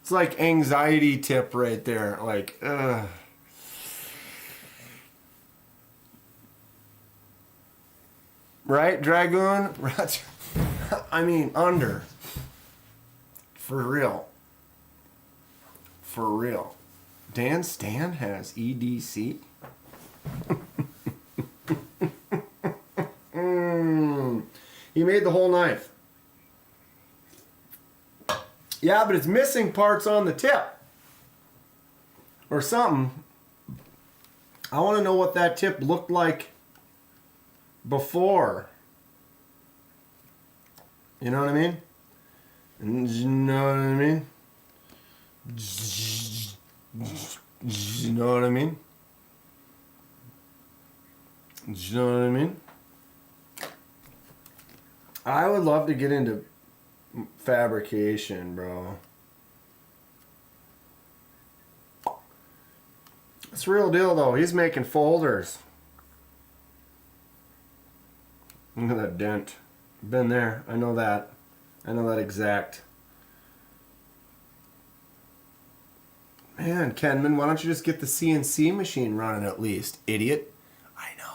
Speaker 2: It's like anxiety tip right there. Like, ugh. Right, Dragoon? I mean, under. For real. For real. Dan Stan has EDC? He made the whole knife. Yeah, but it's missing parts on the tip. Or something. I want to know what that tip looked like before. You know what I mean? You know what I mean? You know what I mean? You know what I mean? I would love to get into fabrication, bro. It's real deal though. He's making folders. Look at that dent. Been there. I know that. I know that exact. Man, Kenman, why don't you just get the CNC machine running at least, idiot? I know.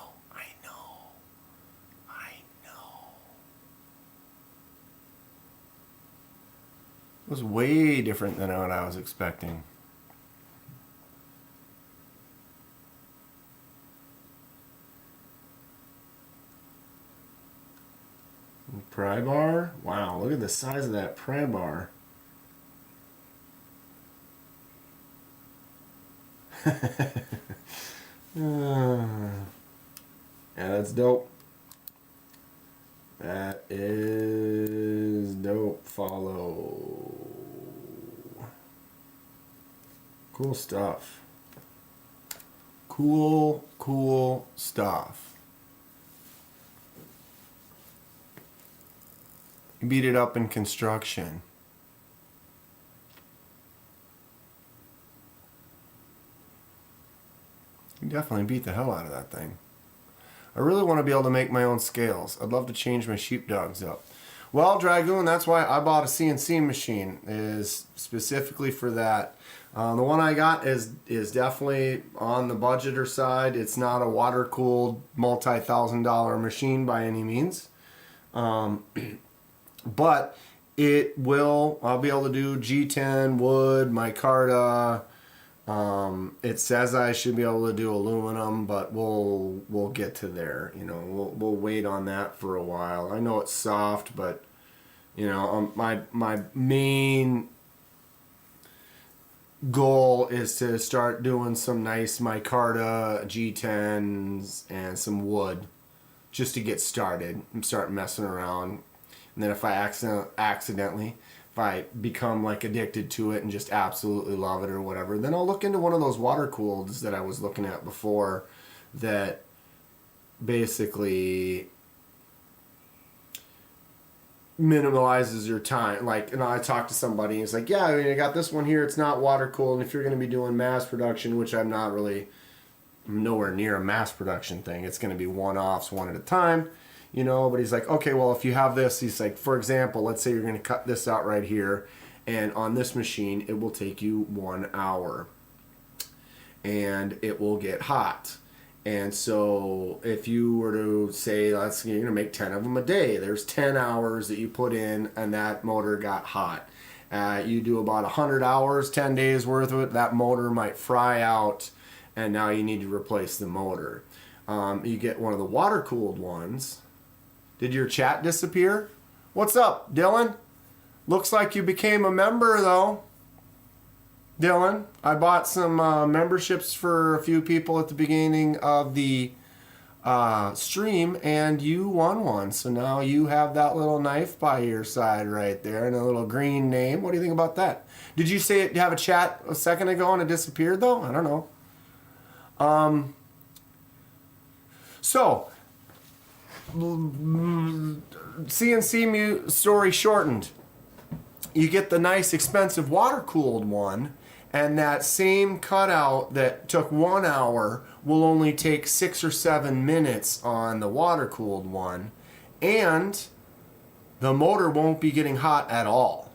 Speaker 2: It was way different than what I was expecting. Pry bar? Wow, look at the size of that pry bar. Yeah, that's dope. That is dope. Follow. Cool stuff. Cool stuff. You beat it up in construction. You definitely beat the hell out of that thing. I really want to be able to make my own scales. I'd love to change my sheepdogs up. Well, Dragoon, that's why I bought a CNC machine, is specifically for that. The one I got is definitely on the budgeter side. It's not a water-cooled, multi-$1,000 machine by any means. But it will, I'll be able to do G10, wood, micarta. It says I should be able to do aluminum, but we'll get to there. You know, we'll wait on that for a while. I know it's soft, but you know, my main goal is to start doing some nice micarta G10s and some wood, just to get started and start messing around. And then if I accidentally, if I become like addicted to it and just absolutely love it or whatever, then I'll look into one of those water cooleds that I was looking at before, that basically minimalizes your time. Like, and I talked to somebody and he's like, yeah, I mean, I got this one here, it's not water cooled, and if you're going to be doing mass production, which I'm nowhere near a mass production thing, it's going to be one-offs, one at a time, you know. But he's like, okay, well, if you have this, he's like, for example, let's say you're going to cut this out right here, and on this machine it will take you 1 hour and it will get hot. And so if you were to say, you're going to make 10 of them a day, there's 10 hours that you put in and that motor got hot. You do about 100 hours, 10 days worth of it, that motor might fry out, and now you need to replace the motor. You get one of the water-cooled ones. Did your chat disappear? What's up, Dylan? Looks like you became a member, though. Dylan, I bought some memberships for a few people at the beginning of the stream, and you won one. So now you have that little knife by your side right there and a little green name. What do you think about that? Did you say you have a chat a second ago and it disappeared, though? I don't know. So, CNC story shortened. You get the nice expensive water-cooled one, and that same cutout that took 1 hour will only take 6 or 7 minutes on the water-cooled one, and the motor won't be getting hot at all.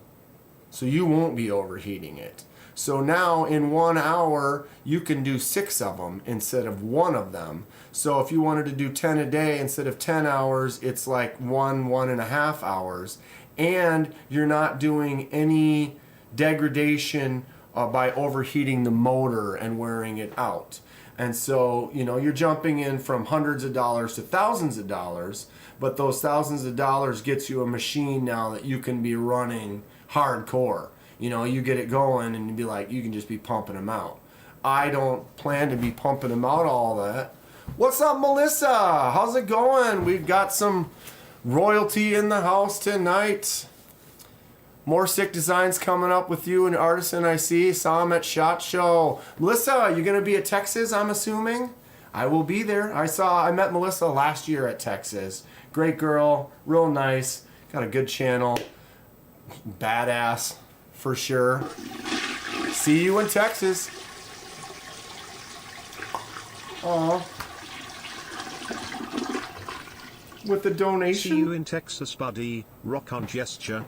Speaker 2: So you won't be overheating it. So now in 1 hour, you can do 6 of them instead of 1 of them. So if you wanted to do 10 a day instead of 10 hours, it's like 1.5 hours. And you're not doing any degradation by overheating the motor and wearing it out. And so, you know, you're jumping in from hundreds of dollars to thousands of dollars, but those thousands of dollars gets you a machine now that you can be running hardcore. You know, you get it going and you'd be like, you can just be pumping them out. I don't plan to be pumping them out all that. What's up, Melissa? How's it going? We've got some royalty in the house tonight. More sick designs coming up with you and Artisan, I see. Saw him at SHOT Show. Melissa, you going to be at Texas, I'm assuming? I will be there. I met Melissa last year at Texas. Great girl, real nice, got a good channel. Badass, for sure. See you in Texas. Aw. With the donation.
Speaker 4: See you in Texas, buddy. Rock on gesture.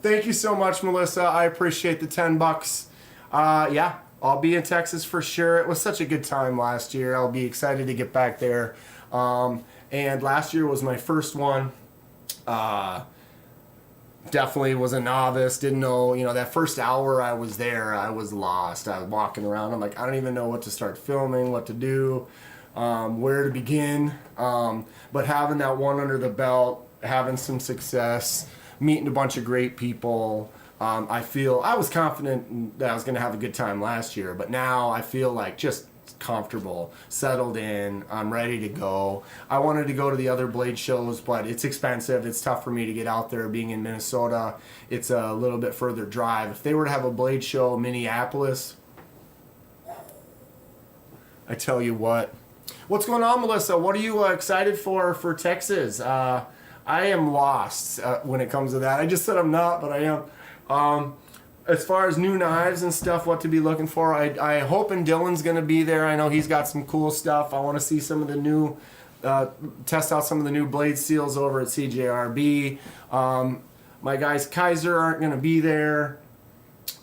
Speaker 2: Thank you so much, Melissa. I appreciate the $10. Yeah, I'll be in Texas for sure. It was such a good time last year. I'll be excited to get back there. And last year was my first one. Definitely was a novice. Didn't know, you know, that first hour I was there, I was lost. I was walking around. I'm like, I don't even know what to start filming, what to do, where to begin. But having that one under the belt, having some success, meeting a bunch of great people. I was confident that I was going to have a good time last year, but now I feel like just comfortable, settled in, I'm ready to go. I wanted to go to the other Blade shows, but it's expensive. It's tough for me to get out there. Being in Minnesota, it's a little bit further drive. If they were to have a Blade show in Minneapolis, I tell you what. What's going on, Melissa? What are you excited for Texas? I am lost when it comes to that. I just said I'm not, but I am. As far as new knives and stuff, what to be looking for, I hoping Dylan's going to be there. I know he's got some cool stuff. I want to see some of the new, test out some of the new blade seals over at CJRB. My guys Kaiser aren't going to be there.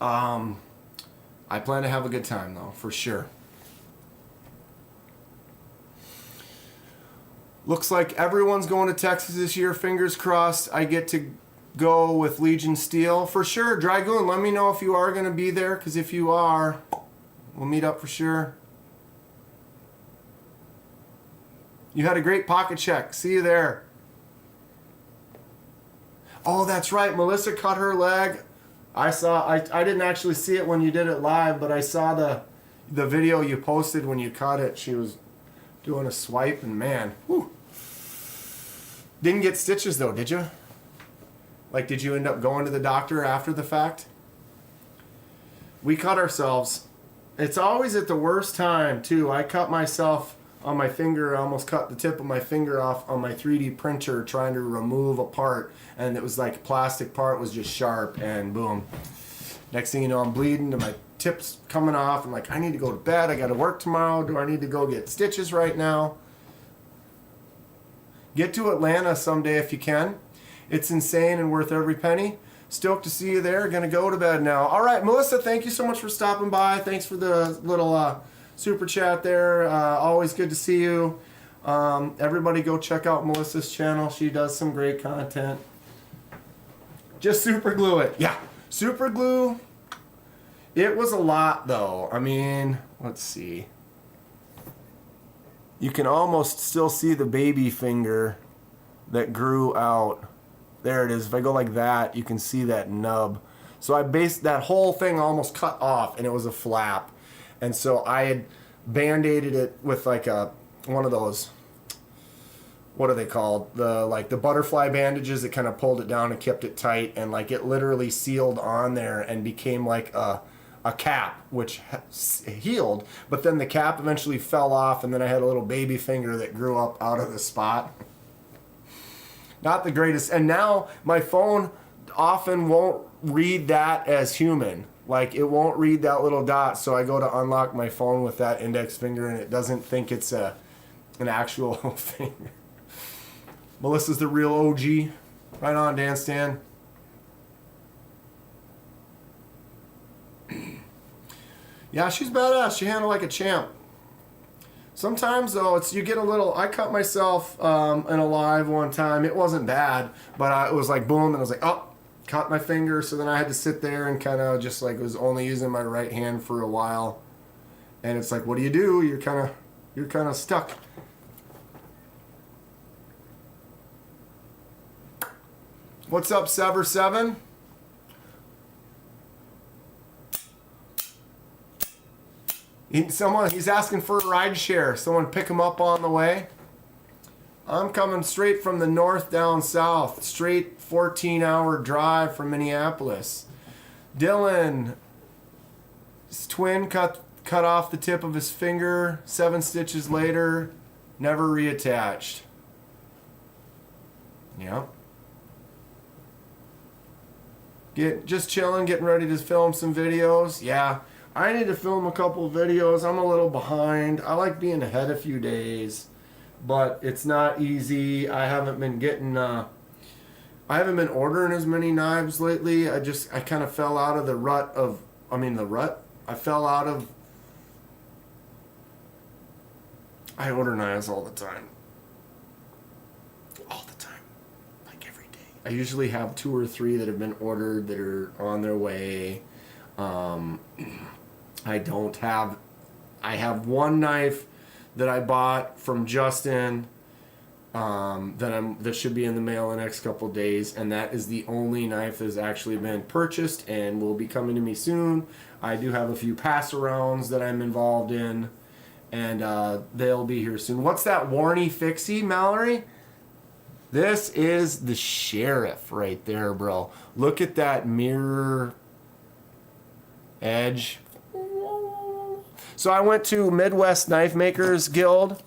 Speaker 2: I plan to have a good time though, for sure. Looks like everyone's going to Texas this year. Fingers crossed I get to go with Legion Steel. For sure, Dragoon, let me know if you are going to be there, because if you are, we'll meet up for sure. You had a great pocket check. See you there. Oh, that's right. Melissa cut her leg. I didn't actually see it when you did it live, but I saw the video you posted when you cut it. She was doing a swipe, and man, whew. Didn't get stitches though, did you? Like, did you end up going to the doctor after the fact? We cut ourselves. It's always at the worst time too. I cut myself on my finger. I almost cut the tip of my finger off on my 3D printer trying to remove a part, and it was like a plastic part was just sharp, and boom. Next thing you know, I'm bleeding and my tip's coming off. I'm like, I need to go to bed. I got to work tomorrow. Do I need to go get stitches right now? Get to Atlanta someday if you can. It's insane and worth every penny. Stoked to see you there. Gonna go to bed now. All right, Melissa, thank you so much for stopping by. Thanks for the little super chat there. Always good to see you. Everybody go check out Melissa's channel. She does some great content. Just super glue it. Yeah, super glue. It was a lot though. I mean, let's see. You can almost still see the baby finger that grew out. There it is. If I go like that, you can see that nub. So I based that whole thing almost cut off, and it was a flap. And so I had band-aided it with like one of those, what are they called? The butterfly bandages that kind of pulled it down and kept it tight, and like it literally sealed on there and became like a cap, which healed, but then the cap eventually fell off, and then I had a little baby finger that grew up out of the spot. Not the greatest. And now my phone often won't read that as human. Like, it won't read that little dot, so I go to unlock my phone with that index finger, and it doesn't think it's an actual finger. Melissa's the real OG. Right on, Dan Stan. Yeah, she's badass. She handled like a champ. Sometimes though, it's you get a little. I cut myself in a live one time. It wasn't bad, but it was like boom, and I was like, oh, cut my finger. So then I had to sit there and kind of just like was only using my right hand for a while. And it's like, what do? You're kind of stuck. What's up, Sever7? He's asking for a ride share. Someone pick him up on the way. I'm coming straight from the north down south. Straight 14-hour drive from Minneapolis. Dylan, his twin cut off the tip of his finger. 7 stitches later, never reattached. Yeah. Just chilling, getting ready to film some videos. Yeah. I need to film a couple of videos. I'm a little behind. I like being ahead a few days, but it's not easy. I haven't been ordering as many knives lately. I kind of fell out of the rut of, I fell out of, I order knives all the time. All the time. Like every day. I usually have 2 or 3 that have been ordered that are on their way. I have one knife that I bought from Justin that should be in the mail in the next couple days, and that is the only knife that has actually been purchased and will be coming to me soon. I do have a few pass-arounds that I'm involved in, and they'll be here soon. What's that Warney Fixie, Mallory? This is the Sheriff right there, bro. Look at that mirror edge. So I went to Midwest Knife Makers Guild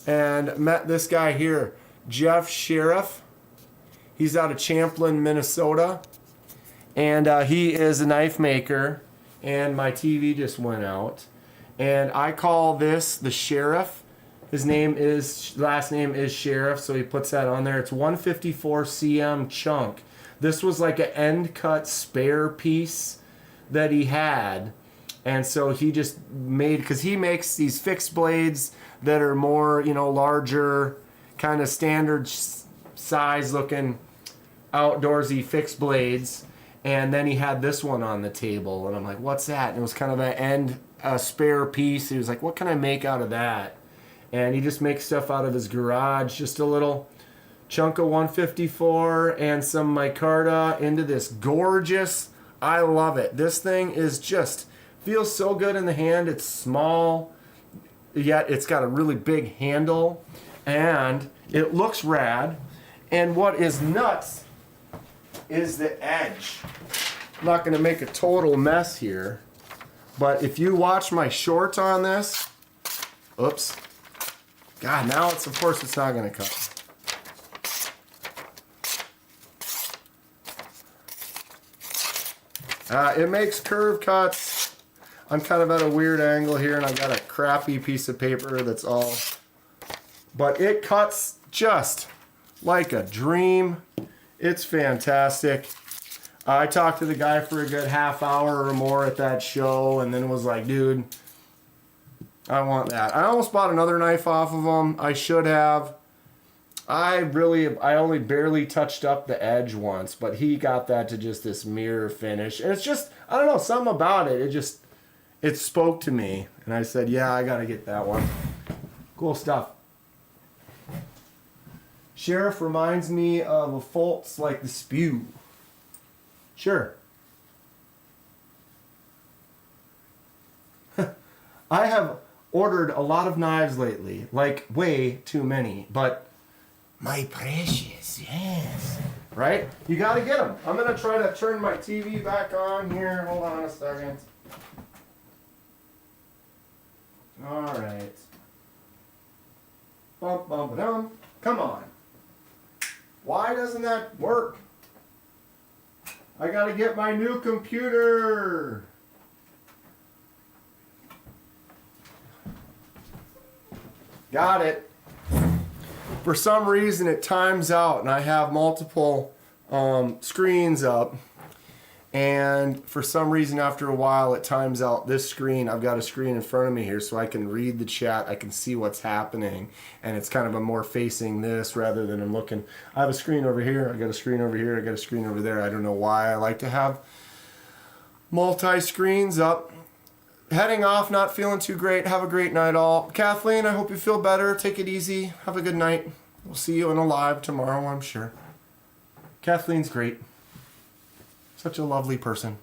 Speaker 2: and met this guy here, Jeff Sheriff. He's out of Champlin, Minnesota. And he is a knife maker. And my TV just went out. And I call this the Sheriff. His last name is Sheriff, so he puts that on there. It's 154 cm chunk. This was like an end cut spare piece that he had. And so he just made, because he makes these fixed blades that are more, larger, kind of standard size looking outdoorsy fixed blades. And then he had this one on the table, and I'm like, what's that? And it was kind of an end spare piece. He was like, what can I make out of that? And he just makes stuff out of his garage, just a little chunk of 154 and some micarta into this gorgeous, I love it. This thing is just, feels so good in the hand. It's small, yet it's got a really big handle, and it looks rad. And what is nuts is the edge. I'm not going to make a total mess here, but if you watch my shorts on this, oops, God, now it's, of course it's not going to cut. It makes curve cuts. I'm kind of at a weird angle here, and I got a crappy piece of paper that's all, but it cuts just like a dream. It's fantastic. I talked to the guy for a good half hour or more at that show, and then was like, dude, I want that. I almost bought another knife off of him. I should have. I only barely touched up the edge once, but he got that to just this mirror finish. And it's just, I don't know, something about it. It spoke to me. And I said, yeah, I got to get that one. Cool stuff. Sheriff reminds me of a Fultz like the Spew. Sure. I have ordered a lot of knives lately, like way too many, but my precious, yes. Right? You gotta get them. I'm gonna try to turn my TV back on here. Hold on a second. All right. Bum, bum, ba-dum. Come on. Why doesn't that work? I gotta get my new computer. Got it. For some reason it times out, and I have multiple screens up, and for some reason after a while it times out this screen. I've got a screen in front of me here so I can read the chat, I can see what's happening, and it's kind of a more facing this rather than I'm looking. I have a screen over here, I got a screen over here, I got a screen over there. I don't know why I like to have multi-screens up. Heading off, not feeling too great. Have a great night all. Kathleen, I hope you feel better. Take it easy. Have a good night. We'll see you in a live tomorrow, I'm sure. Kathleen's great. Such a lovely person.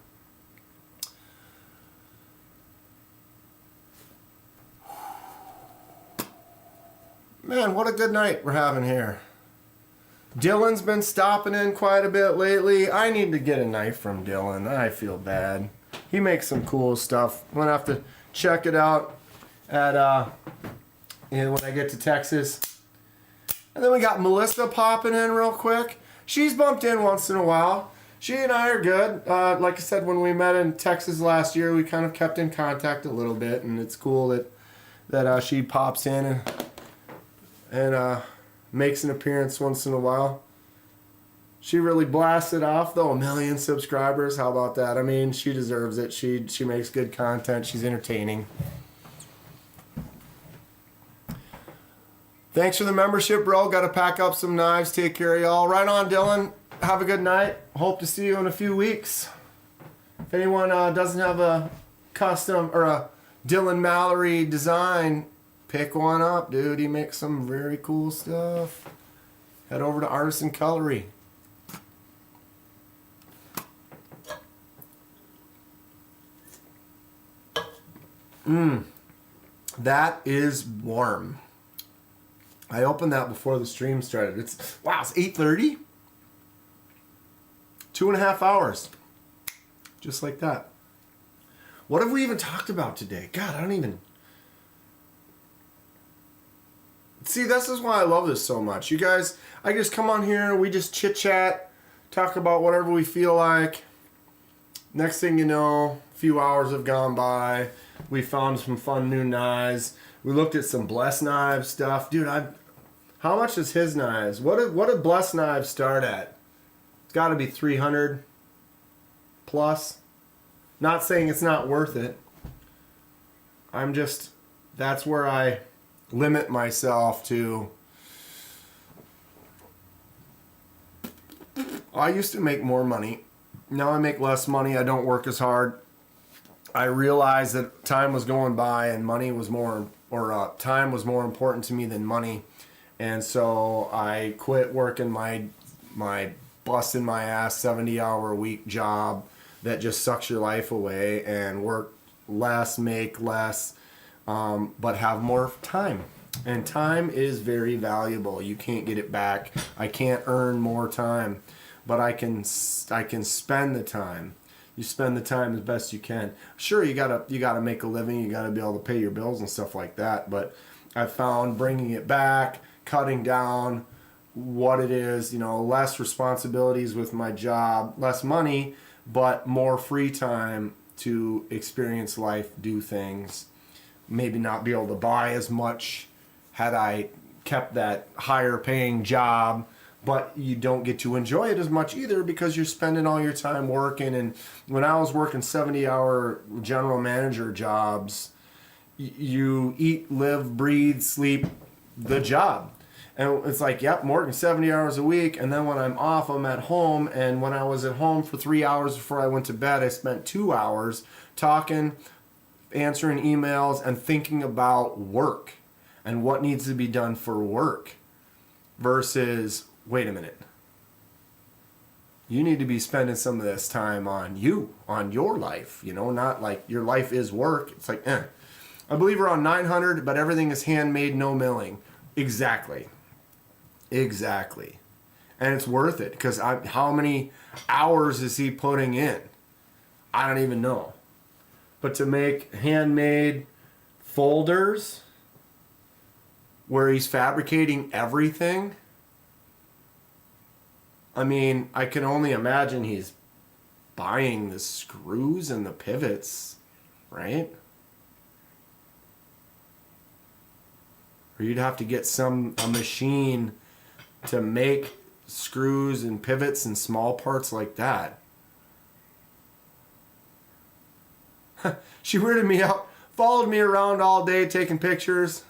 Speaker 2: Man, what a good night we're having here. Dylan's been stopping in quite a bit lately. I need to get a knife from Dylan. I feel bad. He makes some cool stuff. I'm gonna have to check it out at when I get to Texas. And then we got Melissa popping in real quick. She's bumped in once in a while. She and I are good. Like I said, when we met in Texas last year, we kind of kept in contact a little bit, and it's cool that she pops in and makes an appearance once in a while. She really blasted off, though. 1 million subscribers. How about that? I mean, she deserves it. She makes good content. She's entertaining. Thanks for the membership, bro. Got to pack up some knives. Take care of y'all. Right on, Dylan. Have a good night. Hope to see you in a few weeks. If anyone doesn't have a custom or a Dylan Mallory design, pick one up, dude. He makes some very cool stuff. Head over to Artisan Cutlery. That is warm. I opened that before the stream started. It's 8:30. 2.5 hours. Just like that. What have we even talked about today? God, I don't even. See, this is why I love this so much. You guys, I just come on here, we just chit chat, talk about whatever we feel like. Next thing you know, a few hours have gone by. We found some fun new knives. We looked at some Bless Knives stuff. Dude, how much is his knives? What did Bless Knives start at? It's got to be 300 plus. Not saying it's not worth it. That's where I limit myself to. I used to make more money. Now I make less money. I don't work as hard. I realized that time was going by and money was more, or time was more important to me than money. And so I quit working my busting my ass 70-hour-a-week job that just sucks your life away, and work less, make less, but have more time. And time is very valuable. You can't get it back. I can't earn more time, but I can spend the time. You spend the time as best you can. Sure, you gotta make a living. You gotta be able to pay your bills and stuff like that. But I found bringing it back, cutting down what it is, less responsibilities with my job, less money, but more free time to experience life, do things, maybe not be able to buy as much had I kept that higher paying job, but you don't get to enjoy it as much either because you're spending all your time working. And when I was working 70-hour general manager jobs, you eat, live, breathe, sleep the job. And it's like, yep, I'm working 70 hours a week, and then when I'm off, I'm at home. And when I was at home for 3 hours before I went to bed, I spent 2 hours talking, answering emails, and thinking about work and what needs to be done for work. Versus, wait a minute, you need to be spending some of this time on you, on your life, not like your life is work. It's like, I believe we're on 900, but everything is handmade, no milling. Exactly. And it's worth it because how many hours is he putting in? I don't even know. But to make handmade folders where he's fabricating everything, I mean, I can only imagine he's buying the screws and the pivots, right? Or you'd have to get a machine to make screws and pivots and small parts like that. She weirded me out, followed me around all day taking pictures.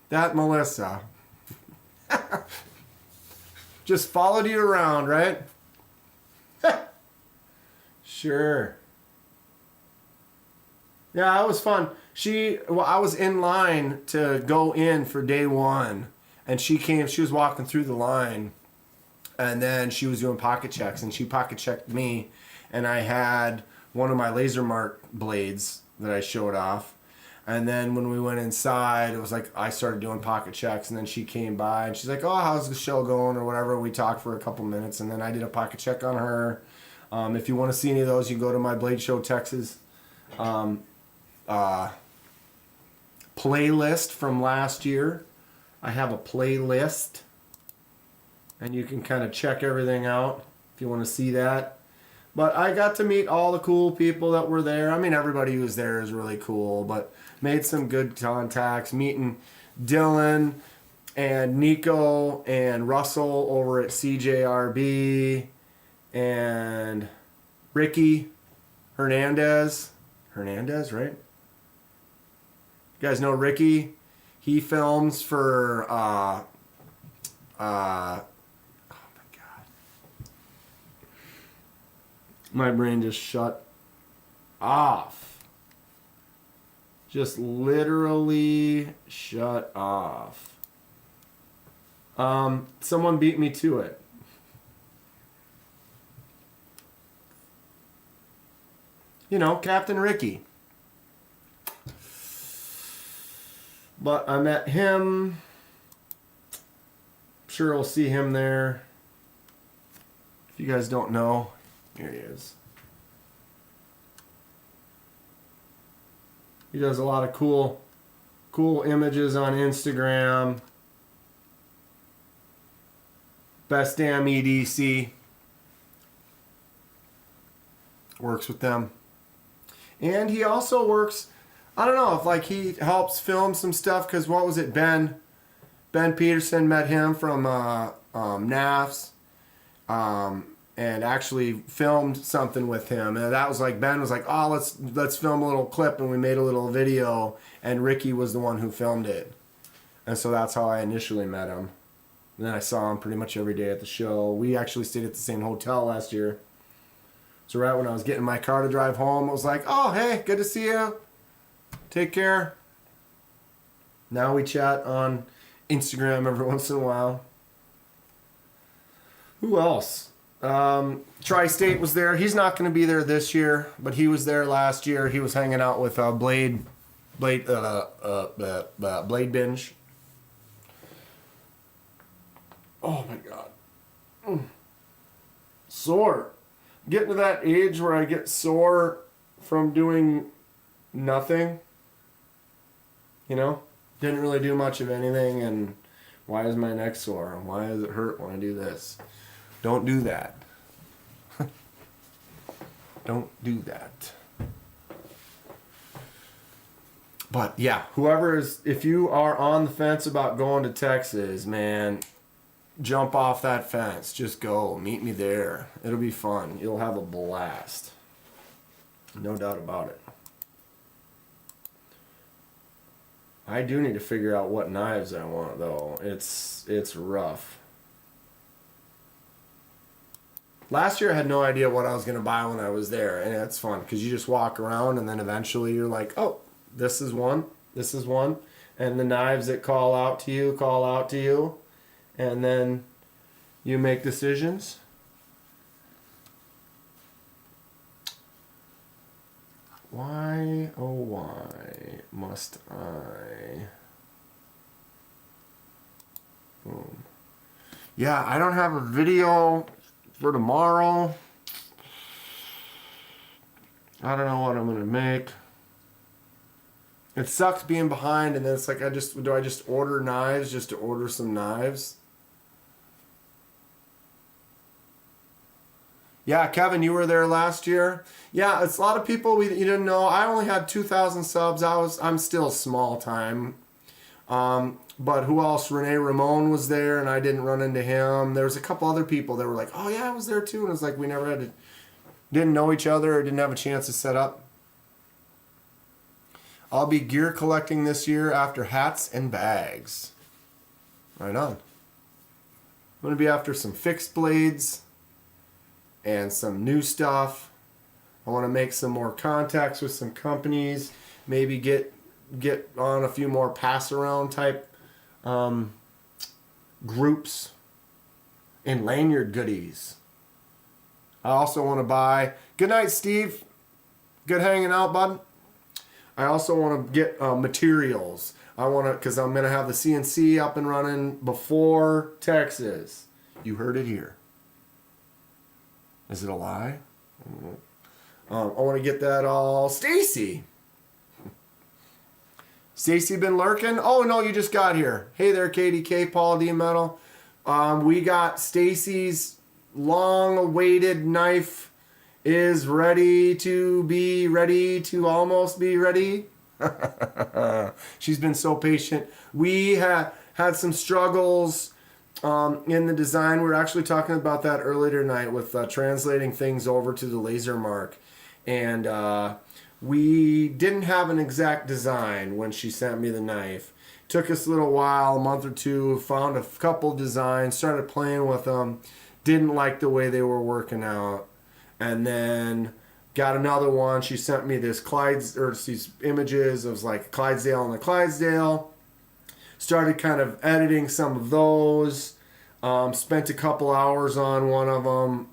Speaker 2: That Melissa. Just followed you around, right? Sure. Yeah, it was fun. I was in line to go in for day one, and she was walking through the line, and then she was doing pocket checks, and she pocket checked me, and I had one of my laser mark blades that I showed off. And then when we went inside, it was like I started doing pocket checks, and then she came by and she's like, "Oh, how's the show going?" or whatever. We talked for a couple minutes, and then I did a pocket check on her. If you want to see any of those, you go to my Blade Show Texas playlist from last year. I have a playlist, and you can kind of check everything out if you want to see that. But I got to meet all the cool people that were there. I mean, everybody who was there is really cool, but made some good contacts. Meeting Dylan and Nico and Russell over at CJRB and Ricky Hernandez. Hernandez, right? You guys know Ricky? He films for oh my god. My brain just shut off. Just literally shut off. Someone beat me to it. Captain Ricky. But I met him. I'm sure I'll see him there. If you guys don't know, here he is. He does a lot of cool images on Instagram. Best damn EDC. Works with them. And he also works, I don't know if like he helps film some stuff, because what was it, Ben Peterson, met him from NAFS, and actually filmed something with him, and that was like, Ben was like, oh, let's film a little clip, and we made a little video, and Ricky was the one who filmed it. And so that's how I initially met him. And then I saw him pretty much every day at the show. We actually stayed at the same hotel last year. So right when I was getting my car to drive home, I was like, oh, hey, good to see you. Take care. Now we chat on Instagram every once in a while. Who else? Tri-State was there. He's not going to be there this year, but he was there last year. He was hanging out with Blade Binge. Oh my God. Sore. Getting to that age where I get sore from doing nothing. You know? Didn't really do much of anything, and why is my neck sore? Why does it hurt when I do this? Don't do that. Don't do that. But yeah, if you are on the fence about going to Texas, man, jump off that fence. Just go. Meet me there. It'll be fun. You'll have a blast. No doubt about it. I do need to figure out what knives I want, though. It's rough. Last year I had no idea what I was going to buy when I was there, and it's fun because you just walk around and then eventually you're like, oh, this is one, and the knives that call out to you, and then you make decisions. Why, oh why must I? Boom. Yeah, I don't have a video for tomorrow. I don't know what I'm gonna make. It sucks being behind, and then it's like, do I just order knives just to order some knives? Yeah, Kevin, you were there last year. Yeah, it's a lot of people you didn't know. I only had 2,000 subs. I'm still small time. But who else? Renee Ramon was there, and I didn't run into him. There was a couple other people that were like, oh yeah, I was there too. And it's like we never didn't know each other or didn't have a chance to set up. I'll be gear collecting this year after hats and bags. Right on. I'm going to be after some fixed blades and some new stuff. I want to make some more contacts with some companies. Maybe get on a few more pass around type groups and lanyard goodies. I also want to buy. Good night, Steve. Good hanging out, bud. I also want to get materials. Because I'm going to have the CNC up and running before Texas. You heard it here. Is it a lie? I want to get that all. Stacy been lurking? Oh no, you just got here. Hey there, KDK, Paul D Metal. We got Stacy's long-awaited knife is ready to almost be ready. She's been so patient. We had some struggles in the design. We were actually talking about that earlier tonight with translating things over to the laser mark. And we didn't have an exact design when she sent me the knife. Took us a little while, a month or two, found a couple designs, started playing with them. Didn't like the way they were working out. And then got another one. She sent me these images of like Clydesdale and the Clydesdale. Started kind of editing some of those. Spent a couple hours on one of them.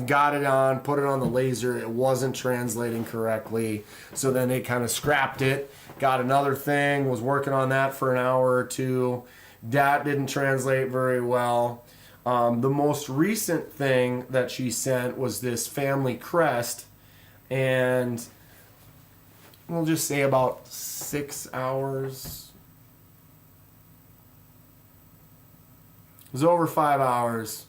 Speaker 2: Got it on, put it on the laser. It wasn't translating correctly. So then they kind of scrapped it. Got another thing, was working on that for an hour or two. That didn't translate very well. The most recent thing that she sent was this family crest, and we'll just say about 6 hours. was over 5 hours.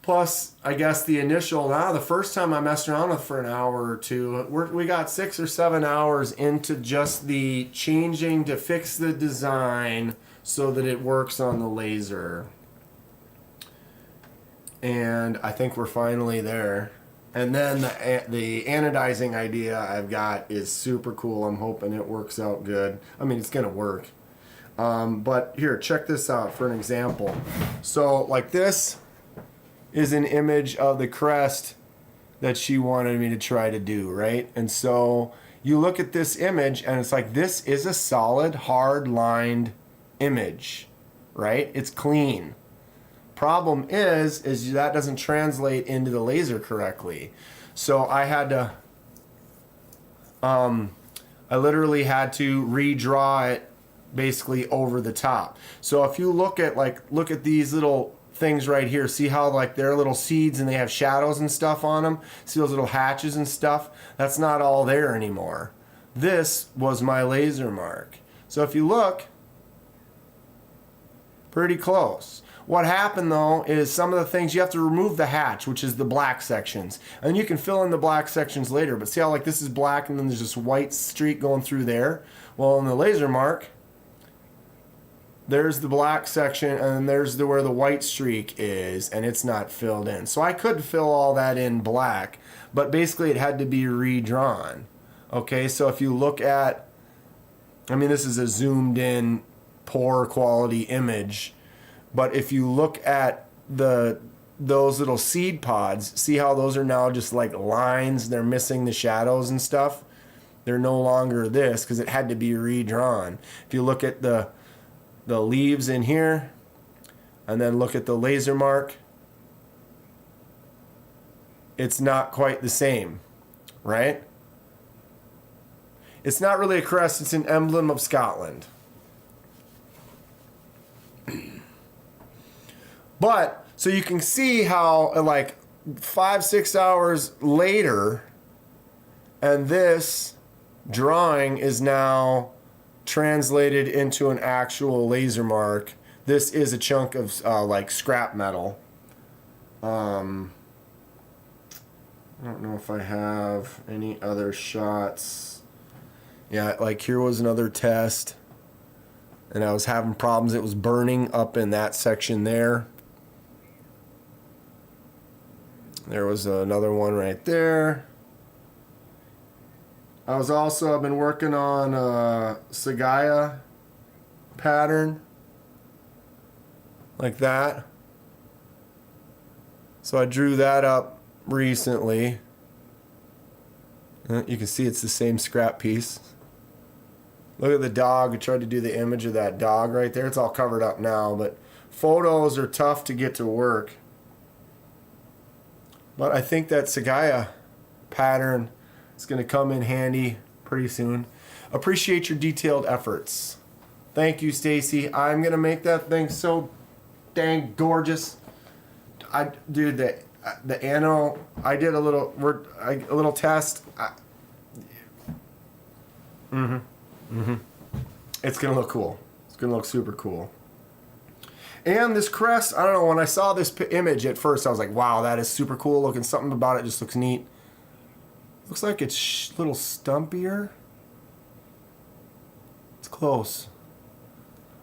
Speaker 2: Plus, I guess the initial, the first time I messed around with for an hour or two, we got 6 or 7 hours into just the changing to fix the design so that it works on the laser. And I think we're finally there. And then the anodizing idea I've got is super cool. I'm hoping it works out good. I mean, it's going to work. But here, check this out for an example. So, like this is an image of the crest that she wanted me to try to do, right? And so you look at this image and it's like, this is a solid, hard lined image, right? It's clean. Problem is that doesn't translate into the laser correctly. So I had to, I literally had to redraw it basically over the top. So if you look at these little things right here, see how like they're little seeds and they have shadows and stuff on them? See those little hatches and stuff? That's not all there anymore. This was my laser mark. So if you look, pretty close. What happened though is some of the things you have to remove the hatch, which is the black sections, and you can fill in the black sections later. But see how like this is black and then there's this white streak going through there? Well, in the laser mark, there's the black section and then there's where the white streak is, and it's not filled in. So I could fill all that in black, but basically it had to be redrawn. Okay, so if you look at, I mean, this is a zoomed in, poor quality image, but if you look at those little seed pods, see how those are now just like lines, they're missing the shadows and stuff? They're no longer this because it had to be redrawn. If you look at the leaves in here and then look at the laser mark, it's not quite the same, right? It's not really a crest, it's an emblem of Scotland. But, so you can see how like 5-6 hours later, and this drawing is now translated into an actual laser mark. This is a chunk of like scrap metal. I don't know if I have any other shots. Yeah, like here was another test, and I was having problems. It was burning up in that section there. There was another one right there. I've been working on a Sagaya pattern like that. So I drew that up recently. You can see it's the same scrap piece. Look at the dog. I tried to do the image of that dog right there. It's all covered up now, but photos are tough to get to work. But I think that Sagaya pattern is going to come in handy pretty soon. Appreciate your detailed efforts. Thank you, Stacy. I'm going to make that thing so dang gorgeous. Dude, the ano, I did a little test. It's going to look cool. It's going to look super cool. And this crest, I don't know, when I saw this image at first, I was like, wow, that is super cool looking. Something about it just looks neat. Looks like it's a little stumpier. It's close.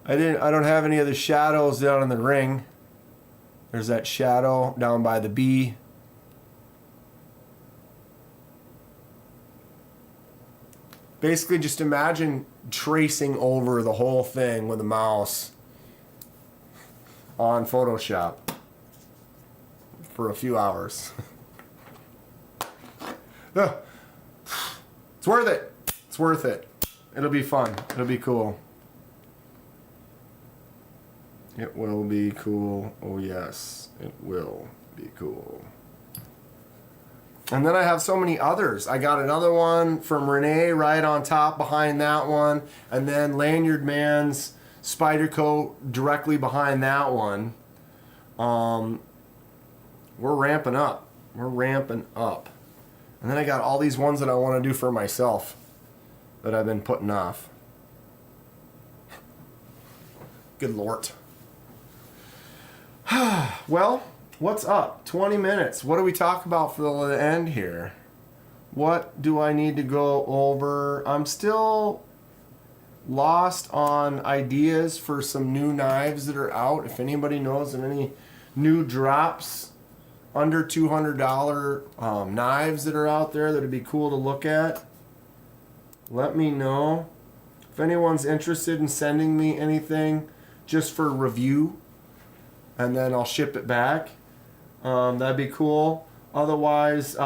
Speaker 2: I don't have any of the shadows down in the ring. There's that shadow down by the B. Basically, just imagine tracing over the whole thing with a mouse on Photoshop for a few hours. It's worth it. It's worth it. It'll be fun. It'll be cool. It will be cool. Oh yes, it will be cool. And then I have so many others. I got another one from Renee right on top behind that one. And then Lanyard Man's Spider Coat directly behind that one. We're ramping up. We're ramping up. And then I got all these ones that I want to do for myself that I've been putting off. Good Lord. Well, what's up? 20 minutes. What do we talk about for the end here? What do I need to go over? I'm still lost on ideas for some new knives that are out. If anybody knows of any new drops under $200 knives that are out there that would be cool to look at, let me know. If anyone's interested in sending me anything just for review, and then I'll ship it back, that'd be cool. Otherwise,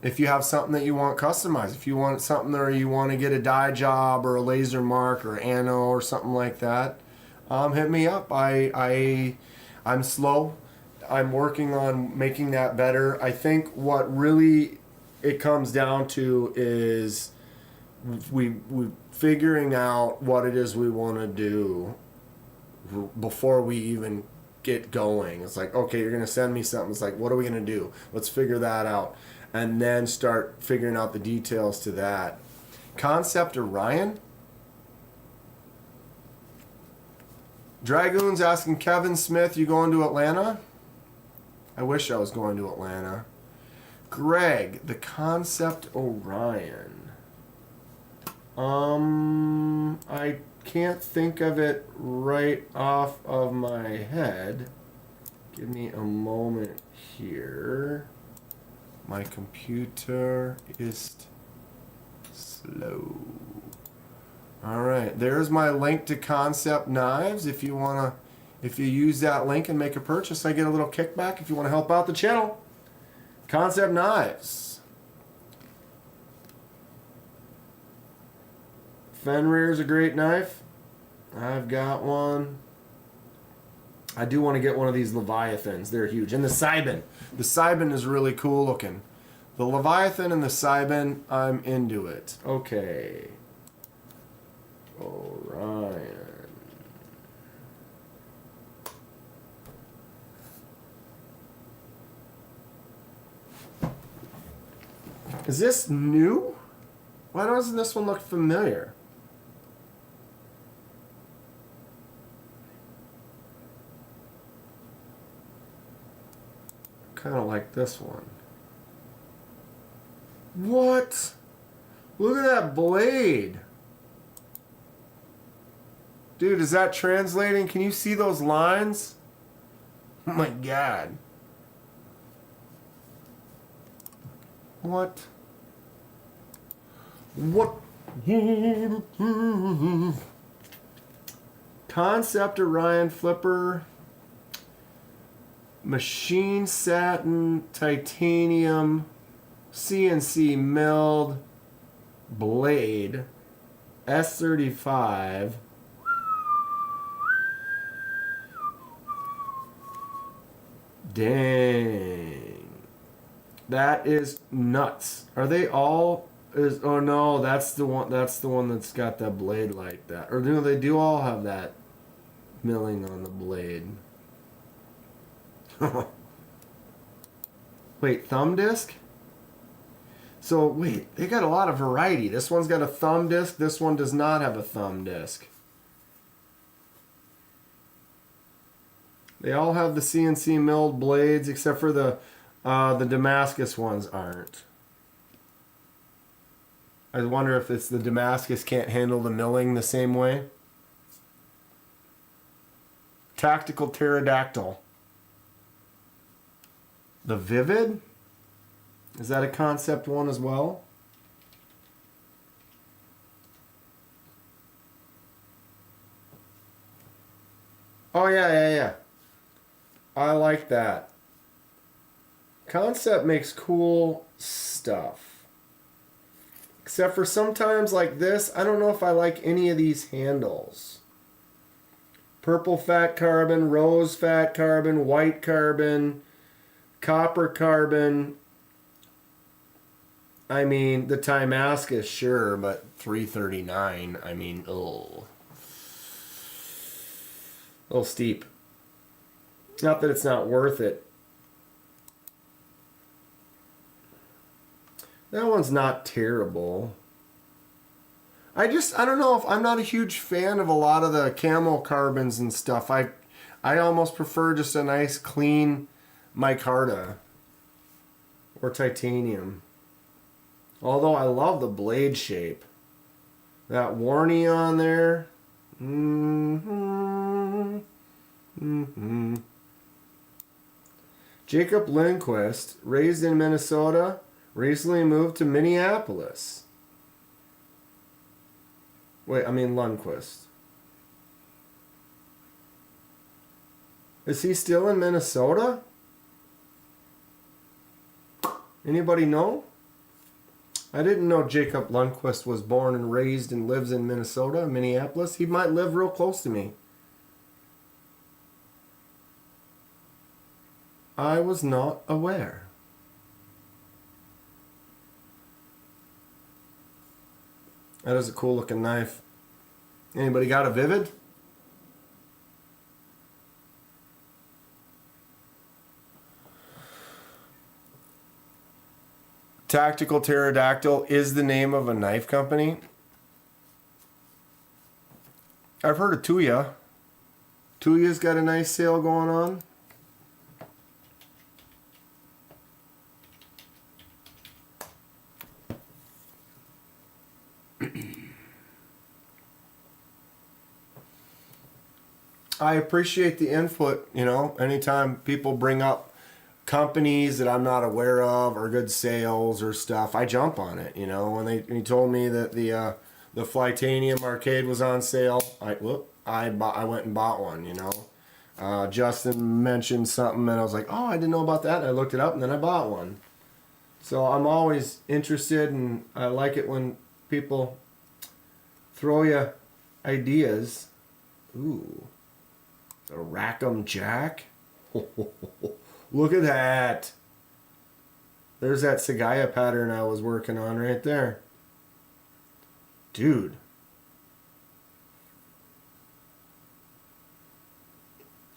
Speaker 2: if you have something that you want customized, if you want something or you want to get a dye job or a laser mark or ano or something like that, hit me up. I'm slow. I'm working on making that better. I think what really it comes down to is we figuring out what it is we want to do before we even get going. It's like, okay, you're gonna send me something. It's like, what are we gonna do? Let's figure that out, and then start figuring out the details to that. Concept Orion. Dragoon's asking Kevin Smith, you going to Atlanta? I wish I was going to Atlanta. Greg, the Concept Orion. I can't think of it right off of my head. Give me a moment here. My computer is slow. Alright, there's my link to Concept Knives. If you use that link and make a purchase, I get a little kickback if you want to help out the channel. Concept Knives. Fenrir is a great knife. I've got one. I do want to get one of these Leviathans. They're huge. And the Sibin. The Sibin is really cool looking. The Leviathan and the Sibin, I'm into it. Okay. Orion. Is this new? Why doesn't this one look familiar? Kind of like this one. What? Look at that blade. Dude, is that translating? Can you see those lines? Oh my god. What? What? Concept Orion Flipper. Machine satin, titanium, CNC milled blade, S35. Dang. That is nuts. Are they all oh no, that's the one that's got that blade like that. Or no, they do all have that milling on the blade. Wait, thumb disc? So wait, they got a lot of variety. This one's got a thumb disc. This one does not have a thumb disc. They all have the CNC milled blades, except for the Damascus ones aren't. I wonder if it's the Damascus can't handle the milling the same way. Tactical pterodactyl. The Vivid? Is that a concept one as well? Oh yeah. I like that. Concept makes cool stuff. Except for sometimes like this, I don't know if I like any of these handles. Purple fat carbon, rose fat carbon, white carbon, copper carbon. I mean, the Damascus, sure, but $339. I mean, oh. A little steep. Not that it's not worth it. That one's not terrible. I don't know if I'm not a huge fan of a lot of the camo carbons and stuff. I I almost prefer just a nice clean micarta or titanium. Although I love the blade shape. That warning on there. Mm-hmm. Mm-hmm. Jacob Lindquist, raised in Minnesota, recently moved to Minneapolis. Wait, I mean Lundquist. Is he still in Minnesota? Anybody know? I didn't know Jacob Lundquist was born and raised and lives in Minnesota, Minneapolis. He might live real close to me. I was not aware. That is a cool looking knife. Anybody got a Vivid? Tactical Pterodactyl is the name of a knife company. I've heard of Tuya. Tuya's got a nice sale going on. I appreciate the input, you know, anytime people bring up companies that I'm not aware of or good sales or stuff, I jump on it, you know. When he told me that the Flytanium arcade was on sale, I went and bought one, you know. Justin mentioned something and I was like, oh, I didn't know about that. And I looked it up and then I bought one. So I'm always interested, and I like it when people throw you ideas. Ooh. A Rackham Jack? Look at that. There's that Sagaya pattern I was working on right there. Dude.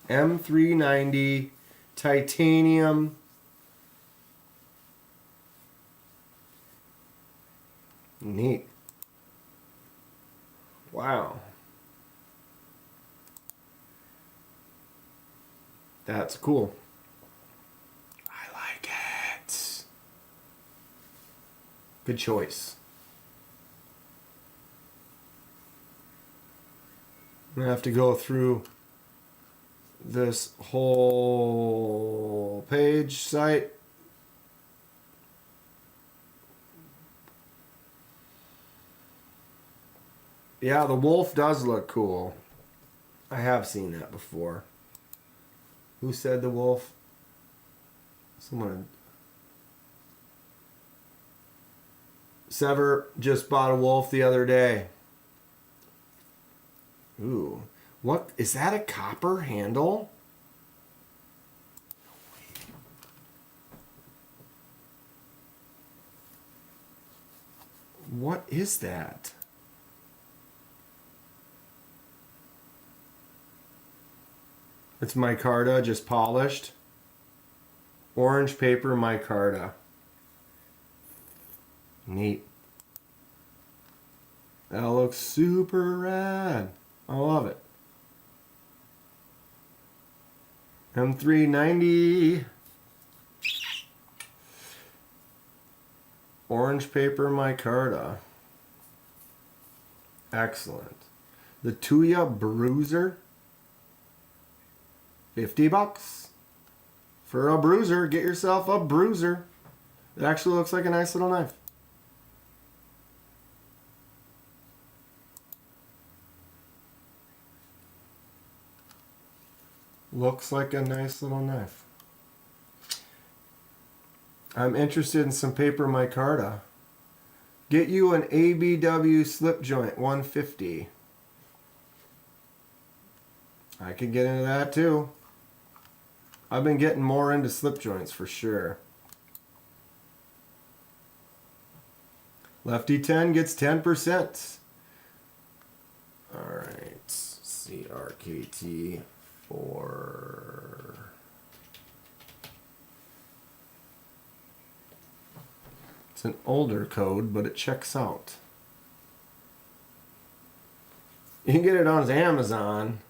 Speaker 2: M390 titanium. Neat. Wow. That's cool. I like it. Good choice. I'm gonna have to go through this whole page site. Yeah, the wolf does look cool. I have seen that before. Who said the wolf? Someone. Sever just bought a wolf the other day. Ooh. What? Is that a copper handle? What is that? It's micarta, just polished. Orange paper micarta. Neat. That looks super rad. I love it. M390. Orange paper micarta. Excellent. The Tuya Bruiser. $50 for a bruiser. Get yourself a bruiser. It actually looks like a nice little knife. Looks like a nice little knife. I'm interested in some paper micarta. Get you an ABW slip joint 150. I could get into that too. I've been getting more into slip joints for sure. Lefty 10 gets 10%. Alright, CRKT 4. It's an older code, but it checks out. You can get it on Amazon.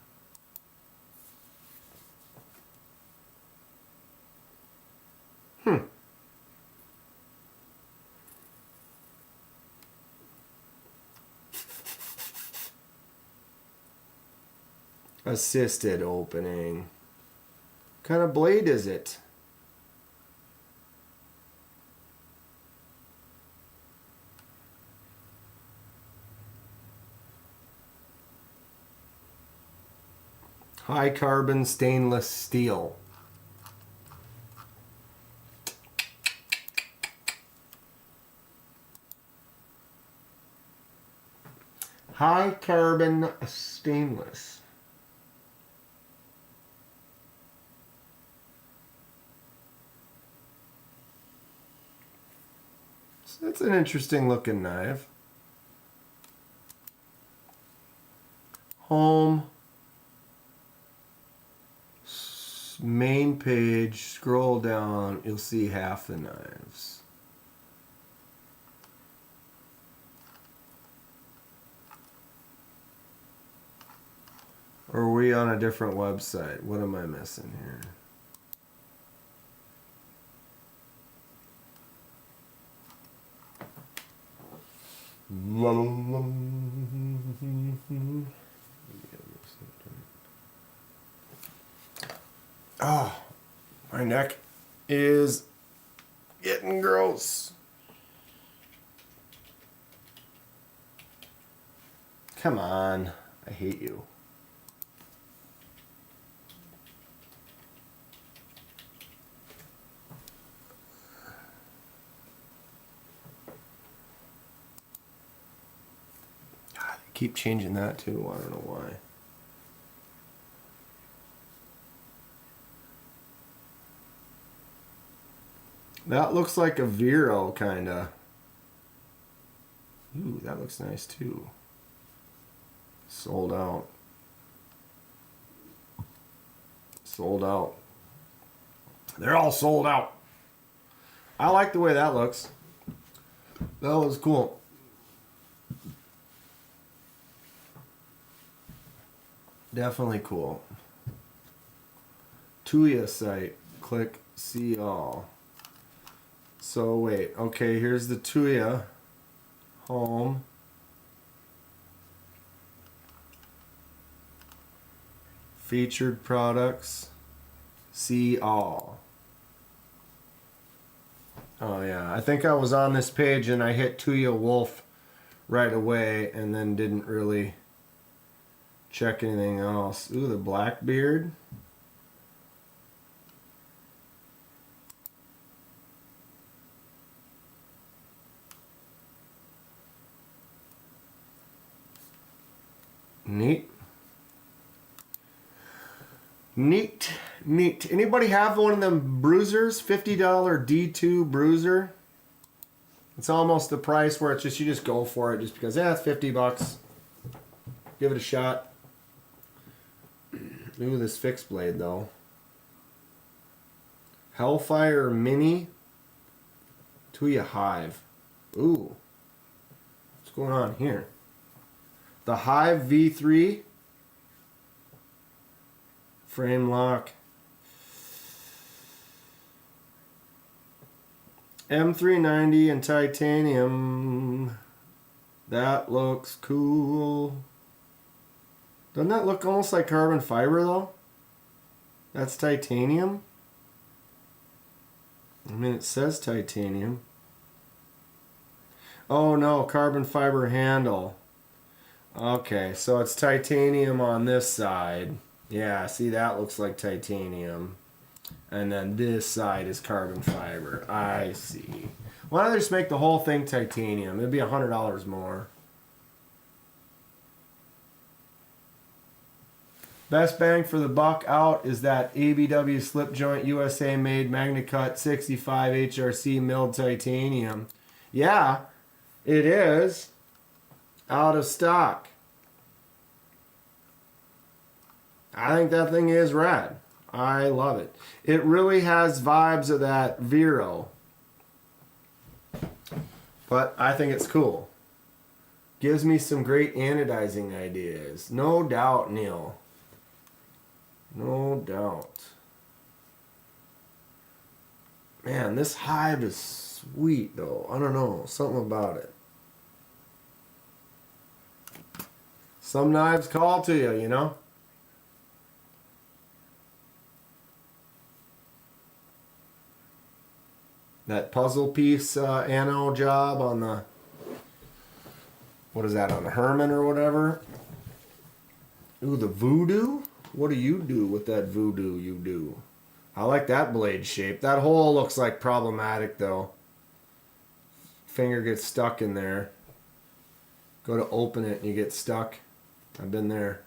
Speaker 2: Assisted opening. What kind of blade is it? High carbon stainless steel. High carbon stainless. So that's an interesting looking knife. Home. Main page, scroll down, you'll see half the knives. Or are we on a different website? What am I missing here? Oh, my neck is getting gross. Come on, I hate you. God, they keep changing that too. I don't know why. That looks like a Vero, kinda. Ooh, that looks nice too. Sold out. Sold out. They're all sold out. I like the way that looks. That looks cool. Definitely cool. Tuya site. Click see all. So wait, okay, here's the Tuya. Home. Featured products. See all. Oh yeah, I think I was on this page and I hit Tuya Wolf right away and then didn't really check anything else. Ooh, the Blackbeard. Neat. Neat. Neat. Anybody have one of them bruisers? $50 D2 bruiser. It's almost the price where it's just you just go for it just because it's $50. Give it a shot. Ooh, this fixed blade though. Hellfire Mini. Tuya Hive. Ooh. What's going on here? The Hive V3 frame lock. M390 and titanium. That looks cool. Doesn't that look almost like carbon fiber though? That's titanium? I mean, it says titanium. Oh no, carbon fiber handle. Okay, so it's titanium on this side. Yeah, see, that looks like titanium. And then this side is carbon fiber. I see. Why don't they just make the whole thing titanium? It'd be $100 more. Best bang for the buck out is that ABW slip joint USA made MagnaCut 65 HRC milled titanium. Yeah, it is. Out of stock. I think that thing is rad. I love it. It really has vibes of that Vero. But I think it's cool. Gives me some great anodizing ideas. No doubt, Neil. No doubt. Man, this Hive is sweet though. I don't know. Something about it. Some knives call to you, you know? That puzzle piece ano job on the, what is that, on the Herman or whatever? Ooh, the voodoo? What do you do with that voodoo you do? I like that blade shape. That hole looks like problematic though. Finger gets stuck in there. Go to open it and you get stuck. I've been there.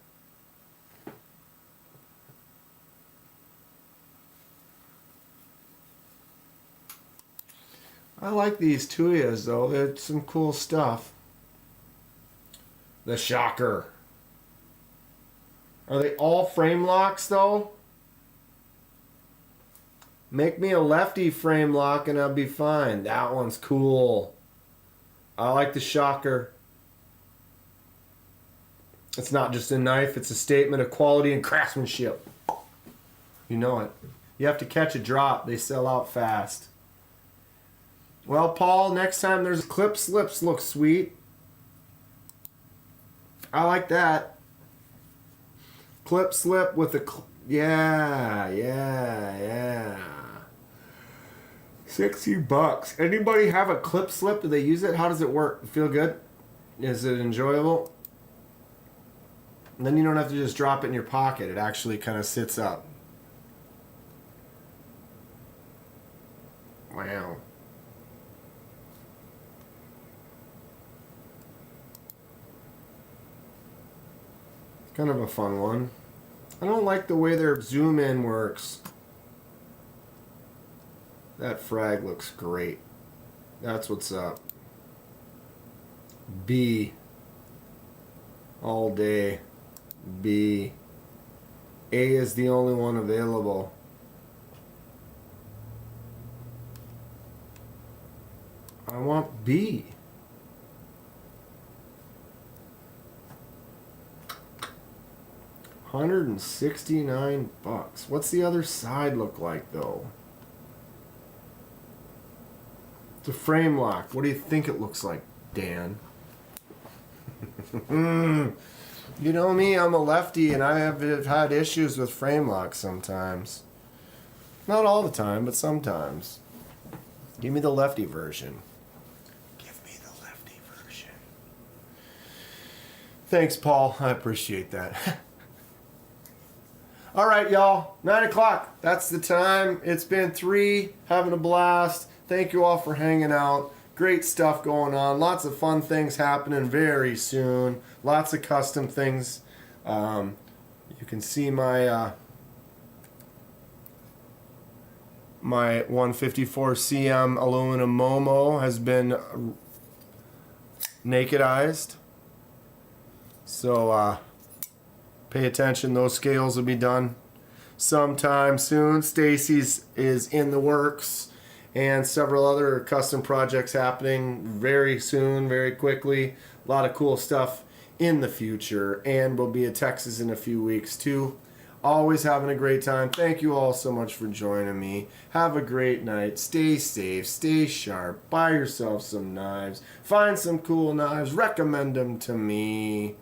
Speaker 2: I like these Tuyas though. They're some cool stuff. The Shocker. Are they all frame locks though? Make me a lefty frame lock and I'll be fine. That one's cool. I like the Shocker. It's not just a knife, it's a statement of quality and craftsmanship. You know it. You have to catch a drop. They sell out fast. Well, Paul, next time there's clip slips look sweet. I like that. Clip slip with a... yeah. $60. Anybody have a clip slip? Do they use it? How does it work? Feel good? Is it enjoyable? And then you don't have to just drop it in your pocket. It actually kind of sits up. Wow. It's kind of a fun one. I don't like the way their zoom in works. That frag looks great. That's what's up. B. All day. B. A is the only one available. I want B. $169. What's the other side look like though? It's a frame lock. What do you think it looks like, Dan? You know me, I'm a lefty and I have had issues with frame locks sometimes. Not all the time, but sometimes. Give me the lefty version. Give me the lefty version. Thanks, Paul. I appreciate that. All right, y'all. 9 o'clock. That's the time. It's been 3. Having a blast. Thank you all for hanging out. Great stuff going on. Lots of fun things happening very soon. Lots of custom things. You can see my my 154 cm aluminum Momo has been nakedized. So pay attention. Those scales will be done sometime soon. Stacy's is in the works. And several other custom projects happening very soon, very quickly. A lot of cool stuff in the future. And we'll be at Texas in a few weeks too. Always having a great time. Thank you all so much for joining me. Have a great night. Stay safe. Stay sharp. Buy yourself some knives. Find some cool knives. Recommend them to me.